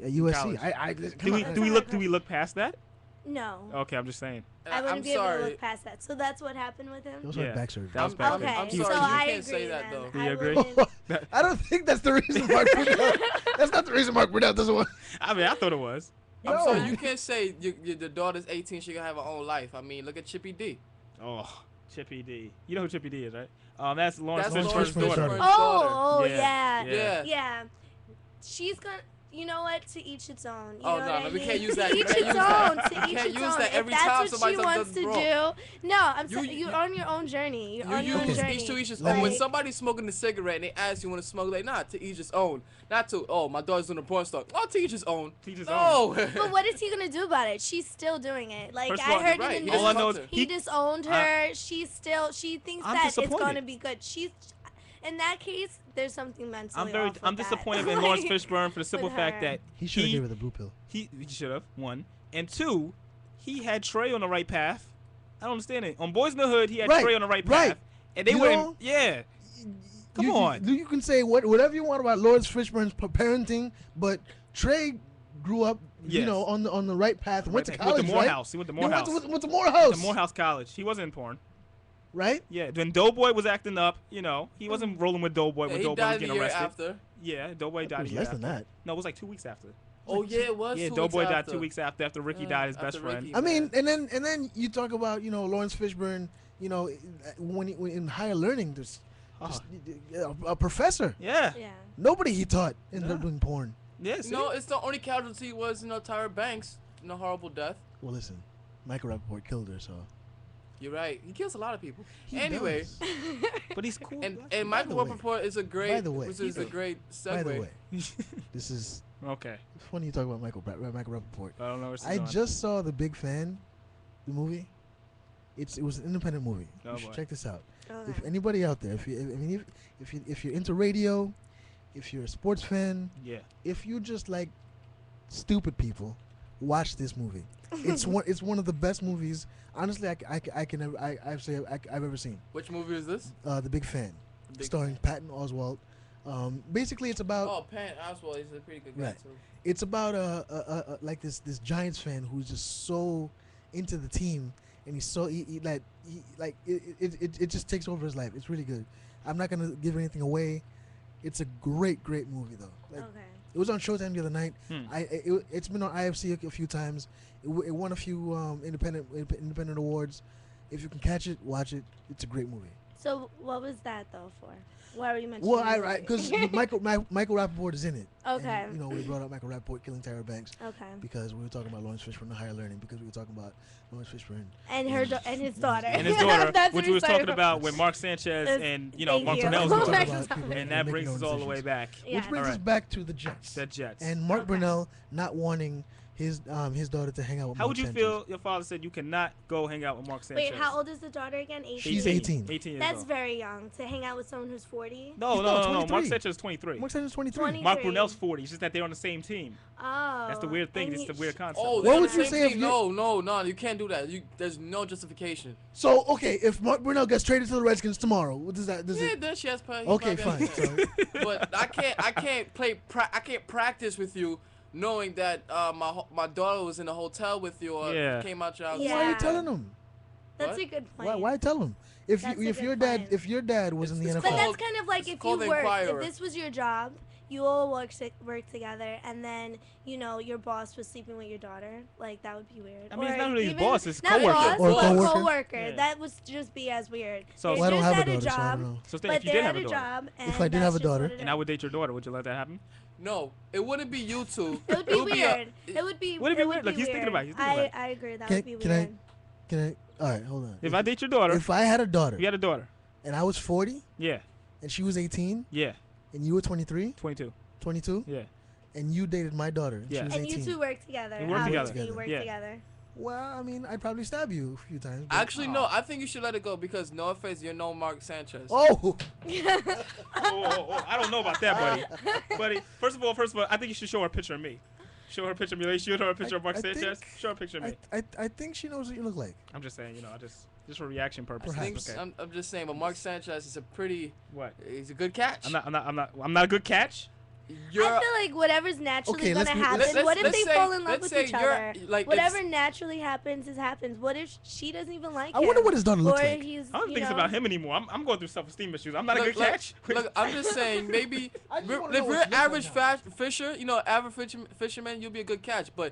B: At USC.
A: College. Do we look past that?
R: No.
A: Okay, I'm just saying.
R: I wouldn't
C: I'm
R: be able to
C: sorry.
R: look past that. So that's what happened with him.
B: He also had back surgery.
A: That was back
R: Okay,
A: surgery.
C: I'm
R: so
C: sorry, you
R: I
C: can't
R: agree
C: say that,
R: then.
C: though.
A: Do you
R: I
A: agree?
R: wouldn't-
B: I don't think that's the reason Mark Brunell. That's not the reason Mark Brunell doesn't want.
A: I mean, I thought it was.
C: I'm sorry, you can't say the daughter's 18, she can have her own life. I mean, look at Chippy D.
A: Oh, Chippy D. You know who Chippy D is, right? That's Lawrence
C: That's
A: Fishburne's
C: Lawrence
A: daughter.
C: Fishburne's
R: Oh,
A: Yeah.
R: yeah.
C: Yeah.
R: She's gonna. You know what? To each its own. You
C: Oh,
R: know
C: no,
R: what
C: no,
R: I
C: we
R: mean?
C: can't use that.
R: To
C: You
R: each
C: can't
R: its
C: use
R: own.
C: that.
R: To
C: You
R: each
C: can't
R: its
C: use
R: own.
C: that every
R: if
C: time
R: that's what
C: somebody
R: she
C: does
R: wants to
C: wrong.
R: do. No, I'm saying you're on your own journey. You're on your own journey.
C: Each to each his
R: Like,
C: own. When somebody's smoking a cigarette and they ask you want to smoke, like, nah, to each his own. Not to, oh, my daughter's doing a porn star. Oh, to each his own.
A: To each his
C: no.
R: But what is he gonna do about it? She's still doing it. Like
A: First of
R: I
A: all,
R: heard
C: you're right.
R: in the
C: He
R: news,
A: All I know is
R: he disowned her. She thinks
A: I'm
R: that it's
A: disappointed.
R: gonna be good. In that case, there's something mentally off with
A: I'm
R: that.
A: disappointed in Lawrence Fishburne for the simple
R: with
A: fact
R: her.
A: that
B: He should have gave her the blue pill.
A: He should have, one. And two, he had Trey on the right path. I don't understand it. On Boys in the Hood, he had
B: Right,
A: Trey on the right
B: right.
A: path. And they
B: You
A: wouldn't.
B: know,
A: Yeah. Come
B: you,
A: on.
B: You can say whatever you want about Lawrence Fishburne's parenting, but Trey grew up, you
A: Yes.
B: know, on the right path. Went to
A: Right,
B: college,
A: With the
B: right?
A: Morehouse. He went to Morehouse.
B: Went to Morehouse.
A: The Morehouse College. He wasn't in porn.
B: Right?
A: Yeah. When Doughboy was acting up, you know, he wasn't rolling with Doughboy when
C: he
A: Doughboy
C: died
A: was
C: the
A: getting
C: year
A: arrested.
C: after.
A: Yeah, Doughboy died
B: It was
A: a year
B: less
A: after.
B: than that.
A: No, it was like 2 weeks after.
C: Oh, yeah, it was
A: Yeah,
C: 2
A: Doughboy
C: weeks
A: died
C: after.
A: 2 weeks after Ricky died, his best
C: after
A: friend.
C: Ricky
B: I mean, and then you talk about, you know, Lawrence Fishburne, you know, when in higher learning, just a professor.
A: Yeah.
B: Nobody he taught ended up doing porn.
A: Yes.
C: No, it's the only casualty was, Tyra Banks in a horrible death.
B: Well, listen, Michael Rappaport killed her, so.
C: You're right. He kills a lot of people.
B: He
C: Anyway,
B: does.
A: But he's cool.
C: and Michael
B: the way-
C: Rappaport is a great.
B: by the way,
C: is a great segue.
B: By the way, this is
A: Okay.
B: it's funny you talk about Michael Rappaport.
A: I don't know where
B: I just saw The Big Fan, the movie. It was an independent movie.
A: Oh,
B: You should
A: boy.
B: check this out.
R: Okay.
B: If anybody out there, if you're into radio, if you're a sports fan,
A: Yeah.
B: if you just like stupid people, watch this movie. It's one of the best movies. Honestly, I've ever seen.
C: Which movie is this?
B: The Big Fan,
C: Big
B: starring Patton Oswalt. Basically, it's about
C: Oh, Pat Oswalt is a pretty good guy
B: Right.
C: too.
B: it's about like this Giants fan who's just so into the team, and he's so it just takes over his life. It's really good. I'm not gonna give anything away. It's a great movie though. Like,
R: Okay.
B: it was on Showtime the other night.
A: Hmm.
B: It's been on IFC a few times. It won a few independent awards. If you can catch it, watch it. It's a great movie.
R: So what was that though for? Why were you mentioning?
B: Well,
R: the
B: because
R: movie?
B: Michael Rappaport is in it.
R: Okay.
B: And, you know, we brought up Michael Rappaport killing Tyra Banks.
R: Okay.
B: Because we were talking about Lawrence Fishburne, the higher learning. Because we were talking about Lawrence Fishburne
R: And and his daughter.
A: And his daughter,
R: That's
A: which
R: what
A: we was
R: started
A: talking
R: from.
A: about with Mark Sanchez and, you know,
R: Thank
A: Mark
R: you.
A: Brunell's
R: Back
A: daughter.
R: to
B: About people
A: And that
B: making
A: brings
B: their
A: us
B: own
A: all the way
B: decisions.
A: back.
R: Yeah.
B: Which brings
A: All
B: us
A: right.
B: back to the Jets.
A: The Jets.
B: And Mark Brunell not wanting his daughter to hang out with
A: How
B: Mark
A: would you
B: Sanchez.
A: feel your father said you cannot go hang out with Mark Sanchez?
R: Wait, how old is the daughter again? 18?
B: She's 18.
A: 18 years
R: That's
A: old.
R: very young to hang out with someone who's 40.
A: No. Mark
B: 23.
A: Sanchez is 23.
B: Mark Sanchez is 23.
R: 23.
A: Mark Brunell's 40. It's just that they're on the same team.
R: Oh.
A: That's the weird thing.
R: and
A: It's the weird concept.
C: Oh,
B: What
C: they're on
B: would
C: the
B: you
C: same
B: say if
C: team.
B: you-
C: No, you can't do that. There's no justification.
B: So, okay, if Mark Brunell gets traded to the Redskins tomorrow, what does that?
C: Yeah, then she has probably.
B: Okay, fine. So,
C: But I can't practice with you knowing that my daughter was in a hotel with you or
A: Yeah.
C: came out your house.
R: Yeah.
B: why are you telling him?
R: That's
C: What?
R: a good point.
B: Why tell him? If
R: That's a
B: if
R: good
B: your dad
R: point.
B: if your dad was in the
C: It's
B: NFL,
R: But that's
C: called-
R: kind of like
C: it's
R: if you
C: called the
R: work,
C: Inquirer.
R: if this was your job, you all work together, and then, you know, your boss was sleeping with your daughter. Like, that would be weird.
A: I mean, it's
R: Or
A: not really his
R: even-
A: boss, it's
R: not
A: coworker.
R: boss,
B: Or
R: but
B: coworker.
R: coworker.
A: Yeah.
R: That would just be as weird.
A: So-
R: They're
B: Well, I don't
R: just
B: have
R: at
B: a
R: a
B: daughter, so I
R: job,
B: don't know.
A: So then
R: but
A: if you
R: they're
A: did have
R: at
A: a
R: a
A: daughter,
R: job, and
B: If I did
R: that's
B: have a
R: just
B: daughter-
R: what it
A: and I would date your daughter, would you let that happen?
C: No, it wouldn't be you two.
R: It would be weird. It would be.
A: Would it be weird? Look, he's thinking about it. He's thinking about it.
R: I agree. That
B: Can-
R: would be
B: can
R: weird.
B: can I? All right, hold on.
A: If I date your daughter,
B: If I had a daughter
A: you had a daughter.
B: and I was 40
A: Yeah.
B: and she was 18
A: Yeah.
B: and you were 23,
A: 22.
B: 22,
A: Yeah.
B: and you dated my daughter and
A: Yeah.
B: she was
R: And
B: 18.
R: you two work together.
A: We work
R: Obviously,
A: together.
R: You work
A: Yeah.
R: together.
B: Well, I mean, I'd probably stab you a few times. but-
C: Actually, no. I think you should let it go because no offense, you're no Mark Sanchez.
B: Oh,
A: Oh, I don't know about that, buddy. First of all, I think you should show her a picture of me. Show her a picture of me. Like, show her a picture of Mark
B: I
A: Sanchez.
B: think-
A: Show her a picture of me.
B: I think she knows what you look like.
A: I'm just saying, you know, just for reaction purposes.
B: Perhaps.
A: Okay.
C: I'm just saying, but Mark Sanchez is a pretty.
A: What?
C: He's a good catch.
A: I'm not a good catch.
R: I feel like whatever's naturally
B: Okay,
R: gonna
B: let's be-
R: happen.
B: let's-
R: What if
C: let's
R: they
C: say-
R: fall in love
C: let's
R: with
C: say
R: each
C: you're-
R: other?
C: like,
R: Whatever
C: it's-
R: naturally happens happens. What if she doesn't even like
B: I
R: him?
B: wonder what his daughter looks
R: or
B: like.
R: He's,
A: I don't
R: you
A: think it's
R: know,
A: about him anymore. I'm going through self-esteem issues. I'm not a good catch.
C: Look, I'm just saying, maybe
B: I just
C: if
B: wanna know
C: you're
B: what
C: an
B: she looks
C: average fisher, you know, average fisherman, you'll be a good catch. But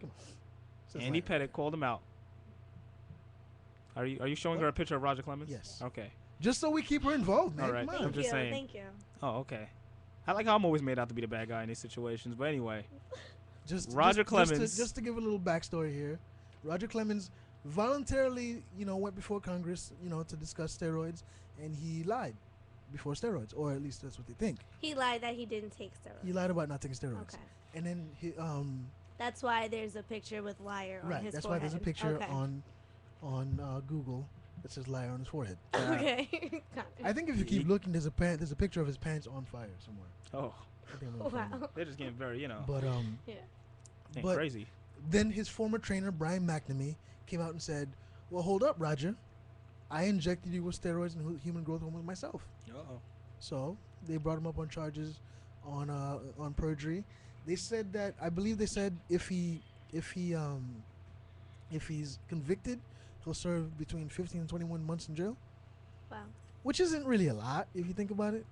B: Come on. Says
A: Andy
B: Lionel.
A: Pettit called him out. Are you showing her a picture of Roger Clemens?
B: Yes.
A: Okay.
B: Just so we keep her involved, man.
A: All right.
B: Come on.
A: I'm just saying.
R: Thank you.
A: Oh, okay. I like how I'm always made out to be the bad guy in these situations. But anyway,
B: Roger
A: Clemens.
B: Just to give a little backstory here, Roger Clemens voluntarily, went before Congress, to discuss steroids, and he lied before steroids, or at least that's what they think.
R: He lied that he didn't take steroids.
B: He lied about not taking steroids.
R: Okay.
B: And then he
R: That's why there's a picture with liar on his
B: that's
R: forehead.
B: why there's a picture
R: Okay.
B: on Google that says liar on his forehead.
R: Okay.
B: I think if you keep looking, there's a picture of his pants on fire somewhere.
A: Oh.
R: Wow.
A: They're just getting very,
B: But
R: yeah.
B: but
A: crazy.
B: Then his former trainer Brian McNamee came out and said, "Well, hold up, Roger. I injected you with steroids and human growth hormone myself."
A: Uh-oh.
B: So they brought him up on charges on perjury. They said that if he's convicted, he'll serve between 15 and 21 months in jail.
R: Wow.
B: Which isn't really a lot if you think about it.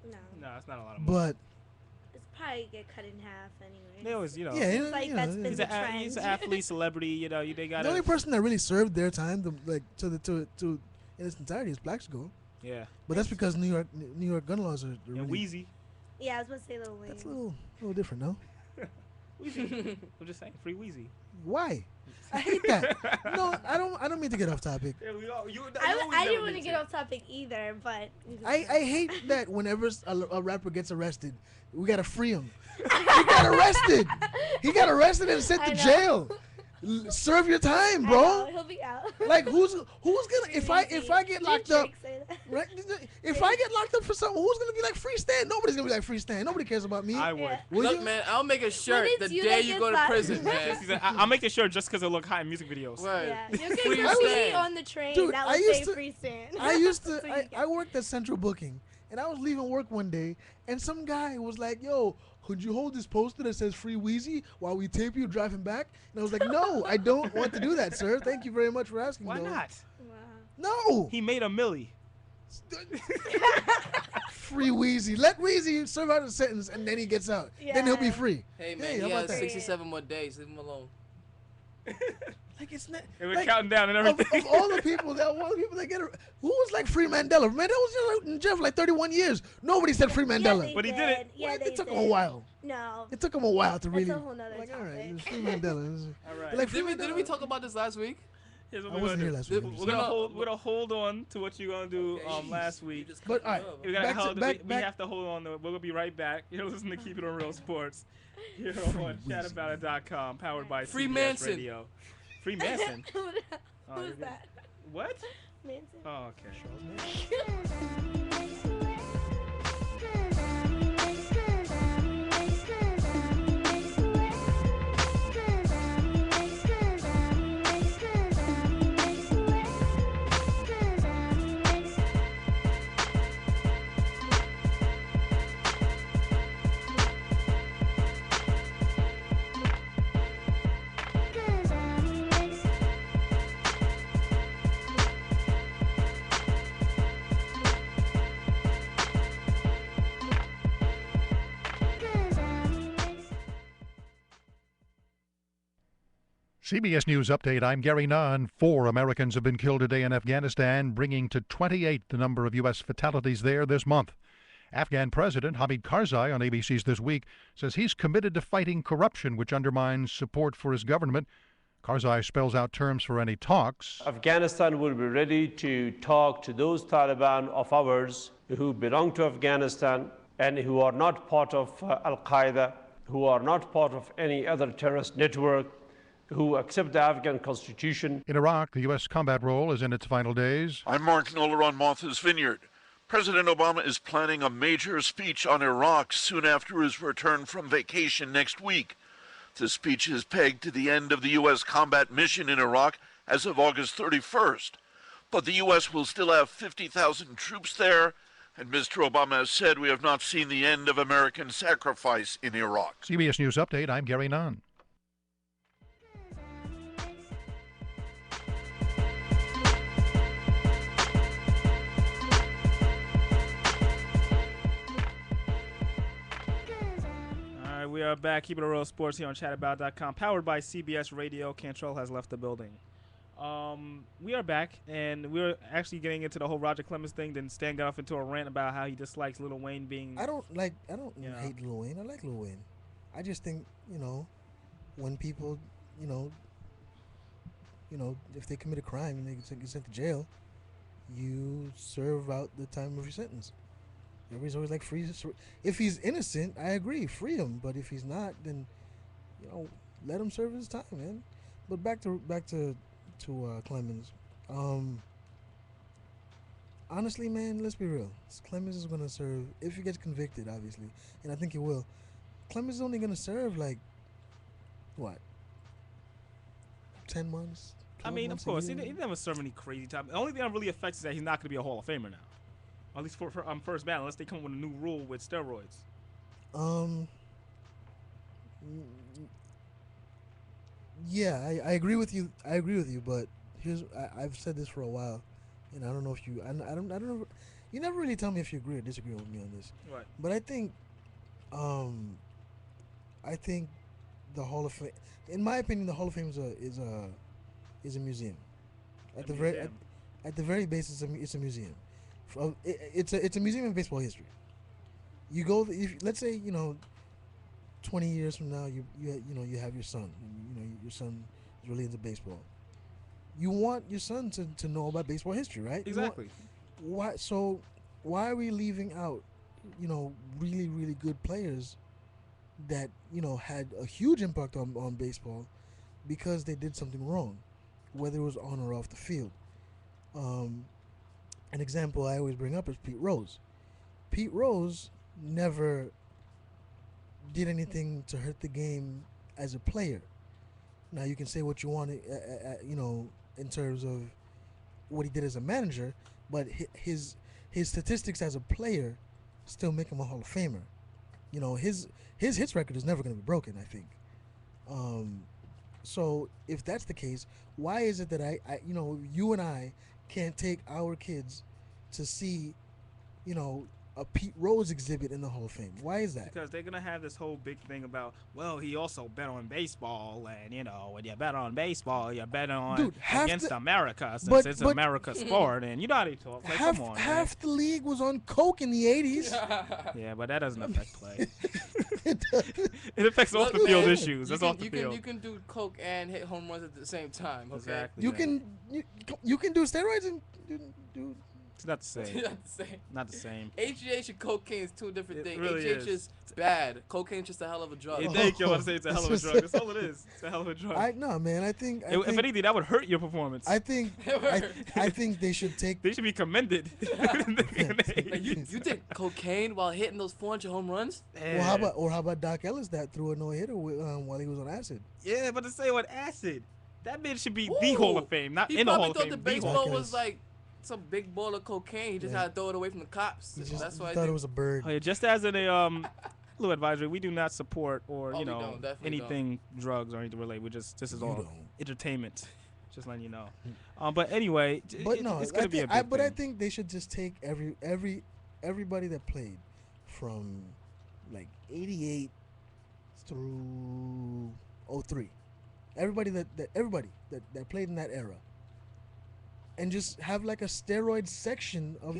R: No,
A: it's not a lot of money.
B: But
R: it's probably get cut in half anyway.
A: They always,
B: Yeah,
R: It's like that's been
A: he's
R: the trend.
A: he's an athlete, celebrity. They got
B: the only person that really served their time to in its entirety is Plaxico.
A: Yeah.
B: But that's because New York gun laws are really,
A: And Wheezy.
R: Yeah, I was about to say Lil Wayne.
B: That's a little different, no?
A: Wheezy. I'm just saying, free Wheezy.
B: Why? I hate that. No, I don't mean to get off topic.
A: Yeah,
R: I didn't want to get off topic either, but
B: I hate that whenever a rapper gets arrested, we gotta free him. He got arrested. He got arrested and sent to jail. Serve your time, bro.
R: I know, he'll be out.
B: Like who's gonna if I get locked up, right? If I get locked up for something, who's gonna be like free stand? Nobody's gonna be like free stand. Nobody cares about me.
A: I would.
R: Yeah.
B: Will
C: Look, man, I'll make a shirt the
R: you
C: day
R: that
C: you
R: gets
C: go to
R: locked-
C: prison, man.
A: I'll make the shirt just because it look hot in music videos.
C: Right.
R: Yeah, you'll get
C: Free
R: your seat
C: stand.
R: on the train
B: Dude,
R: that
B: I
R: will
B: used
R: say
B: to-
R: free stand. So you
B: I worked at Central Booking, and I was leaving work one day, and some guy was like, "Yo, could you hold this poster that says Free Wheezy while we tape you driving back?" And I was like, "No, I don't want to do that, sir. Thank you very much for asking."
A: Why
B: though."
A: not?
B: No.
A: He made a milli.
B: Free Wheezy. Let Wheezy serve out a sentence, and then he gets out. Then he'll be
R: Yeah.
B: free.
C: Hey,
B: Hey,
C: man,
B: how
C: he
B: about
C: has
B: that?
C: 67 more days. Leave him alone.
B: Like it's not.
A: And we're
B: like,
A: counting down and everything.
B: Of all the people that get, who was like Free Mandela? Mandela was in jail for like 31 years. Nobody said Free Mandela.
A: But he did it.
R: Yeah,
B: Well,
R: they
B: it took
R: did.
B: him a while.
R: No.
B: It took him a while to
R: That's
B: really.
R: a whole nother
B: Like, all right,
R: topic.
B: it's Free Mandela.
A: All right.
B: Like Free
C: Didn't we talk about this last week?
A: Here's what
B: I
A: we're
B: wasn't
A: gonna
B: here last
A: do.
B: week.
A: We're gonna hold on to what you're gonna do last week.
B: But all right,
A: We gotta
B: back to-
A: hold.
B: back-
A: We
B: back-
A: have to hold on to it. We're gonna be right back. You're listening to Keep It on Real Sports here on chataboutit.com, powered by
C: Free
A: CBS
C: Manson.
A: Radio. Free Manson. Oh,
R: Who's that?
A: What?
R: Manson.
A: Oh, okay.
D: CBS News Update. I'm Gary Nunn. 4 Americans have been killed today in Afghanistan, bringing to 28 the number of U.S. fatalities there this month. Afghan President Hamid Karzai on ABC's This Week says he's committed to fighting corruption, which undermines support for his government. Karzai spells out terms for any talks.
E: Afghanistan will be ready to talk to those Taliban of ours who belong to Afghanistan and who are not part of Al-Qaeda, who are not part of any other terrorist network, who accept the Afghan constitution.
D: In Iraq, the U.S. combat role is in its final days.
G: I'm Mark Noller on Martha's Vineyard. President Obama is planning a major speech on Iraq soon after his return from vacation next week. The speech is pegged to the end of the U.S. combat mission in Iraq as of August 31st. But the U.S. will still have 50,000 troops there, and Mr. Obama has said we have not seen the end of American sacrifice in Iraq.
D: CBS News Update. I'm Gary Nunn.
A: We are back. Keep It Real Sports here on chataboutit.com, powered by CBS Radio. Cantrell has left the building. We are back, and we're actually getting into the whole Roger Clemens thing. Then Stan got off into a rant about how he dislikes Lil Wayne being.
B: I don't hate Lil Wayne. I like Lil Wayne. I just think, when people, if they commit a crime and they get sent to jail, you serve out the time of your sentence. Everybody's always like, free. If he's innocent, I agree, free him. But if he's not, then, let him serve his time, man. But back to Clemens. Honestly, man, let's be real. Clemens is gonna serve, if he gets convicted, obviously, and I think he will. Clemens is only gonna serve like what? 10 months.
A: I mean, of
B: months,
A: course, he never served any crazy time. The only thing that really affects is that he's not gonna be a Hall of Famer now, at least for first ballot, unless they come with a new rule with steroids.
B: Yeah, I agree with you. But I've said this for a while, and I don't know if you. I don't know. You never really tell me if you agree or disagree with me on this.
A: Right.
B: But I think the Hall of Fame, in my opinion, the Hall of Fame is a museum. At the very base, it's a museum. It's a museum of baseball history. You go, let's say 20 years from now, you have your son. Your son is really into baseball. You want your son to know about baseball history, right?
A: Exactly.
B: Why are we leaving out, really, really good players that, had a huge impact on baseball because they did something wrong, whether it was on or off the field? An example I always bring up is Pete Rose. Pete Rose never did anything to hurt the game as a player. Now you can say what you want, in terms of what he did as a manager, but his statistics as a player still make him a Hall of Famer. His hits record is never going to be broken, I think. So if that's the case, why is it that I you and I can't take our kids to see, a Pete Rose exhibit in the Hall of Fame? Why is that?
A: Because they're gonna have this whole big thing about, well, he also bet on baseball, and when you bet on baseball, you bet on against America, since it's America's sport, and you know how they talk. Like, come on,
B: half the league was on coke in the 80s.
A: Yeah, but that doesn't affect play. It affects off the field issues. That's off the field.
C: You can do coke and hit home runs at the same time. Okay?
A: Exactly.
B: You can do steroids and do.
A: It's not the same.
C: Not the same.
A: Not the same.
C: HGH and cocaine is two different things.
A: Really
C: HGH is bad. Cocaine's just a hell of a drug.
A: You think you're about to say it's a hell of a drug. That's all it is. It's a hell of a drug.
B: I think
A: if anything, that would hurt your performance.
B: I think they should take.
A: They should be commended.
C: You did cocaine while hitting those 400 home runs?
B: Well, how about Doc Ellis that threw a no-hitter while he was on acid?
A: Yeah, but to say what acid, that man should be the Hall of Fame, not in the Hall of Fame.
C: He probably thought the baseball was like some big ball of cocaine. He just had to throw it away from the cops. That's why I
B: thought it was a bird.
A: Oh, yeah, just as in a little advisory, we do not support or anything drugs or anything related. This is all entertainment. Just letting you know. But anyway, it's gonna be a big thing.
B: But I think they should just take everybody that played from like 88 through 03. Everybody that played in that era. And just have like a steroid section of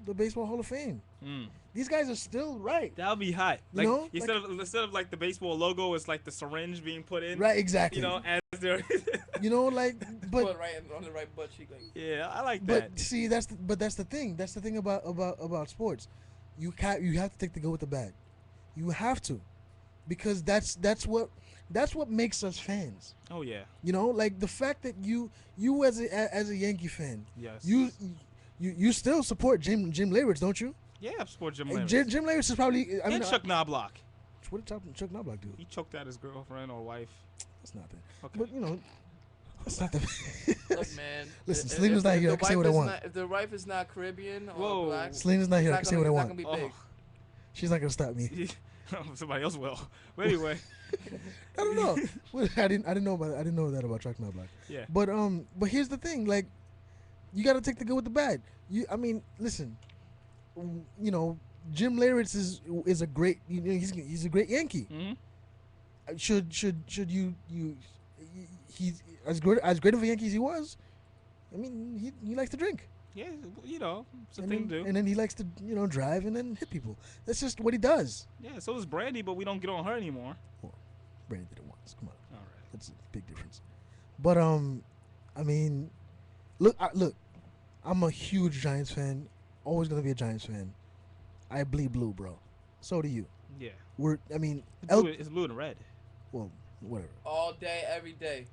B: the Baseball Hall of Fame. These guys are still right.
A: That would be hot. Like, instead of like the baseball logo, it's like the syringe being put in.
B: Right, exactly.
A: As they're
C: but right on the right butt cheek. Like.
A: Yeah, I like that.
B: But see, that's the thing. That's the thing about sports. You have to take the good with the bad. You have to, because that's what makes us fans.
A: Oh yeah.
B: Like the fact that you as a Yankee fan,
A: yes,
B: you still support Jim Leyritz, don't you?
A: Yeah, I support Jim Leyritz.
B: Jim Leyritz is probably
A: Chuck Knobloch.
B: What did Chuck Knobloch do?
A: He choked out his girlfriend or wife.
B: That's not that.
A: Okay.
B: But that's not the.
C: Look, man.
B: Listen, Selena's not here. I can say what I want.
C: If the wife is not Caribbean or black,
B: Selena's not here. I can say what I want.
C: It's not gonna be big.
B: She's not gonna stop me.
A: Somebody else will. But anyway.
B: I don't know. I didn't know that about Chuck Knobloch.
A: Yeah.
B: But here's the thing. Like, you got to take the good with the bad. Listen. Jim Leyritz is a great. He's a great Yankee.
A: Mm-hmm.
B: Should you he's as great of a Yankee as he was. I mean, he likes to drink.
A: Yeah, you know, it's a
B: And
A: thing
B: then,
A: to do.
B: and then he likes to, drive and then hit people. That's just what he does.
A: Yeah, so does Brandy, but we don't get on her anymore.
B: Well, Brady did it once. Come on.
A: All right.
B: That's a big difference. But I mean, look, I'm a huge Giants fan. Always gonna be a Giants fan. I bleed blue, bro. So do you.
A: Yeah.
B: It's
A: blue and red.
B: Well, whatever.
C: All day, every day.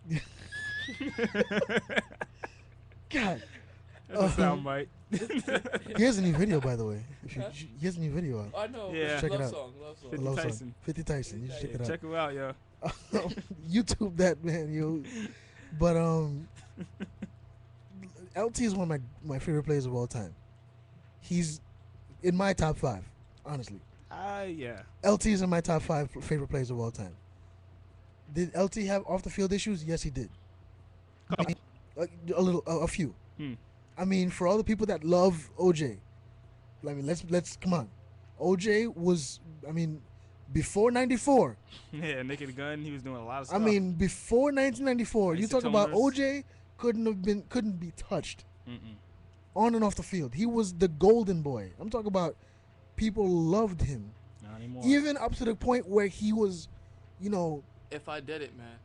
B: God.
A: That's a sound bite.
B: He has a new video, by the way. He has a new video out.
C: I know.
A: Yeah.
B: Check it
C: Love
B: out.
C: song. Love song.
A: 50
B: Love song.
A: Tyson.
B: 50 Tyson. You should check it out.
A: Check him out, yo.
B: YouTube that, man, yo. But LT is one of my favorite players of all time. He's in my top 5, honestly.
A: Yeah.
B: LT is in my top 5 favorite players of all time. Did LT have off the field issues? Yes, he did. I mean, a few. I mean, for all the people that love OJ, I mean, let's come on. OJ was, I mean, before '94.
A: Yeah, Naked Gun. He was doing a lot of stuff.
B: I mean, before 1994, you talk about
A: Isotoners.
B: OJ couldn't be touched on and off the field. He was the golden boy. I'm talking about people loved him,
A: Not anymore.
B: even up to the point where he was,
C: If I did it, man.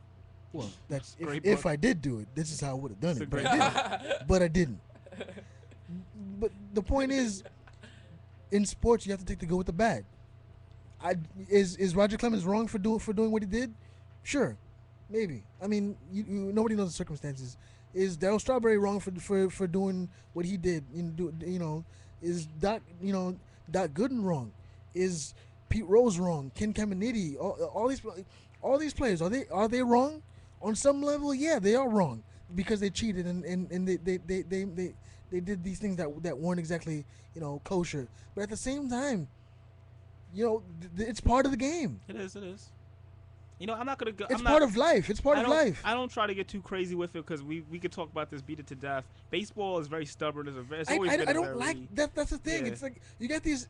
B: Well, that's
A: Great
B: if
A: book.
B: I did do it. This is how I would have done
A: It's a
B: it, but
A: great
B: I didn't. But I didn't. But the point is, in sports, you have to take the good with the bad. Is Roger Clemens wrong for doing what he did? Sure, maybe. I mean, nobody knows the circumstances. Is Darryl Strawberry wrong for doing what he did? Is Doc Gooden wrong? Is Pete Rose wrong? Ken Caminiti? All these players, are they wrong? On some level, yeah, they are wrong because they cheated and they did these things that weren't exactly kosher. But at the same time, it's part of the game.
A: It is. I'm not gonna go.
B: It's part of life. It's part of life.
A: I don't try to get too crazy with it because we could talk about this, beat it to death. Baseball is very stubborn. It's always been
B: I don't like that. That's the thing.
A: Yeah.
B: It's like you got these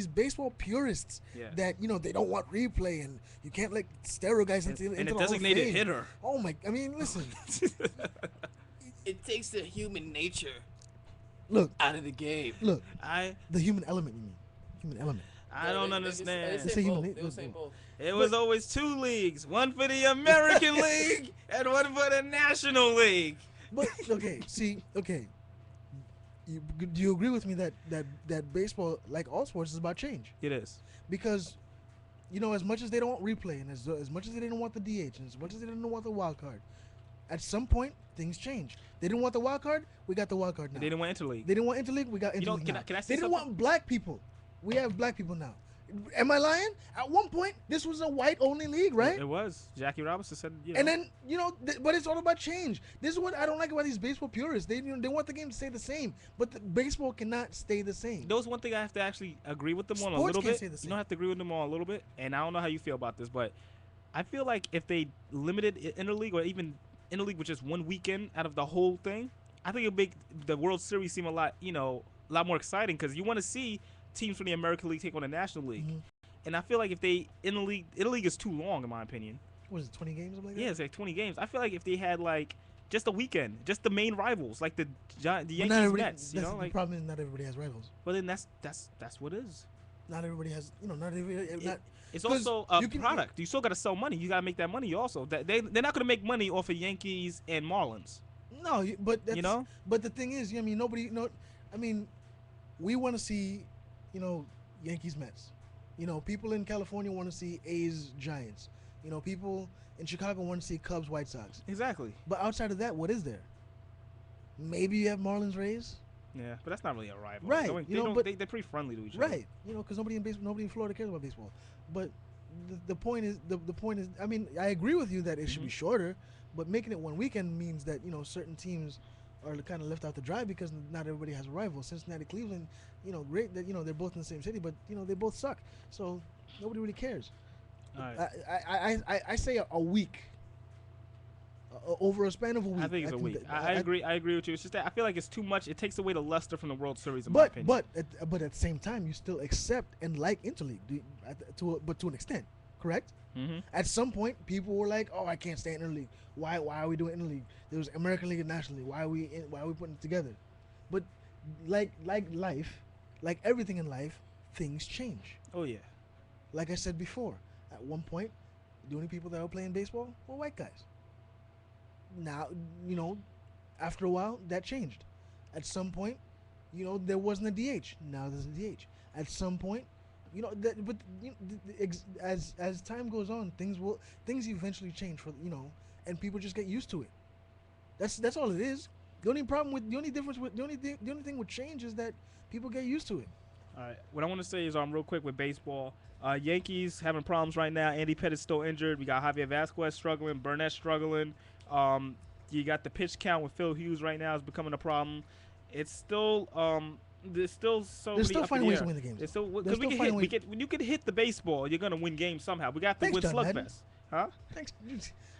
B: baseball purists that they don't want replay and you can't let stereo guys into
A: and
B: the
A: a
B: Hall of
A: designated
B: Fame.
A: hitter.
B: Oh my! I mean, listen.
C: It takes the human nature
B: Look
C: out of the game.
B: Look, the human element. You mean human element?
A: I don't understand.
C: They were saying both.
A: It was always 2 leagues, one for the American League and one for the National League.
B: But okay. Do you agree with me that baseball, like all sports, is about change?
A: It is.
B: Because, as much as they don't want replay and as much as they don't want the DH and as much as they don't want the wild card, at some point things change. They didn't want the wild card. We got the wild card now.
A: They didn't want interleague.
B: They didn't want interleague. We got interleague now.
A: Can I say
B: They didn't
A: something?
B: want black people. We have black people now. Am I lying? At one point, this was a white-only league, right?
A: It was. Jackie Robinson said,
B: And then, but it's all about change. This is what I don't like about these baseball purists. They want the game to stay the same, but the baseball cannot stay the same.
A: There was one thing I have to actually agree with them on a
B: Sports
A: little
B: can't
A: bit.
B: stay the same.
A: You don't have to agree with them on a little bit, and I don't know how you feel about this, but I feel like if they limited interleague or even interleague with just one weekend out of the whole thing, I think it'd make the World Series seem a lot more exciting because you want to see teams from the American League take on the National League.
B: Mm-hmm.
A: And I feel like if they interleague is too long in my opinion.
B: What is it, 20 games or something like that?
A: Yeah, it's like 20 games. I feel like if they had like just a weekend, just the main rivals, like the Yankees, Mets,
B: The problem is not everybody has rivals.
A: But then that's what it is.
B: Not everybody has, not everybody.
A: It's also a product. You still got to sell money. You got to make that money also. They're not going to make money off of Yankees and Marlins.
B: No, but that's, But the thing is, we want to see, Yankees, Mets. People in California want to see A's, Giants. People in Chicago want to see Cubs, White Sox.
A: Exactly.
B: But outside of that, what is there? Maybe you have Marlins, Rays.
A: Yeah, but that's not really a rival.
B: Right.
A: They're pretty friendly to each other.
B: Right. Because nobody in Florida cares about baseball. But the point is, I mean, I agree with you that it should be shorter, but making it one weekend means that certain teams are kind of left out to dry because not everybody has a rival. Cincinnati, Cleveland, great that they're both in the same city, but they both suck. So nobody really cares.
A: All right.
B: I say a week. Over a span of a week.
A: I think it's a week. I agree. I agree with you. It's just that I feel like it's too much. It takes away the luster from the World Series, in my opinion.
B: But at the same time, you still accept and like interleague, to an extent, correct?
A: Mm-hmm.
B: At some point, people were like, "Oh, I can't stay in interleague. Why are we doing interleague? There was American League and National League. Why are we putting it together?" But like life, like everything in life, things change.
A: Oh yeah.
B: Like I said before, at one point, the only people that were playing baseball were white guys. Now, after a while, that changed. At some point, there wasn't a DH. Now there's a DH. At some point, as time goes on, things eventually change and people just get used to it. That's all it is. The only thing with change is that people get used to it.
A: All right. What I want to say is, real quick with baseball, Yankees having problems right now. Andy Pettit's still injured. We got Javier Vasquez struggling. Burnett struggling. You got the pitch count with Phil Hughes right now is becoming a problem. It's still there's still so
B: They're
A: many
B: still
A: up
B: finding
A: in
B: ways
A: the
B: to
A: air.
B: win the games.
A: It's still,
B: They're
A: because
B: still
A: we
B: finding
A: can hit. When you can hit the baseball, you're gonna win games somehow. We got to win
B: John Madden.
A: slugfest, huh?
B: Thanks.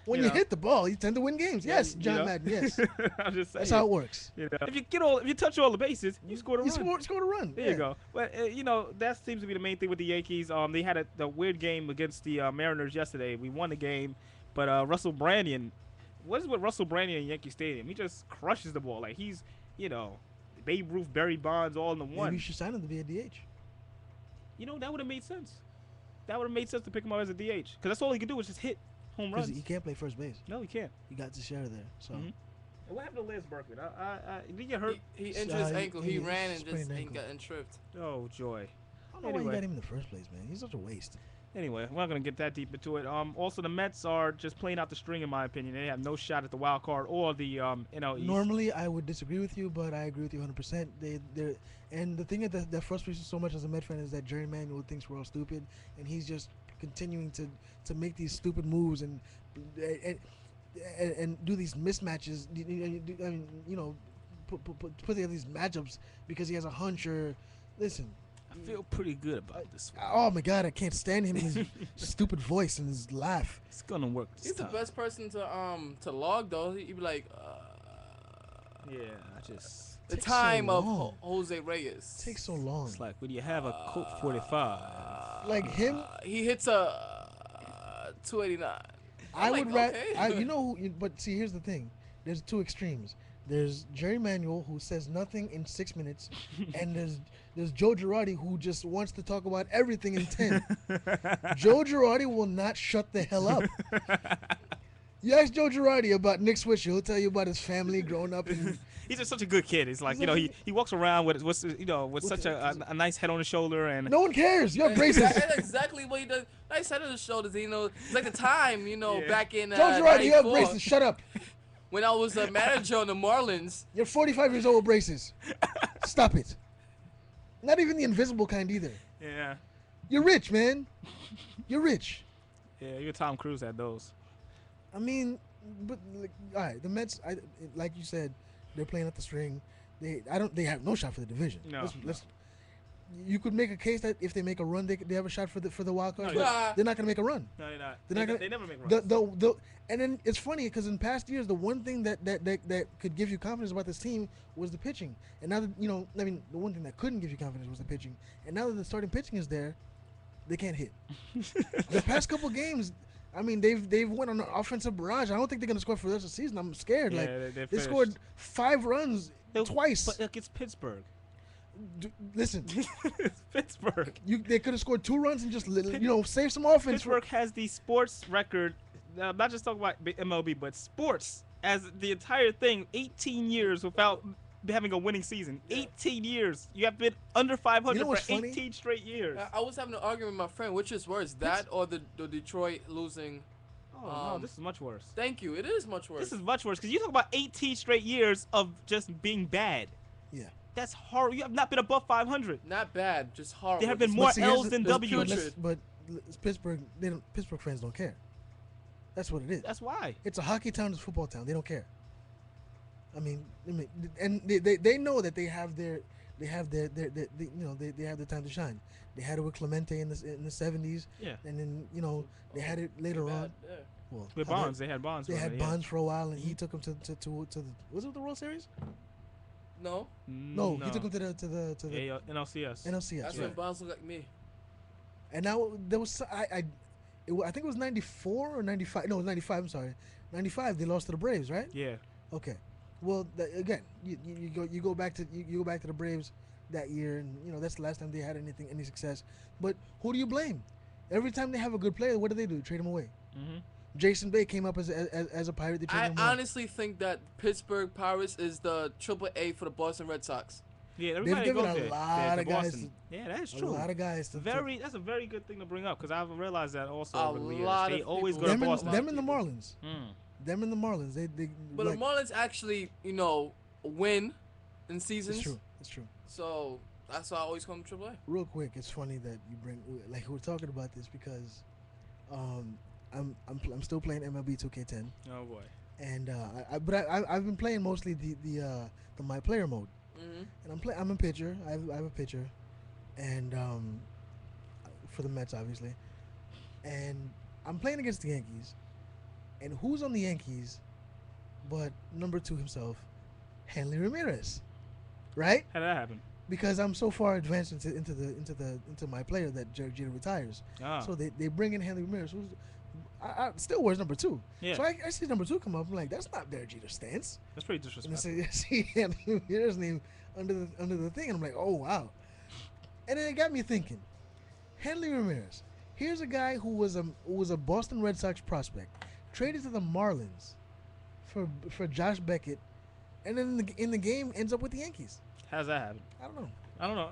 B: When you hit the ball, you tend to win games. Yes, John Madden. Yes,
A: I'm just saying.
B: that's how it works.
A: If you touch all the bases, you score a run.
B: Scored a run.
A: There you go. But that seems to be the main thing with the Yankees. They had the weird game against the Mariners yesterday. We won the game, but Russell Brandon. What is with Russell Brandon in Yankee Stadium? He just crushes the ball like he's Babe Ruth, Barry Bonds, all in the one.
B: Maybe you should sign him to be a DH.
A: That would have made sense. That would have made sense to pick him up as a DH because that's all he can do is just hit home runs.
B: He can't play first base.
A: No, he can't.
B: He got to share there. So.
A: Mm-hmm. And what happened to Liz Berkman? Did he get hurt?
C: He injured his ankle. He ran and just got tripped.
A: Oh, joy.
B: I don't know why you got him in the first place, man. He's such a waste.
A: Anyway, we're not going to get that deep into it. Also, the Mets are just playing out the string, in my opinion. They have no shot at the wild card or the NL East.
B: Normally, I would disagree with you, but I agree with you 100%. And the thing that frustrates me so much as a Met fan is that Jerry Manuel thinks we're all stupid, and he's just continuing to make these stupid moves and do these mismatches. I mean, put together these matchups because he has a hunch or listen.
A: I feel pretty good about this one.
B: Oh my God, I can't stand him and his stupid voice and his laugh.
A: It's gonna work.
C: He's the best person to log though. He'd be like,
A: yeah, just
C: the time of Jose Reyes.
B: It takes so long.
A: It's like when you have a Colt 45.
B: Like him,
C: he hits a 289.
B: I would rather. But see, here's the thing. There's two extremes. There's Jerry Manuel who says nothing in 6 minutes, and there's Joe Girardi who just wants to talk about everything in 10. Joe Girardi will not shut the hell up. You ask Joe Girardi about Nick Swisher, he'll tell you about his family growing up.
A: He's just such a good kid. It's like he walks around with such a nice head on his shoulder, and
B: no one cares. You have braces.
C: That's exactly what he does. Nice head on his shoulders. It's like the time back in
B: Joe Girardi, you have braces. Shut up.
C: When I was a manager on the Marlins.
B: You're 45 years old with braces. Stop it. Not even the invisible kind either.
A: Yeah.
B: You're rich, man. You're rich.
A: Yeah, even Tom Cruise had those.
B: I mean, but all right, the Mets, like you said, they're playing at the string. They have no shot for the division.
A: No.
B: You could make a case that if they make a run, they have a shot for the wild card.
A: No,
B: they're not going to make a run.
A: No, they're not. They never make runs.
B: And then it's funny because in past years, the one thing that could give you confidence about this team was the pitching. And now that the one thing that couldn't give you confidence was the pitching. And now that the starting pitching is there, they can't hit. The past couple games, I mean, they've went on an offensive barrage. I don't think they're going to score for the rest of the season. I'm scared.
A: Yeah,
B: they scored 5 runs twice.
A: But look, it's Pittsburgh.
B: Listen,
A: it's Pittsburgh.
B: They could have scored 2 runs and just save some offense.
A: Pittsburgh has the sports record. I'm not just talking about MLB, but sports as the entire thing. 18 years without having a winning season. 18 years. You have been under 500 for 18 straight years.
C: I was having an argument with my friend. Which is worse, that or the Detroit losing?
A: Oh, no, this is much worse.
C: Thank you. It is much worse.
A: This is much worse because you talk about 18 straight years of just being bad.
B: Yeah.
A: That's horrible. You have not been above 500.
C: Not bad, just horrible.
A: There have been more L's than W's.
B: But Pittsburgh fans don't care. That's what it is.
A: That's why.
B: It's a hockey town, it's a football town. They don't care. I mean, and they know that they have their time to shine. They had it with Clemente in the 70s.
A: Yeah.
B: And then they had it later on.
C: Yeah.
B: Well,
A: with Bonds, they had Bonds.
B: They had Bonds for a while, and he took them to the was it the World Series?
C: No,
B: he took him to the
A: NLCS.
B: NLCS.
C: That's when Bonds looked like me.
B: And now there was I think it was 94 or 95. No, it was 95. I'm sorry, 95. They lost to the Braves, right?
A: Yeah.
B: Okay. Well, again, you go back to the Braves that year, and that's the last time they had any success. But who do you blame? Every time they have a good player, what do? Trade him away.
A: Mm-hmm.
B: Jason Bay came up as a Pirate. They traded him away.
C: honestly think that Pittsburgh Pirates is the AAA for the Boston Red Sox.
A: Yeah,
B: They've
A: everybody
B: given
A: goes
B: a
A: there.
B: lot of guys.
A: Boston. Yeah, that's true.
B: A lot of guys.
A: That's a very good thing to bring up because I've realized that also
C: A
A: over the years.
C: lot
A: They
C: of
A: always go
C: people-
A: to Boston.
B: Them and the Marlins.
A: Mm.
B: Them and the Marlins. They
C: But
B: like,
C: the Marlins actually, win in seasons.
B: It's true.
C: So that's why I always come to AAA.
B: Real quick, it's funny that you bring we're talking about this because I'm still playing MLB 2K10.
A: Oh boy.
B: And I've been playing mostly the my player mode.
C: Mm-hmm.
B: And I'm a pitcher. I have a pitcher, and for the Mets obviously, and I'm playing against the Yankees, and who's on the Yankees, but number 2 himself, Hanley Ramirez, right?
A: How did that happen?
B: Because I'm so far advanced into my player that Derek Jeter retires. So they bring in Hanley Ramirez, who's I still wears number 2.
A: Yeah.
B: So I see number 2 come up. I'm like, that's not Derek Jeter's stance.
A: That's pretty disrespectful.
B: And I see Hanley Ramirez's name under the thing, and I'm like, oh wow. And then it got me thinking. Hanley Ramirez. Here's a guy who was a Boston Red Sox prospect, traded to the Marlins for Josh Beckett, and then in the game ends up with the Yankees.
A: How's that happen?
B: I don't know.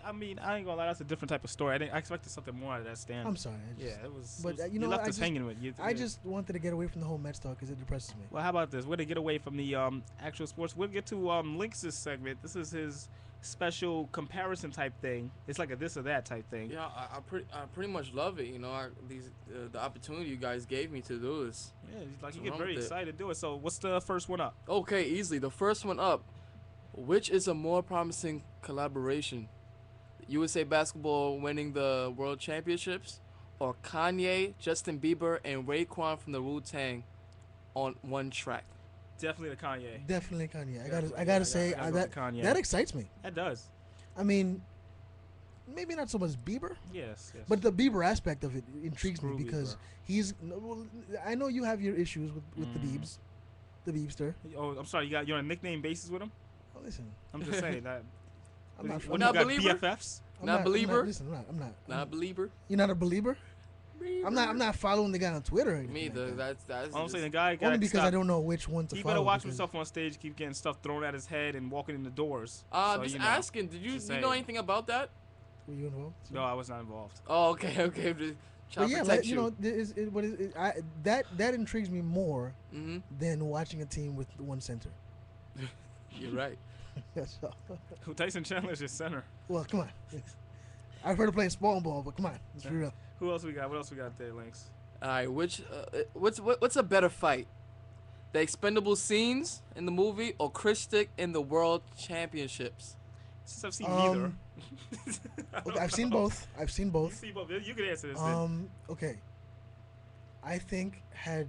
A: I mean, I ain't gonna lie. That's a different type of story. I expected something more out of that stand.
B: I'm sorry.
A: It was.
B: But
A: you left us hanging with you.
B: I just wanted to get away from the whole Mets talk because it depresses me.
A: Well, how about this? We're gonna get away from the actual sports. We'll get to Lynx's segment. This is his special comparison type thing. It's like a this or that type thing.
C: Yeah, I pretty much love it. The opportunity you guys gave me to do this.
A: Yeah, like you get very excited to do it. So what's the first one up?
C: Okay, easily. The first one up. Which is a more promising collaboration? USA Basketball winning the World Championships, or Kanye, Justin Bieber, and Raekwon from the Wu-Tang on one track?
A: Definitely the Kanye.
B: Definitely Kanye. I gotta say that excites me.
A: That does.
B: I mean, maybe not so much Bieber.
A: Yes.
B: But the Bieber aspect of it intrigues me because
A: Bieber.
B: I know you have your issues with the Biebs, the Biebster.
A: Oh, I'm sorry. You're on a nickname basis with him.
B: Oh, listen.
A: I'm just saying that.
B: I'm not
A: got
C: believer.
A: BFFs.
C: Not believer.
B: I'm not.
C: Not a believer.
B: You're not a believer. I'm not following the guy on Twitter or anything.
C: Me either.
B: Like
C: that's.
A: I'm saying the guy
B: only because I don't know which one to
A: he
B: follow.
A: He better watch himself on stage. Keep getting stuff thrown at his head and walking in the doors.
C: Just asking. Did you know anything about that?
B: Were you involved?
A: No, I was not involved.
C: Oh, okay.
B: But yeah, that intrigues me more than watching a team with one center.
C: You're right.
B: That's all.
C: Who
A: Tyson Chandler's your center.
B: Well, come on. I've heard of playing spawn ball, but come on, let's be real.
A: Who else we got? What else we got there, Lynx?
C: All right, what's a better fight? The expendable scenes in the movie or Chris Stick in the World Championships?
A: Since I've seen neither.
B: Okay, I've seen both. You see both.
A: You can answer this.
B: Okay. I think had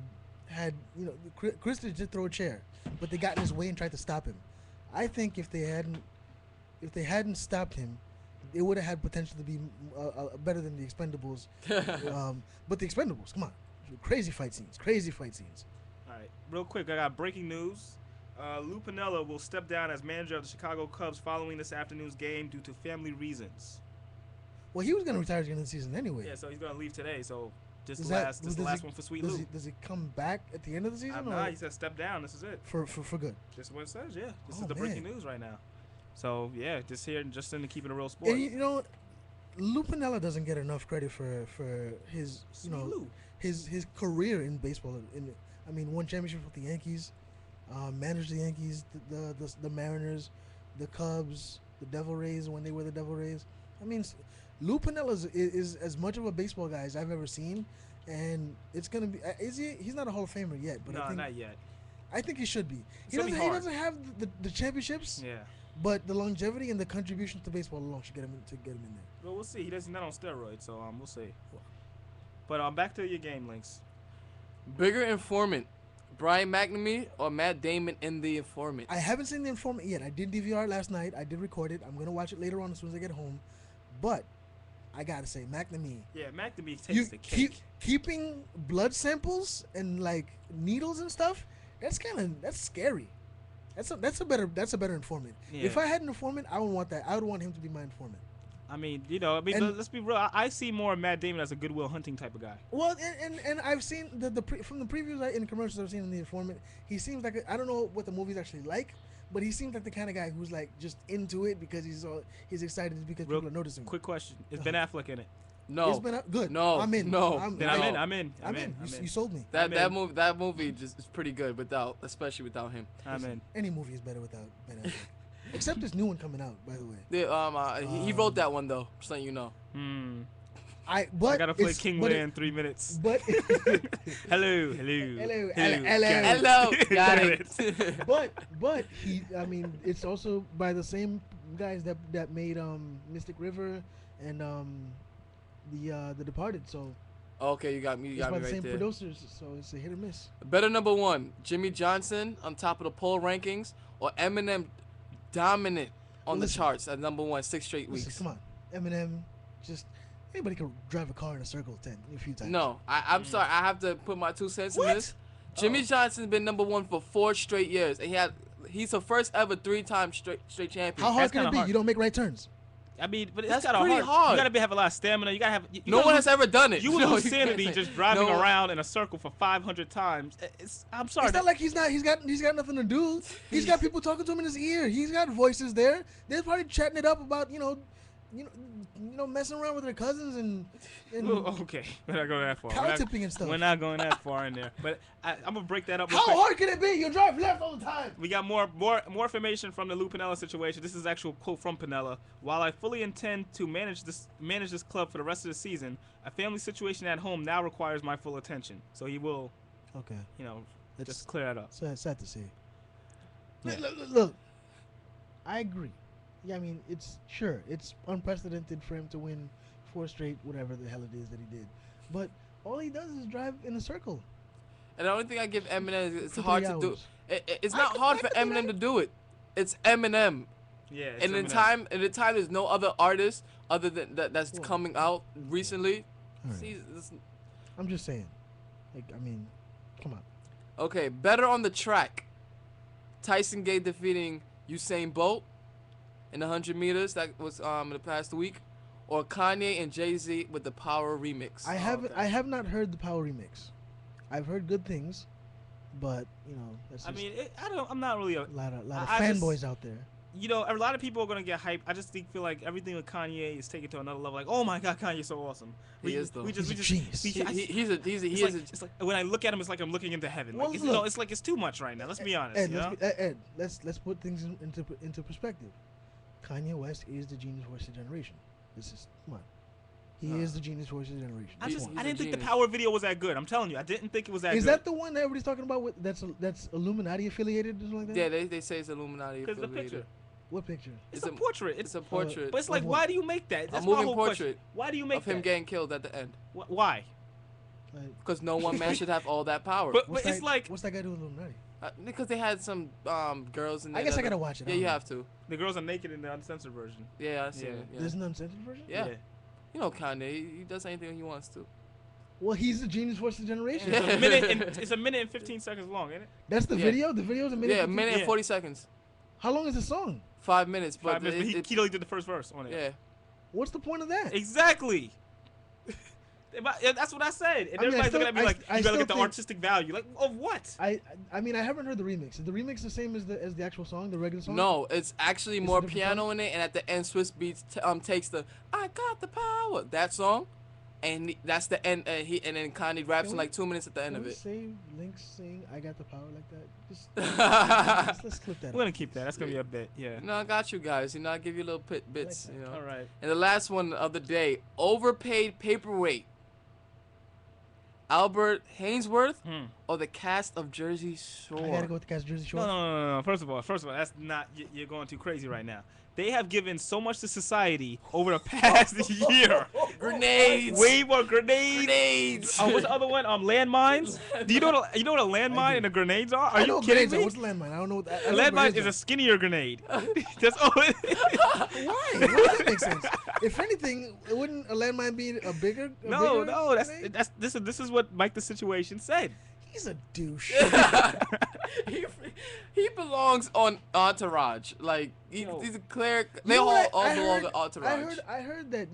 B: Chris did just throw a chair, but they got in his way and tried to stop him. I think if they hadn't stopped him, it would have had potential to be better than the Expendables. But the Expendables, come on, crazy fight scenes.
A: All right, real quick, I got breaking news. Lou Piniella will step down as manager of the Chicago Cubs following this afternoon's game due to family reasons.
B: Well, he was going to retire at the end of the season anyway.
A: Yeah, so he's going to leave today. So this is the last one for Sweet Lou.
B: Does he come back at the end of the season?
A: Nah, he said step down. This is it.
B: For good.
A: This is what it says. Yeah, this is the breaking news right now. So yeah, just in the Keeping It Real Sports.
B: And Lou Piniella doesn't get enough credit for his his career in baseball. Won championship with the Yankees, managed the Yankees, the Mariners, the Cubs, the Devil Rays when they were the Devil Rays. Lou Piniella is as much of a baseball guy as I've ever seen, and it's gonna be. He's not a Hall of Famer yet, but
A: no, not yet.
B: I think he should be. He doesn't have the championships.
A: Yeah.
B: But the longevity and the contribution to baseball alone should get him in there.
A: Well, we'll see. He's not on steroids, so we'll see. But back to your game, Lynx.
C: Bigger informant, Brian McNamee or Matt Damon in The Informant?
B: I haven't seen The Informant yet. I did DVR last night. I did record it. I'm gonna watch it later on as soon as I get home. But I gotta say, McNamee.
A: Yeah, McNamee takes the cake.
B: Keeping blood samples and like needles and stuff. That's scary. That's a better informant.
A: Yeah.
B: If I had an informant, I would want that. I would want him to be my informant.
A: I mean, let's be real. I see more Matt Damon as a Goodwill Hunting type of guy.
B: Well, and I've seen from the previews in commercials I've seen in The Informant, he seems like I don't know what the movie's actually like, but he seems like the kind of guy who's like just into it because he's excited because people are noticing.
A: Quick question: is Ben Affleck in it?
C: No.
B: It's been good.
C: No.
B: I'm in.
C: No.
A: I'm in.
B: You sold me.
C: That movie just is pretty good especially without him.
A: I'm in.
B: Any movie is better without Ben Affleck. Except this new one coming out, by the way.
C: Yeah, he wrote that one though. Just letting you know.
B: I
A: gotta play King Lear in 3 minutes.
B: But
A: hello.
C: Got it.
B: but it's also by the same guys that made Mystic River and the Departed. So
C: okay, you got me. You got me right there.
B: It's by the same producers, so it's a hit or miss.
C: Better number one, Jimmy Johnson on top of the poll rankings, or Eminem dominant on the charts at number one 6 straight weeks.
B: Come on, Eminem, just anybody can drive a car in a circle a few times.
C: No, I'm sorry, I have to put my 2 cents in this. Jimmy Johnson's been number one for 4 straight years, and he's the first ever 3-time straight champion.
B: How hard can it be? You don't make right turns.
A: I mean, but
C: that's
A: kind of
C: pretty hard.
A: You gotta have a lot of stamina. You gotta have.
C: No one has ever done it.
A: You would lose sanity just driving around in a circle for 500 times. I'm sorry.
B: It's not like he's got nothing to do. He's got people talking to him in his ear. He's got voices there. They're probably chatting it up about messing around with their cousins and
A: okay, we're not going that far.
B: Cow tipping and stuff.
A: We're not going that far in there. But I'm gonna break that up.
B: How hard can it be? You drive left all the time.
A: We got more information from the Lou Piniella situation. This is actual quote from Piniella. While I fully intend to manage this club for the rest of the season, a family situation at home now requires my full attention. So he will.
B: Okay.
A: Just clear that up.
B: So sad to see.
A: Yeah.
B: Look, I agree. Yeah, I mean, it's unprecedented for him to win 4 straight, whatever the hell it is that he did. But all he does is drive in a circle.
C: And the only thing I give Eminem is it's hard to do. It's not hard for Eminem to do it. It's Eminem.
A: Yeah.
C: And in time, there's no other artist other than that's coming out recently.
B: Right. I'm just saying. Come on.
C: Okay, better on the track. Tyson Gay defeating Usain Bolt in the 100 meters. That was in the past week. Or Kanye and Jay-Z with the Power remix.
B: I have not heard the Power remix. I've heard good things, but that's just
A: I'm not really a
B: lot of fanboys out there.
A: A lot of people are gonna get hyped. I just feel like everything with Kanye is taken to another level. Like, oh my God, Kanye's so awesome.
B: He's a genius.
C: It's
A: like when I look at him, it's like I'm looking into heaven. Like, it's like it's too much right now. Let's be honest.
B: Ed, let's put things into perspective. Kanye West is the genius voice of the generation. Come on. He is the genius voice of the generation.
A: I didn't think the Power video was that good. I'm telling you, I didn't think it was that good.
B: Is that the one that everybody's talking about? That's Illuminati affiliated or something like that?
C: Yeah, they say it's Illuminati affiliated.
A: Because the picture.
B: What picture?
A: It's a portrait.
C: It's a portrait.
A: But it's like, why do you make that? That's
C: a moving
A: my whole
C: portrait.
A: Question. Why do you make
C: of him getting killed at the end?
A: Why?
C: Because no one man should have all that power.
A: But it's like,
B: what's that got to do with Illuminati?
C: Because they had some girls in there.
B: I guess I gotta watch it.
C: Yeah, you have to.
A: The girls are naked in the uncensored version.
C: Yeah, I see it. Yeah.
B: There's an uncensored version?
C: Yeah. You know Kanye, he does anything he wants to.
B: Well, he's the genius voice of the generation.
A: It's a minute and 15 seconds long, isn't it?
B: That's the video? The video's a minute?
C: Yeah, a minute and 40 seconds.
B: How long is the song?
C: 5 minutes. But
A: 5 minutes, he only did the first verse on it.
C: Yeah.
B: What's the point of that?
A: Exactly. That's what I said. And everybody's looking at me like, you gotta get the artistic value. Like, of what?
B: I haven't heard the remix. Is the remix the same as the actual song, the regular song?
C: No, it's actually more piano in it, and at the end, Swiss Beats takes the "I Got the Power" that song, and that's the end. And then Kanye raps in like 2 minutes at the end of it.
B: Say Lynx sing "I Got the Power" like that. Let's clip that.
A: We're gonna keep that. That's gonna be a bit. Yeah.
C: No, I got you guys. I give you little bits.
A: Like all right.
C: And the last one of the day: overpaid paperweight. Albert Hainsworth or the cast of Jersey Shore?
B: I gotta go with the cast of Jersey Shore.
A: No. First of all, that's not. You're going too crazy right now. They have given so much to society over the past year.
C: Grenades.
A: Way more grenades.
C: Grenades.
A: What's the other one? Landmines. Do you know what a landmine and the grenades are? Are
B: I
A: you
B: know
A: kidding
B: grenades.
A: me?
B: What's a landmine? I don't know what that.
A: A landmine is a skinnier grenade. That's all.
B: Why? Why does that make sense? If anything, wouldn't a landmine be a bigger?
A: No.
B: Grenade?
A: This is what Mike the Situation said.
B: He's a douche.
C: He belongs on Entourage. Like he's a cleric. They all belong on Entourage.
B: I heard that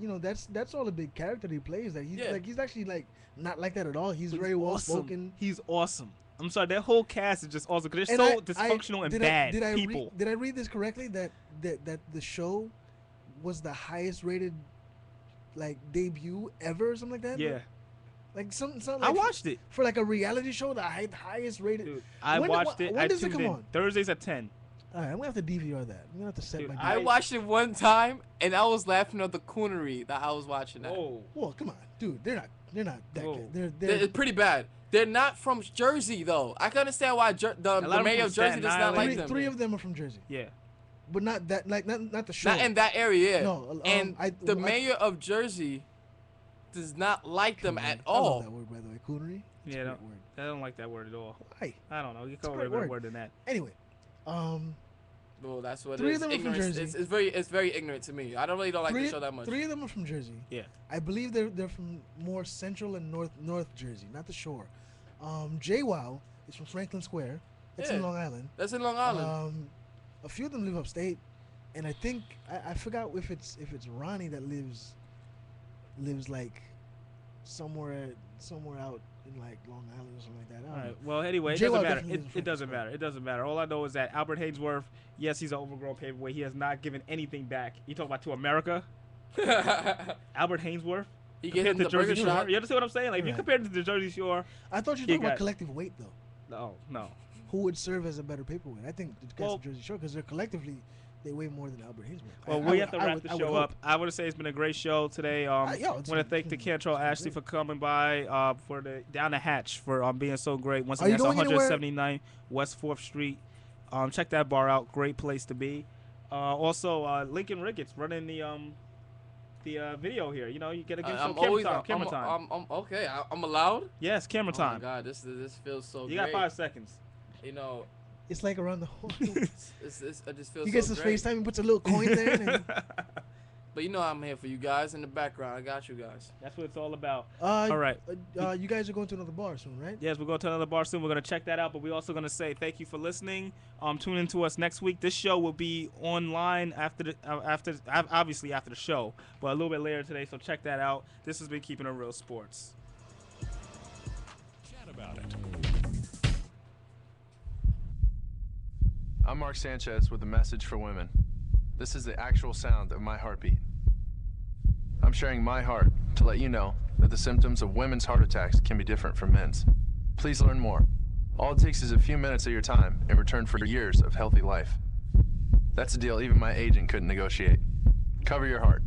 B: that's all a big character he plays. That he's actually like not like that at all. He's very well spoken.
A: He's awesome. I'm sorry, that whole cast is just awesome because they're so dysfunctional and bad people.
B: Did I read this correctly? That the show was the highest rated like debut ever or something like that?
A: Yeah.
B: Like something like
A: I watched it
B: for like a reality show, the highest rated.
A: Dude, I watched it.
B: When does it come on?
A: Thursdays at 10.
B: All right, I'm gonna have to DVR that. I'm gonna have to set my.
C: I watched it one time and I was laughing at the coonery that I was watching. That.
B: Whoa, come on, dude. They're not that good.
C: It's pretty bad. They're not from Jersey though. I can understand why the mayor of Jersey does not like them.
B: Three of them are from Jersey.
A: Yeah.
B: But not that, like not the show.
C: Not in that area. Yeah.
B: No,
C: and the mayor of Jersey does not like them at all.
B: I love that word, by the way, coonery.
A: Yeah, I don't like that word at all.
B: Why?
A: I don't know. You can call it a better word than that.
B: Anyway,
C: well, that's what
B: three
C: it is.
B: of them
C: Ignorance.
B: are from Jersey.
C: It's very ignorant to me. I don't like the show that much.
B: Three of them are from Jersey.
A: Yeah.
B: I believe they're from more central and north Jersey, not the shore. JWoww is from Franklin Square. It's in Long Island.
C: That's in Long Island.
B: A few of them live upstate, and I think I forgot if it's Ronnie that lives like somewhere out in like Long Island or something like that.
A: All right. Well, anyway, it doesn't matter. It doesn't matter. It doesn't matter. All I know is that Albert Hainsworth, yes, he's an overgrown paperweight. He has not given anything back. You talk about to America. Albert Hainsworth.
C: He gave him the Jersey Shore.
A: You understand what I'm saying? Like if you compare it to the Jersey Shore.
B: I thought you were talking about collective weight though.
A: No.
B: Who would serve as a better paperweight? I think the guys from Jersey Shore because they're collectively. They weigh more than Albert Hainsworth.
A: Well, we have to wrap the show up. I would say it's been a great show today. I want to thank the Cantrell Ashley for coming by for the down the hatch for being so great. Once again, that's 179 West 4th Street. Check that bar out. Great place to be. Also, Lincoln Ricketts running the video here. You know, you gotta give some camera time.
C: Okay. I'm allowed.
A: Yes, camera time.
C: Oh my God, this feels so.
A: You got 5 seconds.
C: You know.
B: It's like around the whole.
C: I just feel.
B: He gets his FaceTime and puts a little coin there.
C: But you know I'm here for you guys in the background. I got you guys.
A: That's what it's all about. All right.
B: You guys are going to another bar soon, right?
A: Yes, we're going to another bar soon. We're going to check that out. But we're also going to say thank you for listening. Tune in to us next week. This show will be online obviously after the show, but a little bit later today. So check that out. This has been Keeping It Real Sports.
O: Chat about it.
F: I'm Mark Sanchez with a message for women. This is the actual sound of my heartbeat. I'm sharing my heart to let you know that the symptoms of women's heart attacks can be different from men's. Please learn more. All it takes is a few minutes of your time in return for years of healthy life. That's a deal even my agent couldn't negotiate. Cover your heart.